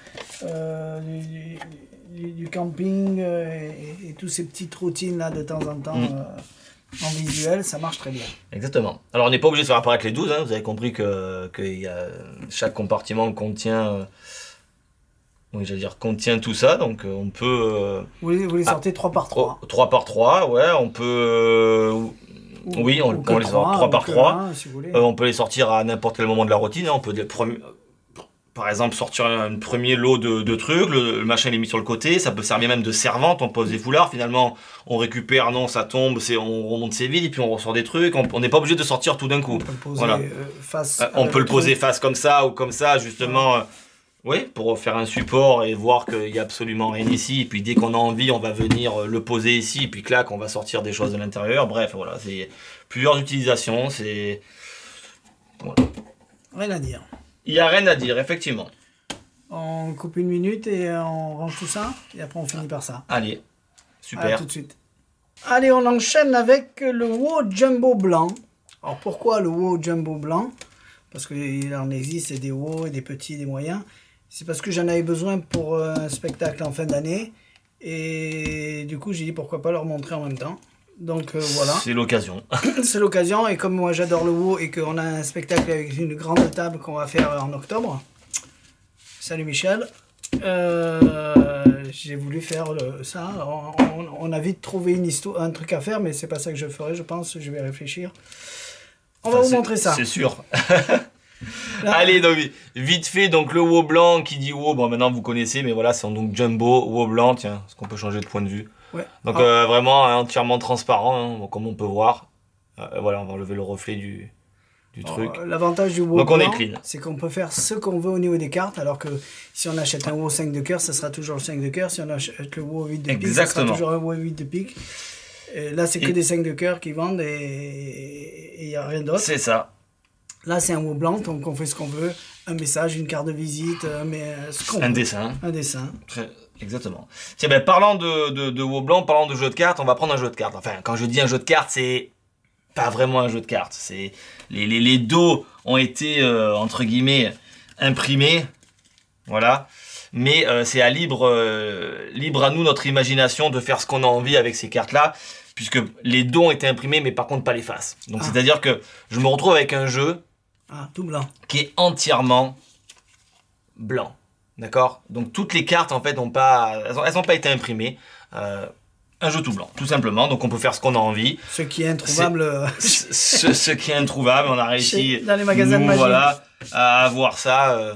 du camping et toutes ces petites routines là de temps en temps en visuel, ça marche très bien. Exactement. Alors on n'est pas obligé de faire apparaître les 12, hein. Vous avez compris que chaque compartiment contient... Oui, j'allais dire contient tout ça, donc on peut... Vous les sortez 3 par 3. 3 par 3, ouais, on peut... oui, on les sort 3 par 3. Si vous voulez. On peut les sortir à n'importe quel moment de la routine. Hein. On peut, par exemple, sortir un premier lot de trucs, le machin il est mis sur le côté, ça peut servir même de servante, on pose des foulards, finalement on récupère, non, ça tombe, on remonte ses vides, et puis on ressort des trucs, on n'est pas obligé de sortir tout d'un coup. On peut le poser voilà. face. On peut le poser face comme ça, ou comme ça, justement... Oui, pour faire un support et voir qu'il n'y a absolument rien ici. Et puis dès qu'on a envie, on va venir le poser ici. Et puis clac, on va sortir des choses de l'intérieur. Bref, voilà, c'est plusieurs utilisations. C'est... Voilà. Rien à dire. Il n'y a rien à dire, effectivement. On coupe 1 minute et on range tout ça. Et après, on finit par ça. Allez, super. Allez, tout de suite. Allez, on enchaîne avec le WOW Jumbo blanc. Alors pourquoi le WOW Jumbo blanc? Parce qu'il en existe des WOW, des petits, des moyens. C'est parce que j'en avais besoin pour un spectacle en fin d'année. Et du coup, j'ai dit pourquoi pas leur montrer en même temps. Donc voilà. C'est l'occasion. C'est l'occasion. Et comme moi j'adore le WOW et qu'on a un spectacle avec une grande table qu'on va faire en octobre. Salut Michel. J'ai voulu faire ça. On a vite trouvé un truc à faire, mais c'est pas ça que je ferai, je pense. Je vais réfléchir. On va vous montrer ça. C'est sûr. Allez, donc, vite fait, donc le WOW blanc, qui dit WOW, bon maintenant vous connaissez, mais voilà, c'est donc Jumbo, WOW blanc, tiens, est-ce qu'on peut changer de point de vue? Ouais. Donc vraiment entièrement transparent, hein, comme on peut voir. Voilà, on va enlever le reflet du truc. L'avantage du WOW donc blanc, on est clean. C'est qu'on peut faire ce qu'on veut au niveau des cartes, alors que si on achète un WOW 5 de cœur, ça sera toujours le 5 de cœur. Si on achète le WOW 8 de pique, ça sera toujours un WOW 8 de pique. Et là, c'est que des 5 de cœur qui vendent et il n'y a rien d'autre. C'est ça. Là, c'est un WOW blanc, donc on fait ce qu'on veut. Un message, une carte de visite, un dessin. Un dessin. Exactement. Tiens, ben, parlant de WOW blanc, parlant de jeu de cartes, on va prendre un jeu de cartes. Enfin, quand je dis un jeu de cartes, c'est pas vraiment un jeu de cartes. C'est les dos ont été, entre guillemets, imprimés. Voilà. Mais c'est libre à nous, notre imagination, de faire ce qu'on a envie avec ces cartes-là. Puisque les dos ont été imprimés, mais par contre pas les faces. Donc c'est-à-dire que je me retrouve avec un jeu tout blanc, qui est entièrement blanc. D'accord? Donc toutes les cartes en fait n'ont pas, elles ont pas été imprimées. Un jeu tout blanc, tout simplement. Donc on peut faire ce qu'on a envie. Ce qui est introuvable. Ce qui est introuvable, on a réussi. Dans les magasins de magie. Voilà, à avoir ça.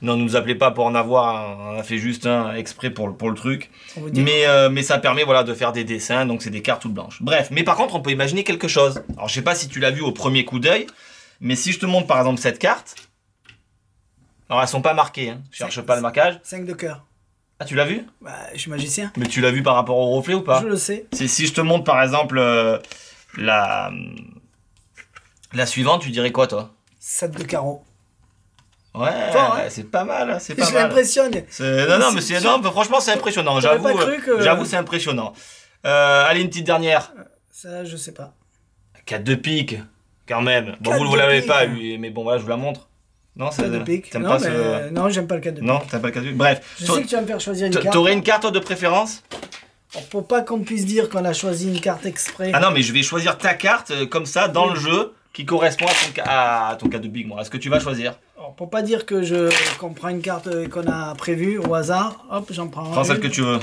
Non, ne nous appelez pas pour en avoir. On a fait juste un exprès pour le truc. Mais ça permet voilà de faire des dessins. Donc c'est des cartes toutes blanches. Bref, mais par contre on peut imaginer quelque chose. Alors je sais pas si tu l'as vu au premier coup d'œil, mais si je te montre par exemple cette carte. Alors elles sont pas marquées. Hein. Je cherche pas le marquage. 5 de cœur. Ah, tu l'as vu? Bah, je suis magicien. Mais tu l'as vu par rapport au reflet ou pas? Je le sais. Si je te montre par exemple la suivante, tu dirais quoi toi? 7 de carreau. Ouais, Fort, hein? c'est pas mal, c'est pas Je mal. l'impressionne. Non, mais non, franchement c'est impressionnant, j'avoue c'est impressionnant. Allez, une petite dernière. Ça, je sais pas. 4 de pique, quand même. Bon, vous de l'avez pique. pas, lui, mais bon, voilà, je vous la montre. Non, 4 de pique. T'aimes Non, pas mais... non, j'aime pas le 4 de pique. Non, t'aimes pas le 4 de pique. Bref. Je sais que tu vas me faire choisir une carte. T'aurais une carte de préférence? Pour pas qu'on puisse dire qu'on a choisi une carte exprès. Ah non, mais je vais choisir ta carte comme ça dans le jeu qui correspond à ton 4 de pique. Est-ce que tu vas choisir? Alors, pour pas dire qu'on prend une carte qu'on a prévue au hasard, hop, j'en prends Prends celle que tu veux.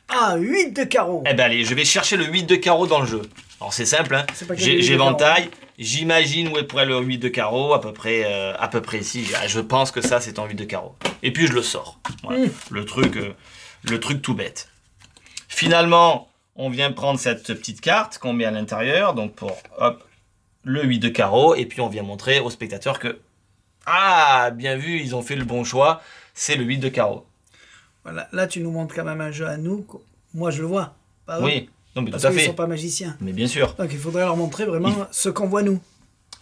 Ah, 8 de carreau. Eh ben allez, je vais chercher le 8 de carreau dans le jeu. Alors c'est simple, hein. J'éventaille, j'imagine où est pourrait le 8 de carreau, à peu près ici. Je pense que ça c'est en 8 de carreau. Et puis je le sors. Voilà. Le truc tout bête. Finalement, on vient prendre cette petite carte qu'on met à l'intérieur, donc pour hop, le 8 de carreau, et puis on vient montrer aux spectateurs que ah, bien vu, ils ont fait le bon choix, c'est le 8 de carreau. Voilà, là tu nous montres quand même un jeu à nous. Moi je le vois. Pas oui, non, mais parce tout à qu'ils fait. sont pas magiciens. Mais bien sûr. Donc il faudrait leur montrer vraiment ce qu'on voit nous.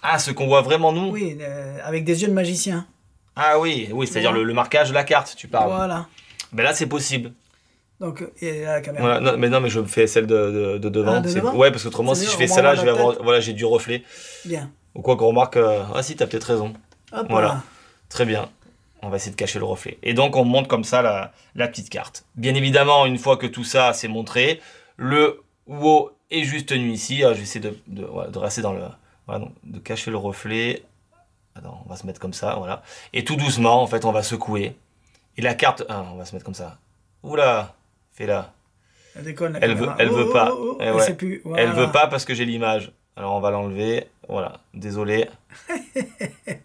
Ah, ce qu'on voit vraiment nous? Oui, avec des yeux de magicien. Ah oui, c'est-à-dire le marquage de la carte, tu parles. Voilà. Ben là c'est possible. Donc, et la caméra. Voilà, non, mais je fais celle de devant. Ah, de devant. Ouais, parce qu'autrement, si je fais celle-là, je vais avoir. Voilà, j'ai du reflet. Bien. Ou quoi qu'on remarque. Ah si, t'as peut-être raison. Hop voilà. là. Très bien. On va essayer de cacher le reflet. Et donc, on monte comme ça la petite carte. Bien évidemment, une fois que tout ça c'est montré, le WoW est juste tenu ici. Je vais essayer de rester dans le. Voilà, donc, de cacher le reflet. Attends, on va se mettre comme ça, voilà. Et tout doucement, en fait, on va secouer. Et la carte. Ah, on va se mettre comme ça. Oula! Fais-la. Elle veut pas. Eh ouais. Voilà. Elle veut pas parce que j'ai l'image. Alors on va l'enlever. Voilà. Désolé.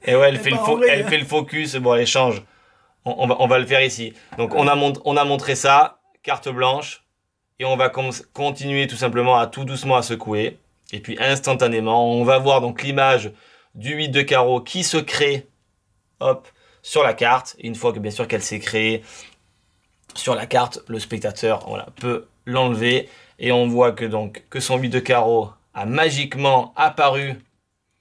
Et ouais, elle fait le focus. Bon, elle change. On va le faire ici. Donc on a montré ça. Carte blanche. Et on va continuer tout simplement à tout doucement à secouer. Et puis instantanément, on va voir donc l'image du 8 de carreau qui se crée. Hop. Sur la carte. Et une fois que bien sûr qu'elle s'est créée. Sur la carte, le spectateur peut l'enlever et on voit que son 8 de carreau a magiquement apparu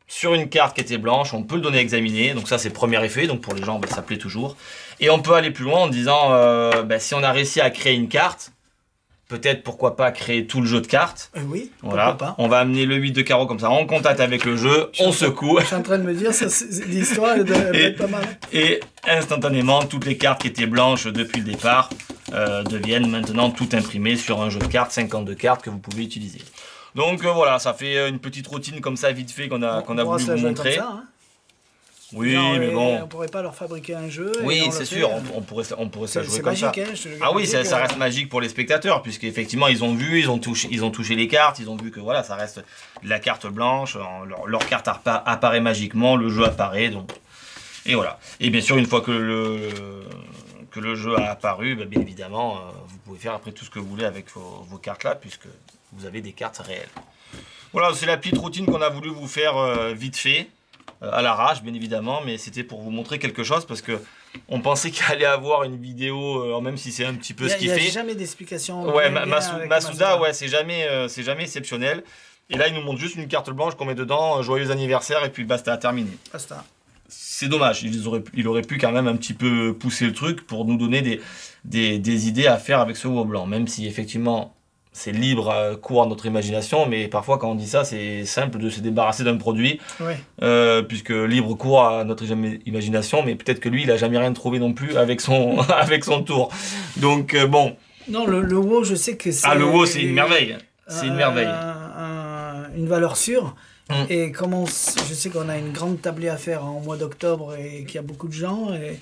sur une carte qui était blanche. On peut le donner à examiner, donc ça c'est le premier effet, donc pour les gens ça plaît toujours. Et on peut aller plus loin en disant si on a réussi à créer une carte, peut-être pourquoi pas créer tout le jeu de cartes. Oui, voilà. Pas. On va amener le 8 de carreau comme ça en contact avec le jeu, on secoue. Je suis en train de me dire, l'histoire elle doit être pas mal. Et instantanément, toutes les cartes qui étaient blanches depuis le départ deviennent maintenant toutes imprimées sur un jeu de cartes, 52 cartes que vous pouvez utiliser. Donc voilà, ça fait une petite routine comme ça vite fait qu'on a voulu vous montrer. Comme ça, hein. Oui, mais bon. On pourrait pas leur fabriquer un jeu. Oui, c'est sûr, on pourrait se la jouer comme ça. Hein, ah oui, ça reste magique pour les spectateurs, puisqu'effectivement, ils ont vu, ils ont touché les cartes, ils ont vu que voilà, ça reste la carte blanche, leur carte apparaît magiquement, le jeu apparaît, donc. Et voilà. Et bien sûr, une fois que le jeu a apparu, bien évidemment, vous pouvez faire après tout ce que vous voulez avec vos cartes là, puisque vous avez des cartes réelles. Voilà, c'est la petite routine qu'on a voulu vous faire vite fait. À l'arrache bien évidemment, mais c'était pour vous montrer quelque chose parce que on pensait qu'il allait avoir une vidéo, même si c'est un petit peu ce qu'il fait. Il n'y a jamais d'explication. Ouais, Masuda, ouais, c'est jamais exceptionnel. Et là, il nous montre juste une carte blanche qu'on met dedans, joyeux anniversaire, et puis basta, terminé. Basta. C'est dommage, il aurait pu quand même un petit peu pousser le truc pour nous donner des idées à faire avec ce WoW blanc, même si effectivement c'est libre, court à notre imagination, mais parfois quand on dit ça, c'est simple de se débarrasser d'un produit, puisque libre court à notre imagination, mais peut-être que lui, il n'a jamais rien trouvé non plus avec son, avec son tour. Donc bon. Non, le WoW, je sais que c'est... Ah, le WoW, c'est une merveille. C'est une merveille. Une valeur sûre. Et comme je sais qu'on a une grande tablée à faire en mois d'octobre et qu'il y a beaucoup de gens, et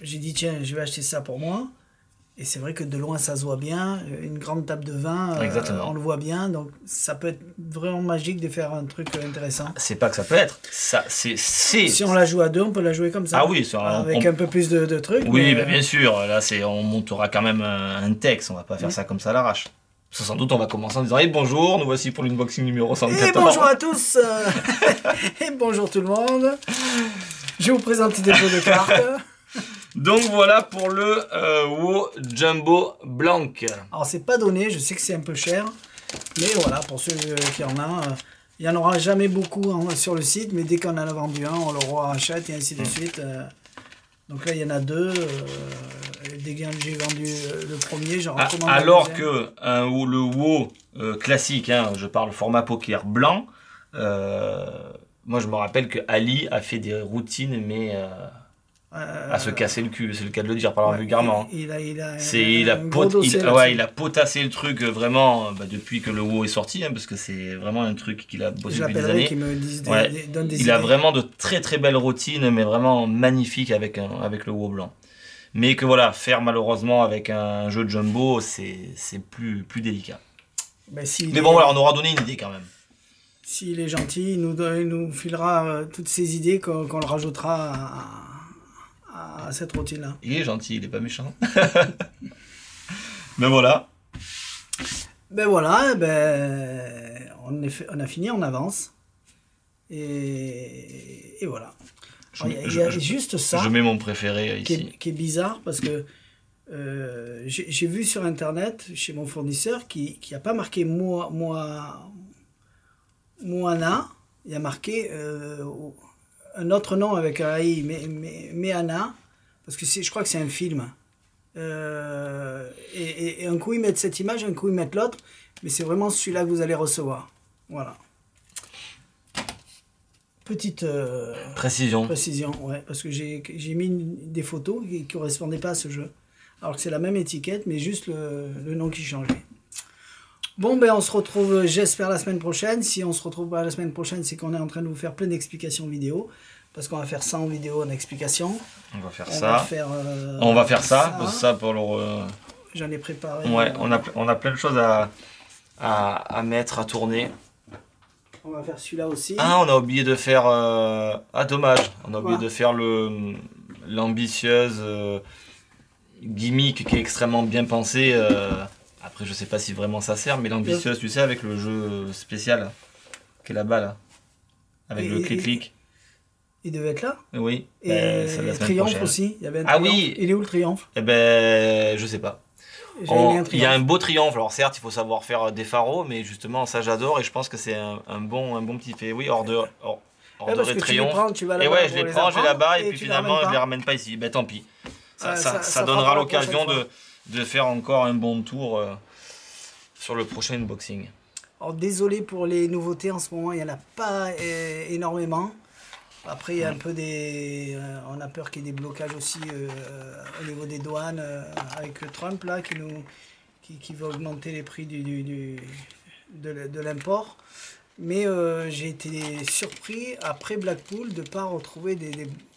j'ai dit, tiens, je vais acheter ça pour moi. Et c'est vrai que de loin, ça se voit bien. Une grande table de vin, on le voit bien. Donc, ça peut être vraiment magique de faire un truc intéressant. C'est pas que ça peut être. Si on la joue à deux, on peut la jouer comme ça. Ah oui, avec un peu plus de trucs. Oui, mais bien sûr. Là, on montera quand même un texte. On va pas faire ça comme ça à l'arrache. Sans doute, on va commencer en disant « bonjour, nous voici pour l'unboxing numéro 114. » Et bonjour à tous. Et bonjour tout le monde. Je vais vous présenter des jeux de cartes. Donc voilà pour le WoW Jumbo Blanc. Alors c'est pas donné, je sais que c'est un peu cher, mais voilà, pour ceux qui en ont, il n'y en aura jamais beaucoup sur le site, mais dès qu'on en a vendu un, on le rachète et ainsi de suite. Donc là il y en a deux, dès que j'ai vendu le premier, j'en recommande alors que le WoW classique, hein, je parle format poker blanc, moi je me rappelle que Ali a fait des routines, mais... à se casser le cul, c'est le cas de le dire, parlant vulgairement. Il a potassé le truc vraiment depuis que le WoW est sorti, hein, parce que c'est vraiment un truc qu'il a bossé depuis des années. Il a vraiment de très très belles routines, mais vraiment magnifiques avec le WoW blanc. Mais que voilà, faire malheureusement avec un jeu de jumbo, c'est plus délicat. Mais bon, voilà, on aura donné une idée quand même. S'il est gentil, il nous filera toutes ces idées qu'on le rajoutera à cette routine-là. Il est gentil, il est pas méchant. Mais voilà. On a fini, on avance. Et voilà. Il y a juste ça. Je mets mon préféré ici. Qui est bizarre parce que j'ai vu sur internet chez mon fournisseur qui n'a pas marqué Moana. Il y a marqué un autre nom avec un AI, Meana, parce que je crois que c'est un film. Et un coup ils mettent cette image, un coup ils mettent l'autre, mais c'est vraiment celui-là que vous allez recevoir. Voilà. Petite précision, ouais, parce que j'ai mis des photos qui ne correspondaient pas à ce jeu. Alors que c'est la même étiquette, mais juste le nom qui changeait. Bon, on se retrouve, j'espère, la semaine prochaine. Si on se retrouve pas la semaine prochaine, c'est qu'on est en train de vous faire plein d'explications vidéo. Parce qu'on va faire ça en vidéo, en explication. On va faire ça. On va faire ça. Ça pour le... J'en ai préparé. Ouais, on a plein de choses à mettre, à tourner. On va faire celui-là aussi. Ah, on a oublié de faire... dommage. On a oublié de faire l'ambitieuse gimmick qui est extrêmement bien pensée. Après, je sais pas si vraiment ça sert, mais l'ambitieuse, tu sais, avec le jeu spécial, qui est là-bas, là. Avec le clic-clic. Il devait être là? Oui. Et le triomphe aussi. Il y avait un triomphe. Oui. Il est où le triomphe? Je sais pas. Il y a un beau triomphe. Alors certes, il faut savoir faire des pharos, mais justement, ça j'adore et je pense que c'est un bon petit fait. Oui, hors de triomphe. Et ouais, je les prends, j'ai là-bas et puis finalement, je les ramène pas ici. Tant pis. Ça donnera l'occasion de faire encore un bon tour sur le prochain unboxing. Alors désolé pour les nouveautés en ce moment, il n'y en a pas énormément. Après il y a un peu on a peur qu'il y ait des blocages aussi au niveau des douanes avec Trump là qui va augmenter les prix de l'import. Mais j'ai été surpris après Blackpool de ne pas retrouver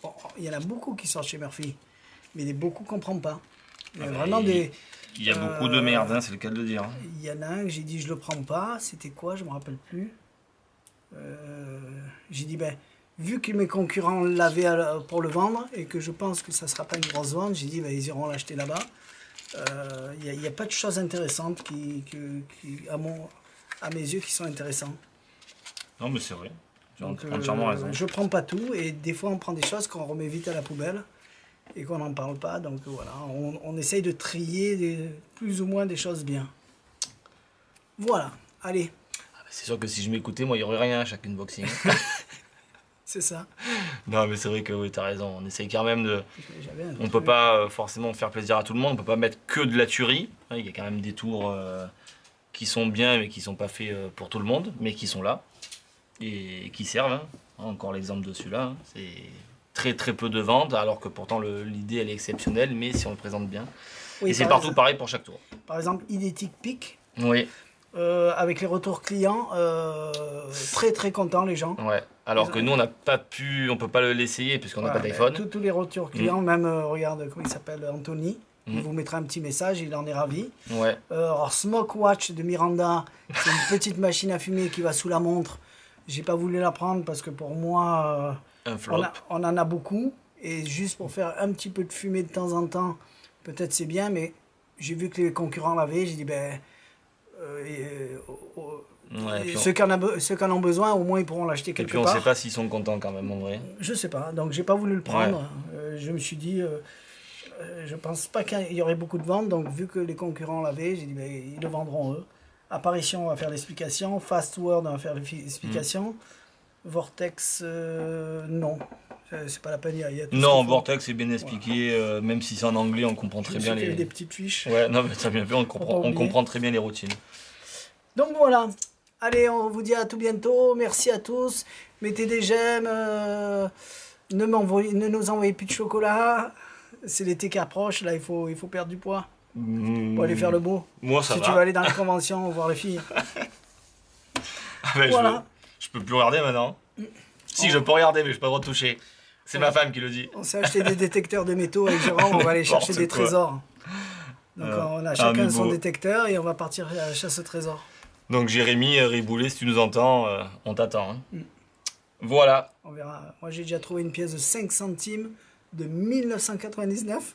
bon, il y en a beaucoup qui sortent chez Murphy, mais beaucoup qu'on ne comprend pas. Il y a vraiment il y a beaucoup de merde, hein, c'est le cas de le dire. Il y en a un que j'ai dit je le prends pas, c'était quoi, je me rappelle plus. J'ai dit vu que mes concurrents l'avaient pour le vendre et que je pense que ça sera pas une grosse vente, j'ai dit ils iront l'acheter là-bas. Il n'y a pas de choses intéressantes à mes yeux qui sont intéressantes. Non mais c'est vrai, tu as entièrement raison. Je prends pas tout et des fois on prend des choses qu'on remet vite à la poubelle et qu'on n'en parle pas, donc voilà, on essaye de trier plus ou moins des choses bien. Voilà, allez. C'est sûr que si je m'écoutais, moi il n'y aurait rien à chaque unboxing. C'est ça. Non mais c'est vrai que oui, tu as raison, on essaye quand même de... On ne peut pas forcément faire plaisir à tout le monde, on ne peut pas mettre que de la tuerie. Il y a quand même des tours qui sont bien mais qui ne sont pas faits pour tout le monde, mais qui sont là et qui servent. Hein. Encore l'exemple de celui-là, hein. C'est très peu de ventes, alors que pourtant l'idée elle est exceptionnelle, mais si on le présente bien. Oui, et c'est partout pareil pour chaque tour. Par exemple, Idétic Peak. Oui. Avec les retours clients, très contents les gens. Ouais. Alors que nous on n'a pas pu, on peut pas l'essayer puisqu'on n'a pas d'iPhone. Tous les retours clients, même regarde comment il s'appelle, Anthony. Il vous mettra un petit message, il en est ravi. Ouais. Alors Smoke Watch de Miranda, c'est une petite machine à fumer qui va sous la montre. J'ai pas voulu la prendre parce que pour moi, on en a beaucoup. Et juste pour faire un petit peu de fumée de temps en temps, peut-être c'est bien, mais j'ai vu que les concurrents l'avaient, j'ai dit ceux qui en ont besoin, au moins ils pourront l'acheter quelque part. Et puis on ne sait pas s'ils sont contents quand même en vrai. Je sais pas, donc j'ai pas voulu le prendre. Ouais. Je me suis dit, Je pense pas qu'il y aurait beaucoup de ventes, donc vu que les concurrents l'avaient, j'ai dit ben, ils le vendront eux. Apparition, on va faire l'explication. Fast Word, on va faire l'explication. Vortex, non. C'est pas la peine. Il y a tout non, Vortex c'est bien expliqué, même si c'est en anglais, on comprend très bien les. Des petites fiches. Ouais, non, mais ça bien fait, on comprend très bien les routines. Donc voilà. Allez, on vous dit à tout bientôt. Merci à tous. Mettez des j'aime. Ne nous envoyez plus de chocolat. C'est l'été qui approche. Là, il faut perdre du poids. Pour aller faire le beau. Moi, ça si va. tu veux aller dans les conventions, voir les filles. Ah ben, voilà. Je peux plus regarder maintenant. Si, je peux regarder, mais je peux pas retoucher. C'est ma femme qui le dit. On s'est acheté des détecteurs de métaux avec Jérôme. On va aller chercher des trésors. Donc, on a chacun son détecteur et on va partir à la chasse au trésor. Donc, Jérémy, Riboulet, si tu nous entends, on t'attend. Hein. Voilà. On verra. Moi, j'ai déjà trouvé une pièce de 5 centimes de 1999,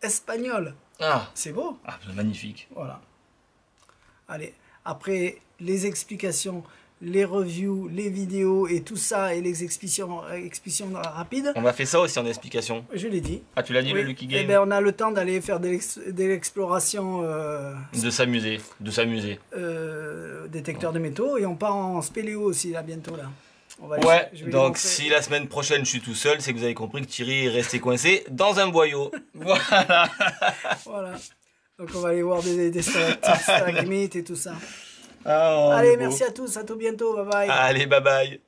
espagnole. Ah. C'est beau. Ah, c'est magnifique. Voilà. Allez, après les explications, les reviews, les vidéos et tout ça, et les explications rapides. On a fait ça aussi en explication. Je l'ai dit. Ah, tu l'as dit, oui. Le Lucky Game. Eh ben, on a le temps d'aller faire de l'exploration. De s'amuser. Détecteur de métaux, et on part en spéléo aussi, là, bientôt, là. Ouais, donc si la semaine prochaine je suis tout seul, c'est que vous avez compris que Thierry est resté coincé dans un boyau. Voilà. Voilà. Donc on va aller voir des stalagmites et tout ça. Ah, allez, merci à tous, à tout bientôt, bye bye. Allez, bye bye.